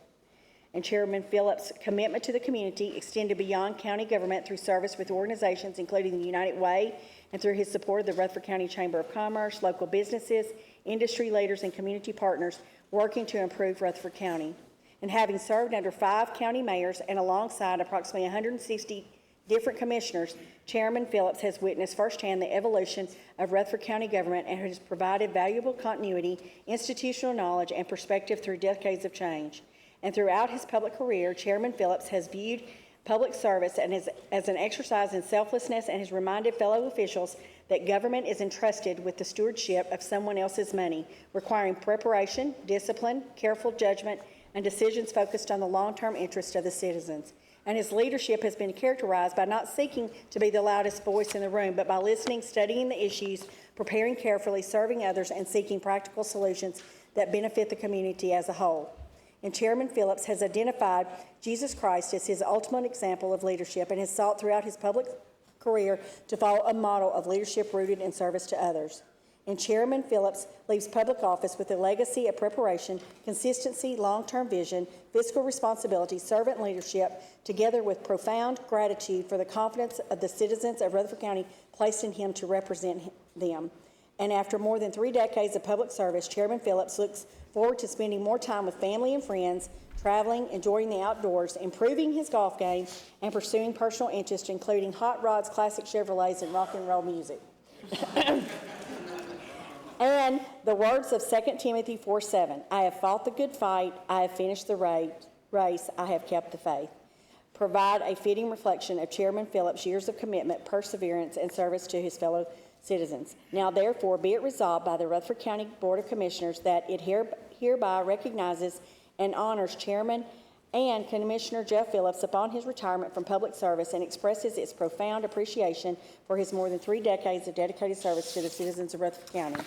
V: And Chairman Phillips' commitment to the community extended beyond county government through service with organizations including the United Way and through his support of the Rutherford County Chamber of Commerce, local businesses, industry leaders, and community partners working to improve Rutherford County. And having served under 5 county mayors and alongside approximately 160 different commissioners, Chairman Phillips has witnessed firsthand the evolution of Rutherford County government and has provided valuable continuity, institutional knowledge, and perspective through decades of change. And throughout his public career, Chairman Phillips has viewed public service as an exercise in selflessness and has reminded fellow officials that government is entrusted with the stewardship of someone else's money, requiring preparation, discipline, careful judgment, and decisions focused on the long-term interest of the citizens. And his leadership has been characterized by not seeking to be the loudest voice in the room, but by listening, studying the issues, preparing carefully, serving others, and seeking practical solutions that benefit the community as a whole. and Chairman Phillips has identified Jesus Christ as his ultimate example of leadership and has sought throughout his public career to follow a model of leadership rooted in service to others. And Chairman Phillips leaves public office with a legacy of preparation, consistency, long-term vision, fiscal responsibility, servant leadership, together with profound gratitude for the confidence of the citizens of Rutherford County placed in him to represent them. And after more than 3 decades of public service, Chairman Phillips looks forward to spending more time with family and friends, traveling, enjoying the outdoors, improving his golf game, and pursuing personal interests, including hot rods, classic Chevrolets, and rock and roll music. And the words of 2 Timothy 4:7, I have fought the good fight, I have finished the race, I have kept the faith, provide a fitting reflection of Chairman Phillips' years of commitment, perseverance, and service to his fellow citizens. Now, therefore, be it resolved by the Rutherford County Board of Commissioners that it hereby recognizes and honors Chairman and Commissioner Jeff Phillips upon his retirement from public service and expresses its profound appreciation for his more than 3 decades of dedicated service to the citizens of Rutherford County.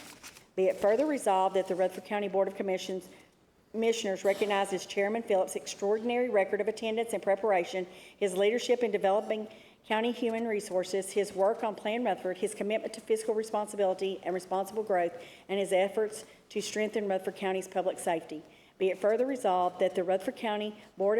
V: Be it further resolved that the Rutherford County Board of Commissioners recognizes Chairman Phillips' extraordinary record of attendance and preparation, his leadership in developing county human resources, his work on Plan Rutherford, his commitment to fiscal responsibility and responsible growth, and his efforts to strengthen Rutherford County's public safety. Be it further resolved that the Rutherford County Board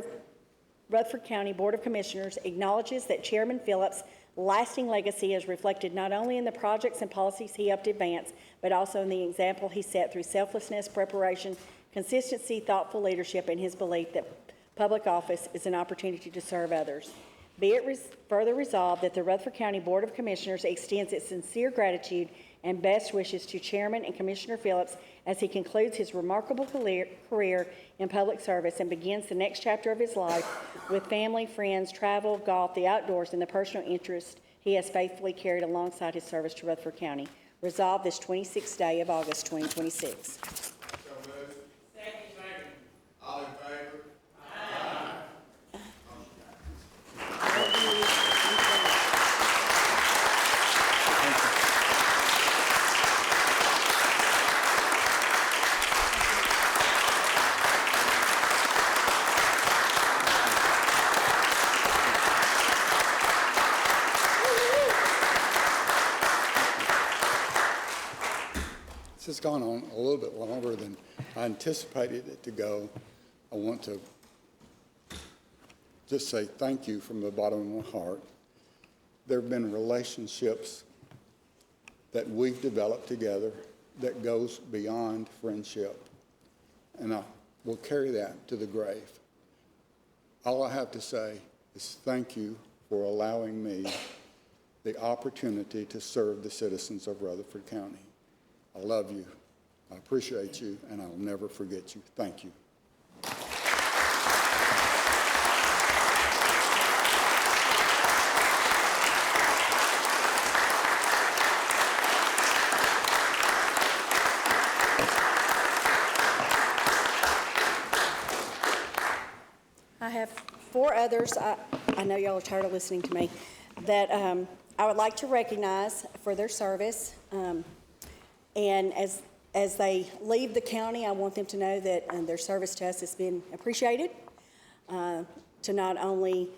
V: of Commissioners acknowledges that Chairman Phillips' lasting legacy is reflected not only in the projects and policies he helped advance, but also in the example he set through selflessness, preparation, consistency, thoughtful leadership, and his belief that public office is an opportunity to serve others. Be it further resolved that the Rutherford County Board of Commissioners extends its sincere gratitude and best wishes to Chairman and Commissioner Phillips as he concludes his remarkable career in public service and begins the next chapter of his life with family, friends, travel, golf, the outdoors, and the personal interest he has faithfully carried alongside his service to Rutherford County. Resolved this 26th day of August, 2026.
M: All in favor? This has gone on a little bit longer than I anticipated it to go. I want to just say thank you from the bottom of my heart. There have been relationships that we've developed together that goes beyond friendship, and I will carry that to the grave. All I have to say is thank you for allowing me the opportunity to serve the citizens of Rutherford County. I love you, I appreciate you, and I'll never forget you. Thank you.
V: I have 4 others, I know y'all are tired of listening to me, that I would like to recognize for their service. And as they leave the county, I want them to know that their service to us has been appreciated, to not only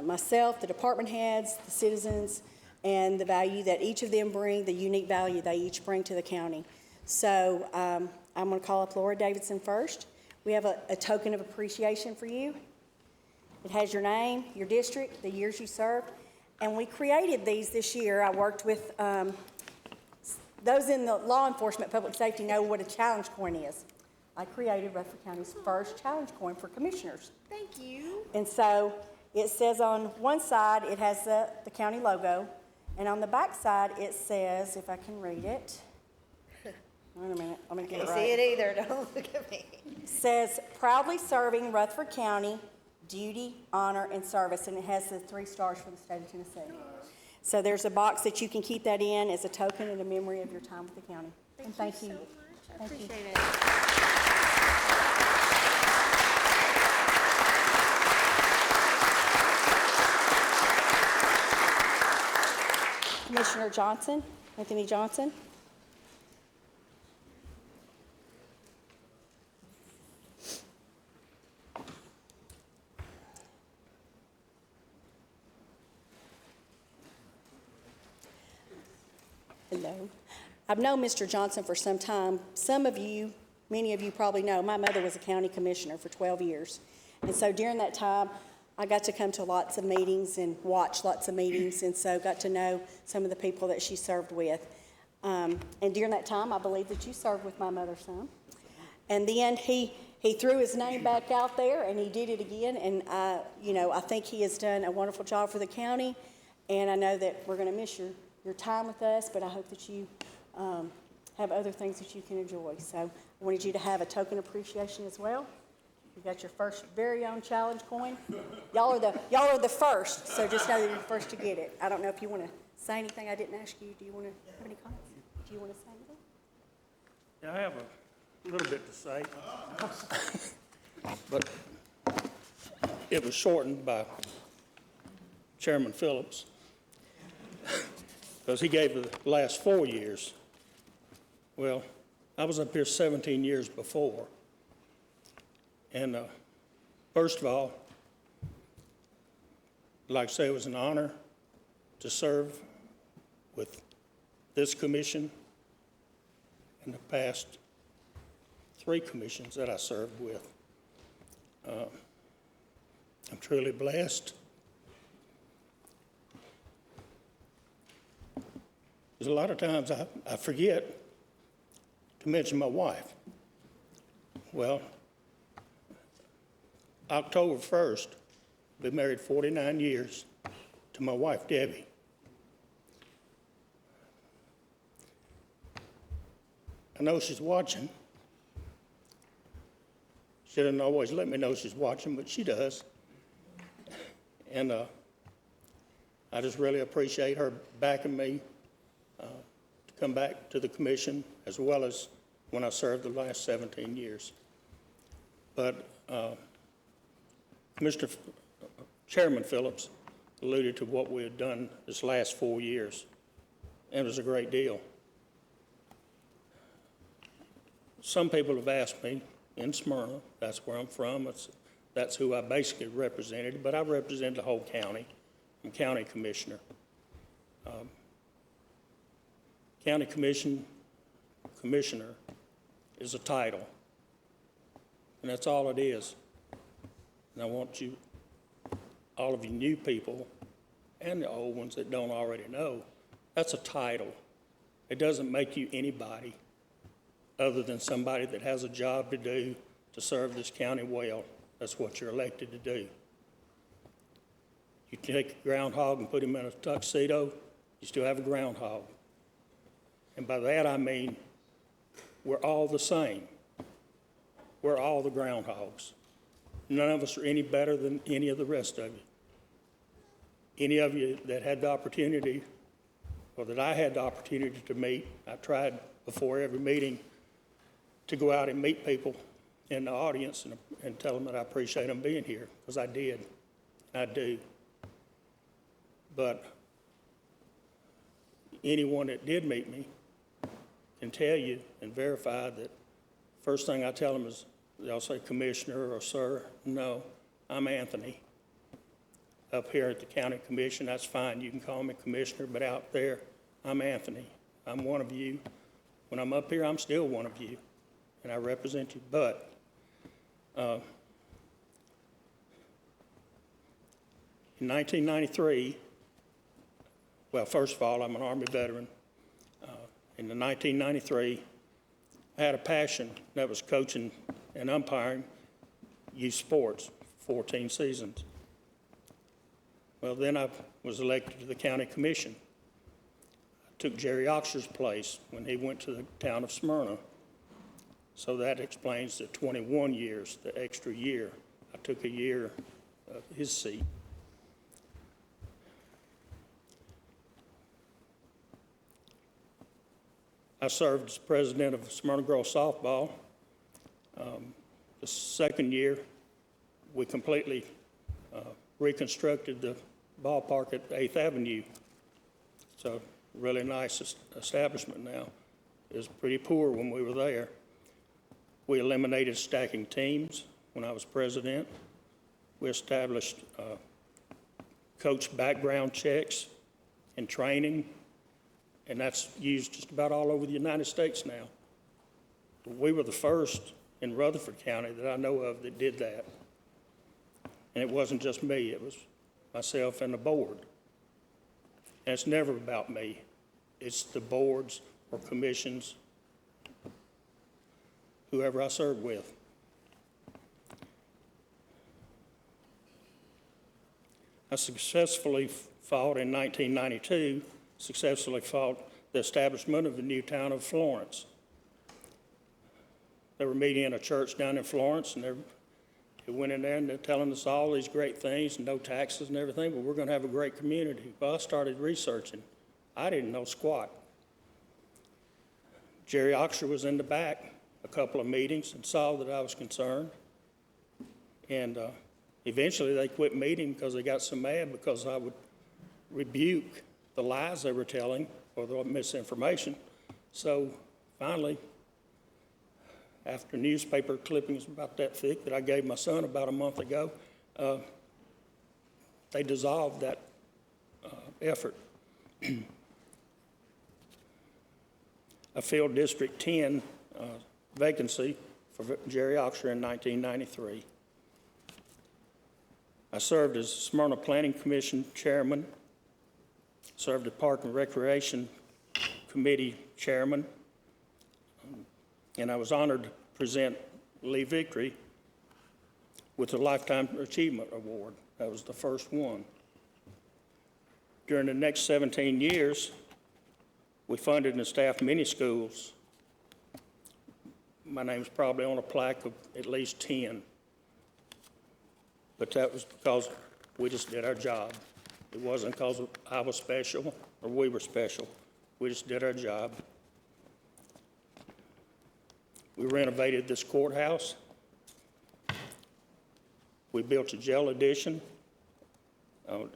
V: myself, the department heads, the citizens, and the value that each of them bring, the unique value they each bring to the county. So I'm going to call up Laura Davidson first. We have a token of appreciation for you. It has your name, your district, the years you served, and we created these this year. I worked with those in the law enforcement, public safety know what a challenge coin is. I created Rutherford County's first challenge coin for commissioners.
K: Thank you.
V: And so it says on one side, it has the county logo, and on the back side, it says, if I can read it, wait a minute, let me get it right.
K: I can't see it either, don't look at me.
V: It says, proudly serving Rutherford County, duty, honor, and service, and it has the 3 stars for the state of Tennessee. So there's a box that you can keep that in as a token and a memory of your time with the county. Thank you so much.
K: I appreciate it.
V: Commissioner Johnson, Anthony Johnson. Hello. I've known Mr. Johnson for some time. Some of you, many of you probably know, my mother was a county commissioner for 12 years. And so during that time, I got to come to lots of meetings and watch lots of meetings, and so got to know some of the people that she served with. And during that time, I believe that you served with my mother some. And then he threw his name back out there, and he did it again. And I think he has done a wonderful job for the county. And I know that we're going to miss your time with us, but I hope that you have other things that you can enjoy. So I wanted you to have a token appreciation as well. You got your first very own challenge coin. Y'all are the first, so just know that you're the first to get it. I don't know if you want to say anything. I didn't ask you. Do you want to have any comments? Do you want to say anything?
W: Yeah, I have a little bit to say. But it was shortened by Chairman Phillips because he gave the last 4 years. Well, I was up here 17 years before. And first of all, I'd like to say it was an honor to serve with this commission and the past 3 commissions that I served with. I'm truly blessed. There's a lot of times I forget to mention my wife. Well, October 1st, I've been married 49 years to my wife, Debbie. I know she's watching. She doesn't always let me know she's watching, but she does. And I just really appreciate her backing me to come back to the commission, as well as when I served the last 17 years. But Mr. Chairman Phillips alluded to what we had done this last 4 years, and it was a great deal. Some people have asked me in Smyrna, that's where I'm from, that's who I basically represented, but I represent the whole county. I'm county commissioner. County commissioner is a title, and that's all it is. And I want you, all of you new people, and the old ones that don't already know, that's a title. It doesn't make you anybody other than somebody that has a job to do to serve this county well. That's what you're elected to do. You take a groundhog and put him in a tuxedo, you still have a groundhog. And by that I mean we're all the same. We're all the groundhogs. None of us are any better than any of the rest of you. Any of you that had the opportunity, or that I had the opportunity to meet, I tried before every meeting to go out and meet people in the audience and tell them that I appreciate them being here, because I did, and I do. But anyone that did meet me can tell you and verify that first thing I tell them is, they'll say commissioner or sir. No, I'm Anthony. Up here at the county commission, that's fine. You can call me commissioner, but out there, I'm Anthony. I'm one of you. When I'm up here, I'm still one of you, and I represent you. But in 1993, well, first of all, I'm an Army veteran. In 1993, I had a passion that was coaching and umpiring youth sports, 14 seasons. Well, then I was elected to the county commission. I took Jerry Oxer's place when he went to the town of Smyrna. So that explains the 21 years, the extra year. I took a year of his seat. I served as president of Smyrna Girls Softball. The second year, we completely reconstructed the ballpark at 8th Avenue. It's a really nice establishment now. It was pretty poor when we were there. We eliminated stacking teams when I was president. We established coach background checks and training. and that's used just about all over the United States now. We were the first in Rutherford County that I know of that did that. And it wasn't just me, it was myself and the board. And it's never about me. It's the boards or commissions, whoever I serve with. I successfully fought in 1992, the establishment of the new town of Florence. They were meeting in a church down in Florence, and they went in there and they're telling us all these great things, no taxes and everything, but we're going to have a great community. Well, I started researching. I didn't know squat. Jerry Oxer was in the back a couple of meetings and saw that I was concerned. And eventually they quit meeting because they got so mad because I would rebuke the lies they were telling or the misinformation. So finally, after newspaper clippings about that thick that I gave my son about a month ago, they dissolved that effort. I filled District 10 vacancy for Jerry Oxer in 1993. I served as Smyrna Planning Commission Chairman, served as Park and Recreation Committee Chairman, and I was honored to present Lee Victory with the Lifetime Achievement Award. That was the first one. During the next 17 years, we funded and staffed many schools. My name's probably on a plaque of at least 10. But that was because we just did our job. It wasn't because I was special or we were special. We just did our job. We renovated this courthouse. We built a jail addition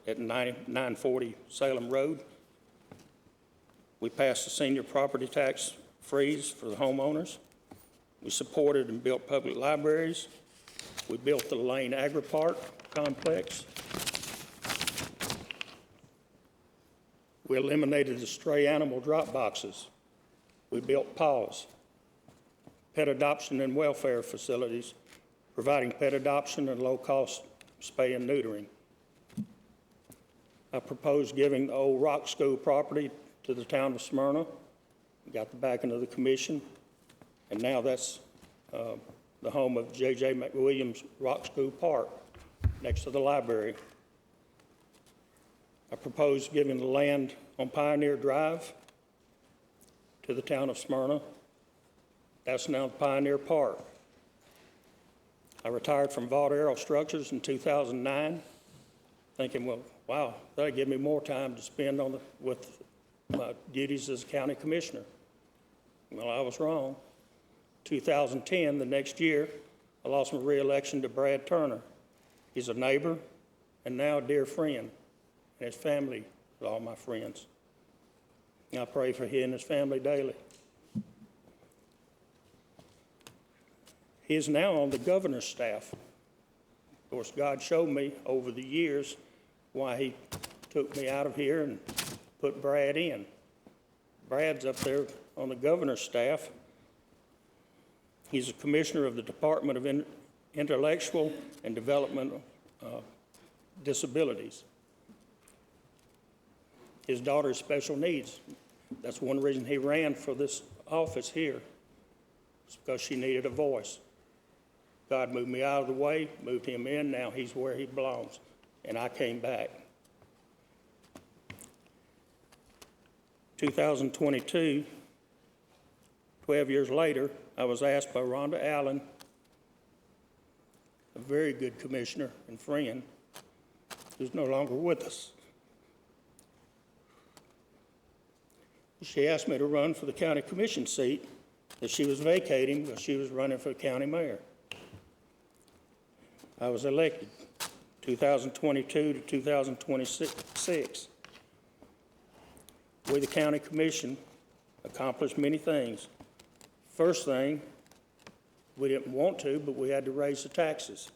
W: at 940 Salem Road. We passed the senior property tax freeze for the homeowners. We supported and built public libraries. We built the Lane Agri-Park complex. We eliminated the stray animal drop boxes. We built PAWS, pet adoption and welfare facilities, providing pet adoption and low-cost spay and neutering. I proposed giving the old Rock School property to the town of Smyrna. Got the backing of the commission, and now that's the home of J.J. McWilliams Rock School Park, next to the library. I proposed giving the land on Pioneer Drive to the town of Smyrna. That's now Pioneer Park. I retired from Vaught Aero Structures in 2009, thinking, well, wow, that'll give me more time to spend with my duties as county commissioner. Well, I was wrong. 2010, the next year, I lost my re-election to Brad Turner. He's a neighbor and now a dear friend, and his family is all my friends. And I pray for him and his family daily. He is now on the governor's staff. Of course, God showed me over the years why he took me out of here and put Brad in. Brad's up there on the governor's staff. He's a commissioner of the Department of Intellectual and Developmental Disabilities. His daughter has special needs. That's one reason he ran for this office here. It's because she needed a voice. God moved me out of the way, moved him in. Now he's where he belongs, and I came back. 2022, 12 years later, I was asked by Rhonda Allen, a very good commissioner and friend, who's no longer with us. She asked me to run for the county commission seat that she was vacating because she was running for county mayor. I was elected 2022 to 2026. We, the county commission, accomplished many things. First thing, we didn't want to, but we had to raise the taxes.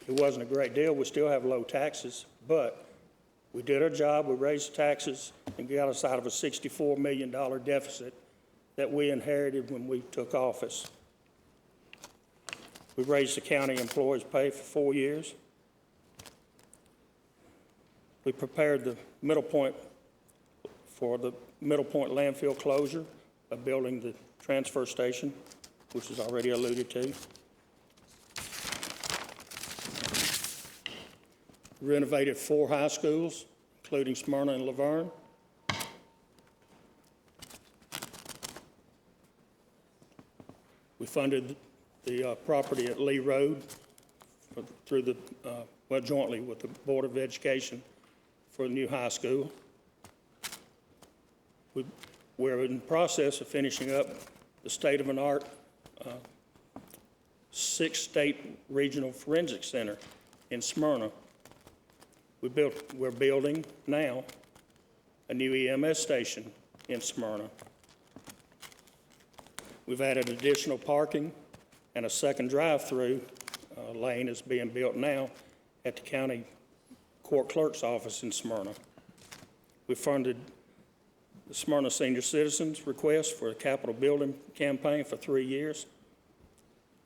W: It wasn't a great deal. We still have low taxes, but we did our job. We raised the taxes and got us out of a $64 million deficit that we inherited when we took office. We raised the county employees' pay for 4 years. We prepared the Middle Point for the Middle Point landfill closure by building the transfer station, which is already alluded to. Renovated 4 high schools, including Smyrna and Laverne. We funded the property at Lee Road through the, well, jointly with the Board of Education for the new high school. We're in the process of finishing up the state-of-the-art 6-state regional forensic center in Smyrna. We're building now a new EMS station in Smyrna. We've added additional parking, and a second drive-through lane is being built now at the county court clerk's office in Smyrna. We funded the Smyrna senior citizens' request for a capital building campaign for 3 years.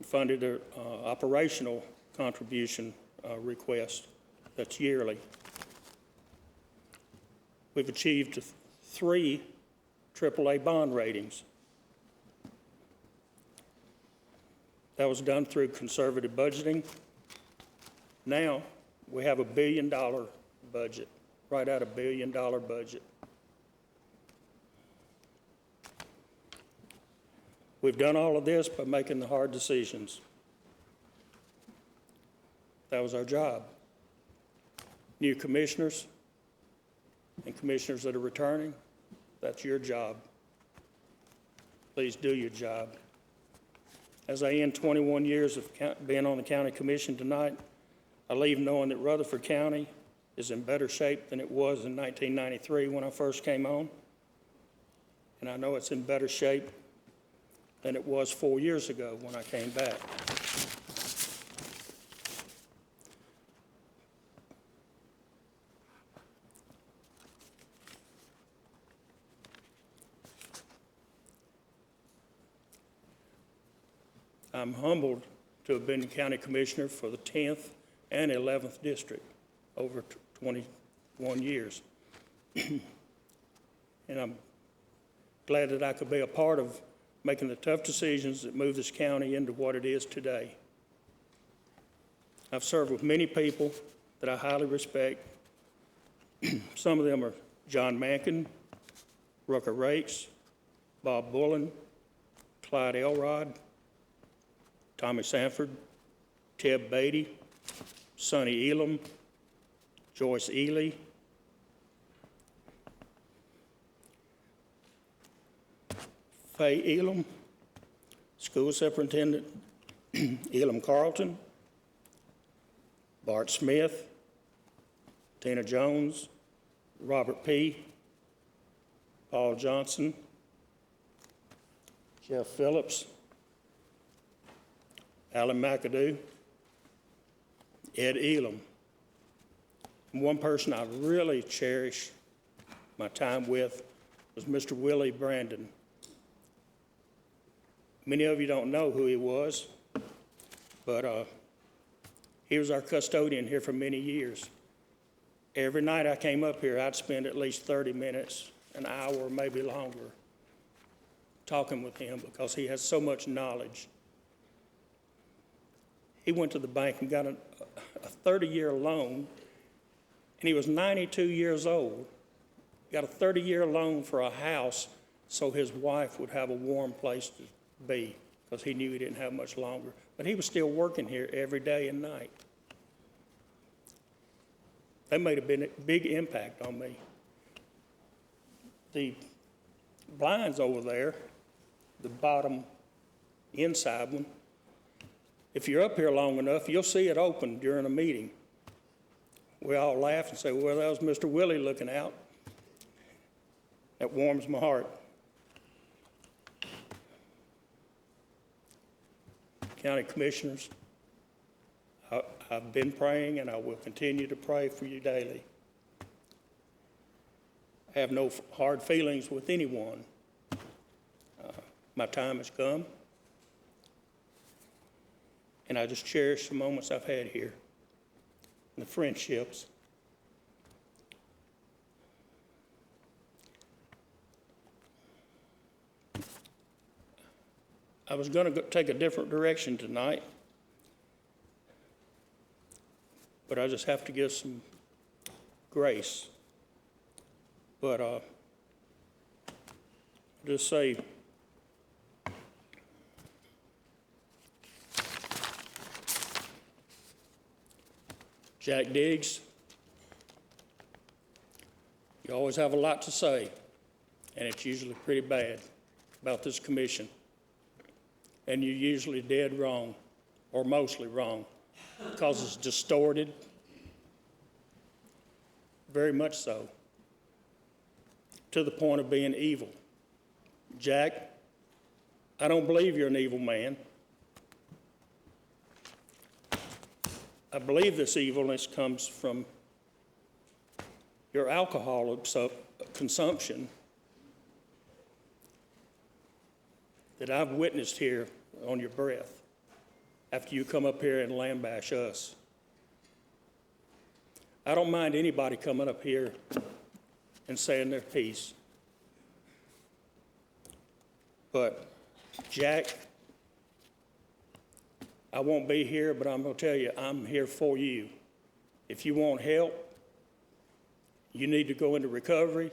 W: We funded their operational contribution request that's yearly. We've achieved 3 AAA bond ratings. That was done through conservative budgeting. Now we have a $1 billion budget, right at a $1 billion budget. We've done all of this by making the hard decisions. That was our job. New commissioners and commissioners that are returning, that's your job. Please do your job. As I end 21 years of being on the county commission tonight, I leave knowing that Rutherford County is in better shape than it was in 1993 when I first came on. And I know it's in better shape than it was 4 years ago when I came back. I'm humbled to have been the county commissioner for the 10th and 11th district over 21 years. And I'm glad that I could be a part of making the tough decisions that move this county into what it is today. I've served with many people that I highly respect. Some of them are John Mankin, Rucker Rates, Bob Bullen, Clyde Elrod, Tommy Sanford, Teb Beatty, Sonny Elam, Joyce Ely, Faye Elam, School Superintendent Elam Carlton, Bart Smith, Tina Jones, Robert P., Paul Johnson, Jeff Phillips, Alan McAdoo, Ed Elam. And one person I really cherish my time with was Mr. Willie Brandon. Many of you don't know who he was, but he was our custodian here for many years. Every night I came up here, I'd spend at least 30 minutes, an hour, maybe longer, talking with him because he has so much knowledge. He went to the bank and got a 30-year loan, and he was 92 years old. Got a 30-year loan for a house so his wife would have a warm place to be, because he knew he didn't have much longer. But he was still working here every day and night. That made a big impact on me. The blinds over there, the bottom inside one, if you're up here long enough, you'll see it open during a meeting. We all laugh and say, well, that was Mr. Willie looking out. That warms my heart. County commissioners, I've been praying and I will continue to pray for you daily. have no hard feelings with anyone. My time has come, and I just cherish the moments I've had here, and the friendships. I was going to take a different direction tonight, but I just have to give some grace. But just say, Jack Diggs, you always have a lot to say, and it's usually pretty bad about this commission. And you're usually dead wrong, or mostly wrong, because it's distorted, very much so, to the point of being evil. Jack, I don't believe you're an evil man. I believe this evilness comes from your alcohol consumption that I've witnessed here on your breath after you come up here and lambash us. I don't mind anybody coming up here and saying their piece. But, Jack, I won't be here, but I'm going to tell you, I'm here for you. If you want help, you need to go into recovery,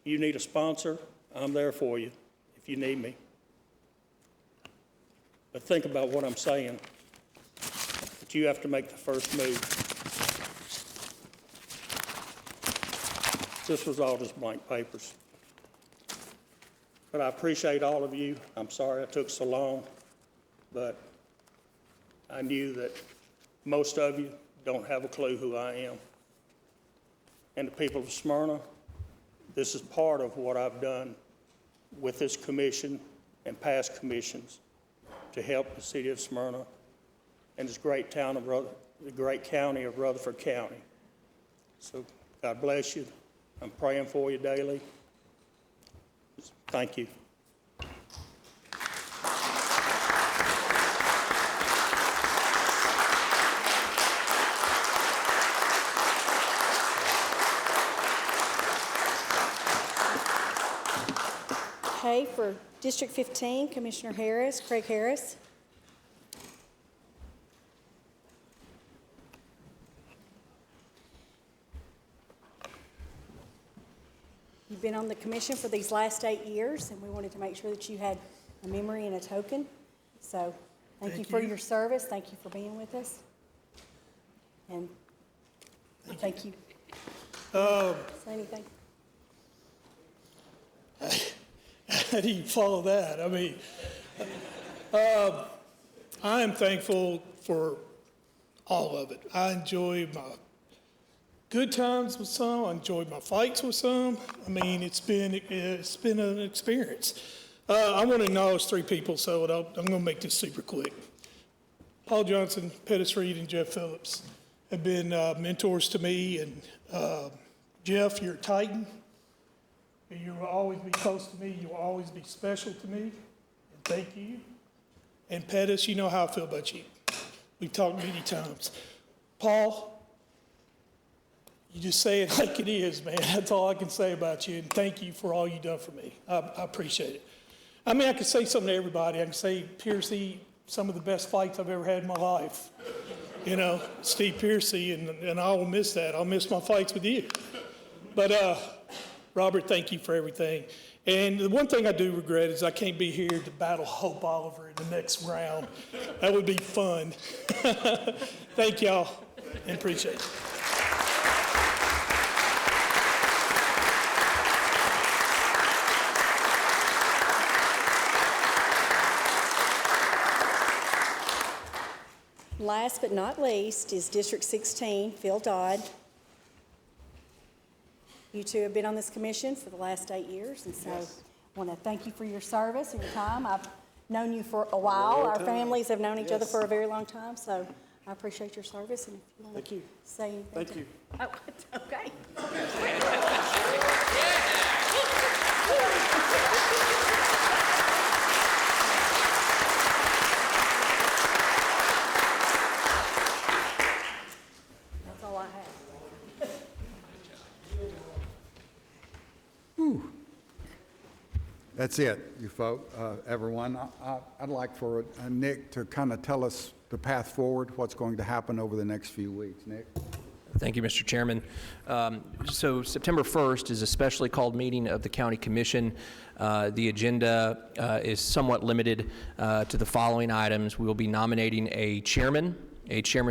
W: you need a sponsor, I'm there for you if you need me. But think about what I'm saying, that you have to make the first move. This was all just blank papers. But I appreciate all of you. I'm sorry it took so long, but I knew that most of you don't have a clue who I am. And the people of Smyrna, this is part of what I've done with this commission and past commissions to help the city of Smyrna and this great town of the great county of Rutherford County. So God bless you. I'm praying for you daily. Thank you.
V: Okay, for District 15, Commissioner Harris, Craig Harris. You've been on the commission for these last 8 years, and we wanted to make sure that you had a memory and a token. So thank you for your service. Thank you for being with us. And thank you. Say anything.
X: How do you follow that? I mean, I am thankful for all of it. I enjoy my good times with some. I enjoyed my fights with some. I mean, it's been an experience. I want to acknowledge 3 people, so I'm going to make this super quick. Paul Johnson, Pettis Reed, and Jeff Phillips have been mentors to me. And Jeff, you're a Titan. You will always be close to me. You will always be special to me. And thank you. And Pettis, you know how I feel about you. We've talked many times. Paul, you just say it like it is, man. That's all I can say about you. And thank you for all you've done for me. I appreciate it. I mean, I could say something to everybody. I can say, Piercy, some of the best fights I've ever had in my life. You know, Steve Piercy, and I will miss that. I'll miss my fights with you. But, Robert, thank you for everything. And the one thing I do regret is I can't be here to battle Hope Oliver in the next round. That would be fun. Thank y'all, and appreciate it.
V: Last but not least is District 16, Phil Dodd. You two have been on this commission for the last 8 years, and so I want to thank you for your service and your time. I've known you for a while. Our families have known each other for a very long time, so I appreciate your service. And if you want to say anything.
W: Thank you.
V: Oh, okay.
A: That's it, you folk, everyone. I'd like for Nick to kind of tell us the path forward, what's going to happen over the next few weeks. Nick?
U: Thank you, Mr. Chairman. So September 1st is a specially called meeting of the County Commission. The agenda is somewhat limited to the following items. We will be nominating a chairman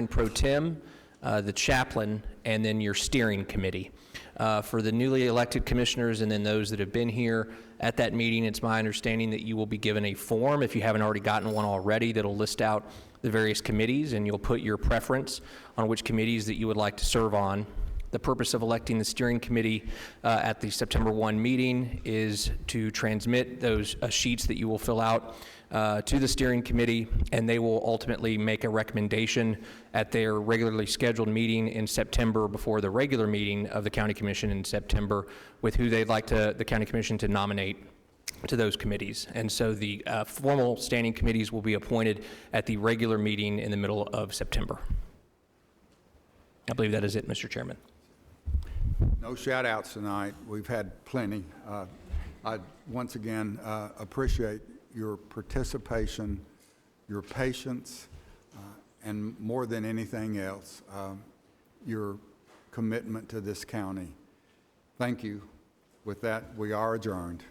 U: pro tem, the chaplain, and then your steering committee. For the newly elected commissioners and then those that have been here at that meeting, it's my understanding that you will be given a form, if you haven't already gotten one already, that'll list out the various committees, and you'll put your preference on which committees that you would like to serve on. The purpose of electing the steering committee at the September 1 meeting is to transmit those sheets that you will fill out to the steering committee, and they will ultimately make a recommendation at their regularly scheduled meeting in September before the regular meeting of the County Commission in September with who they'd like the County Commission to nominate to those committees. And so the formal standing committees will be appointed at the regular meeting in the middle of September. I believe that is it, Mr. Chairman.
A: No shout outs tonight. We've had plenty. I once again appreciate your participation, your patience, and more than anything else, your commitment to this county. Thank you. With that, we are adjourned.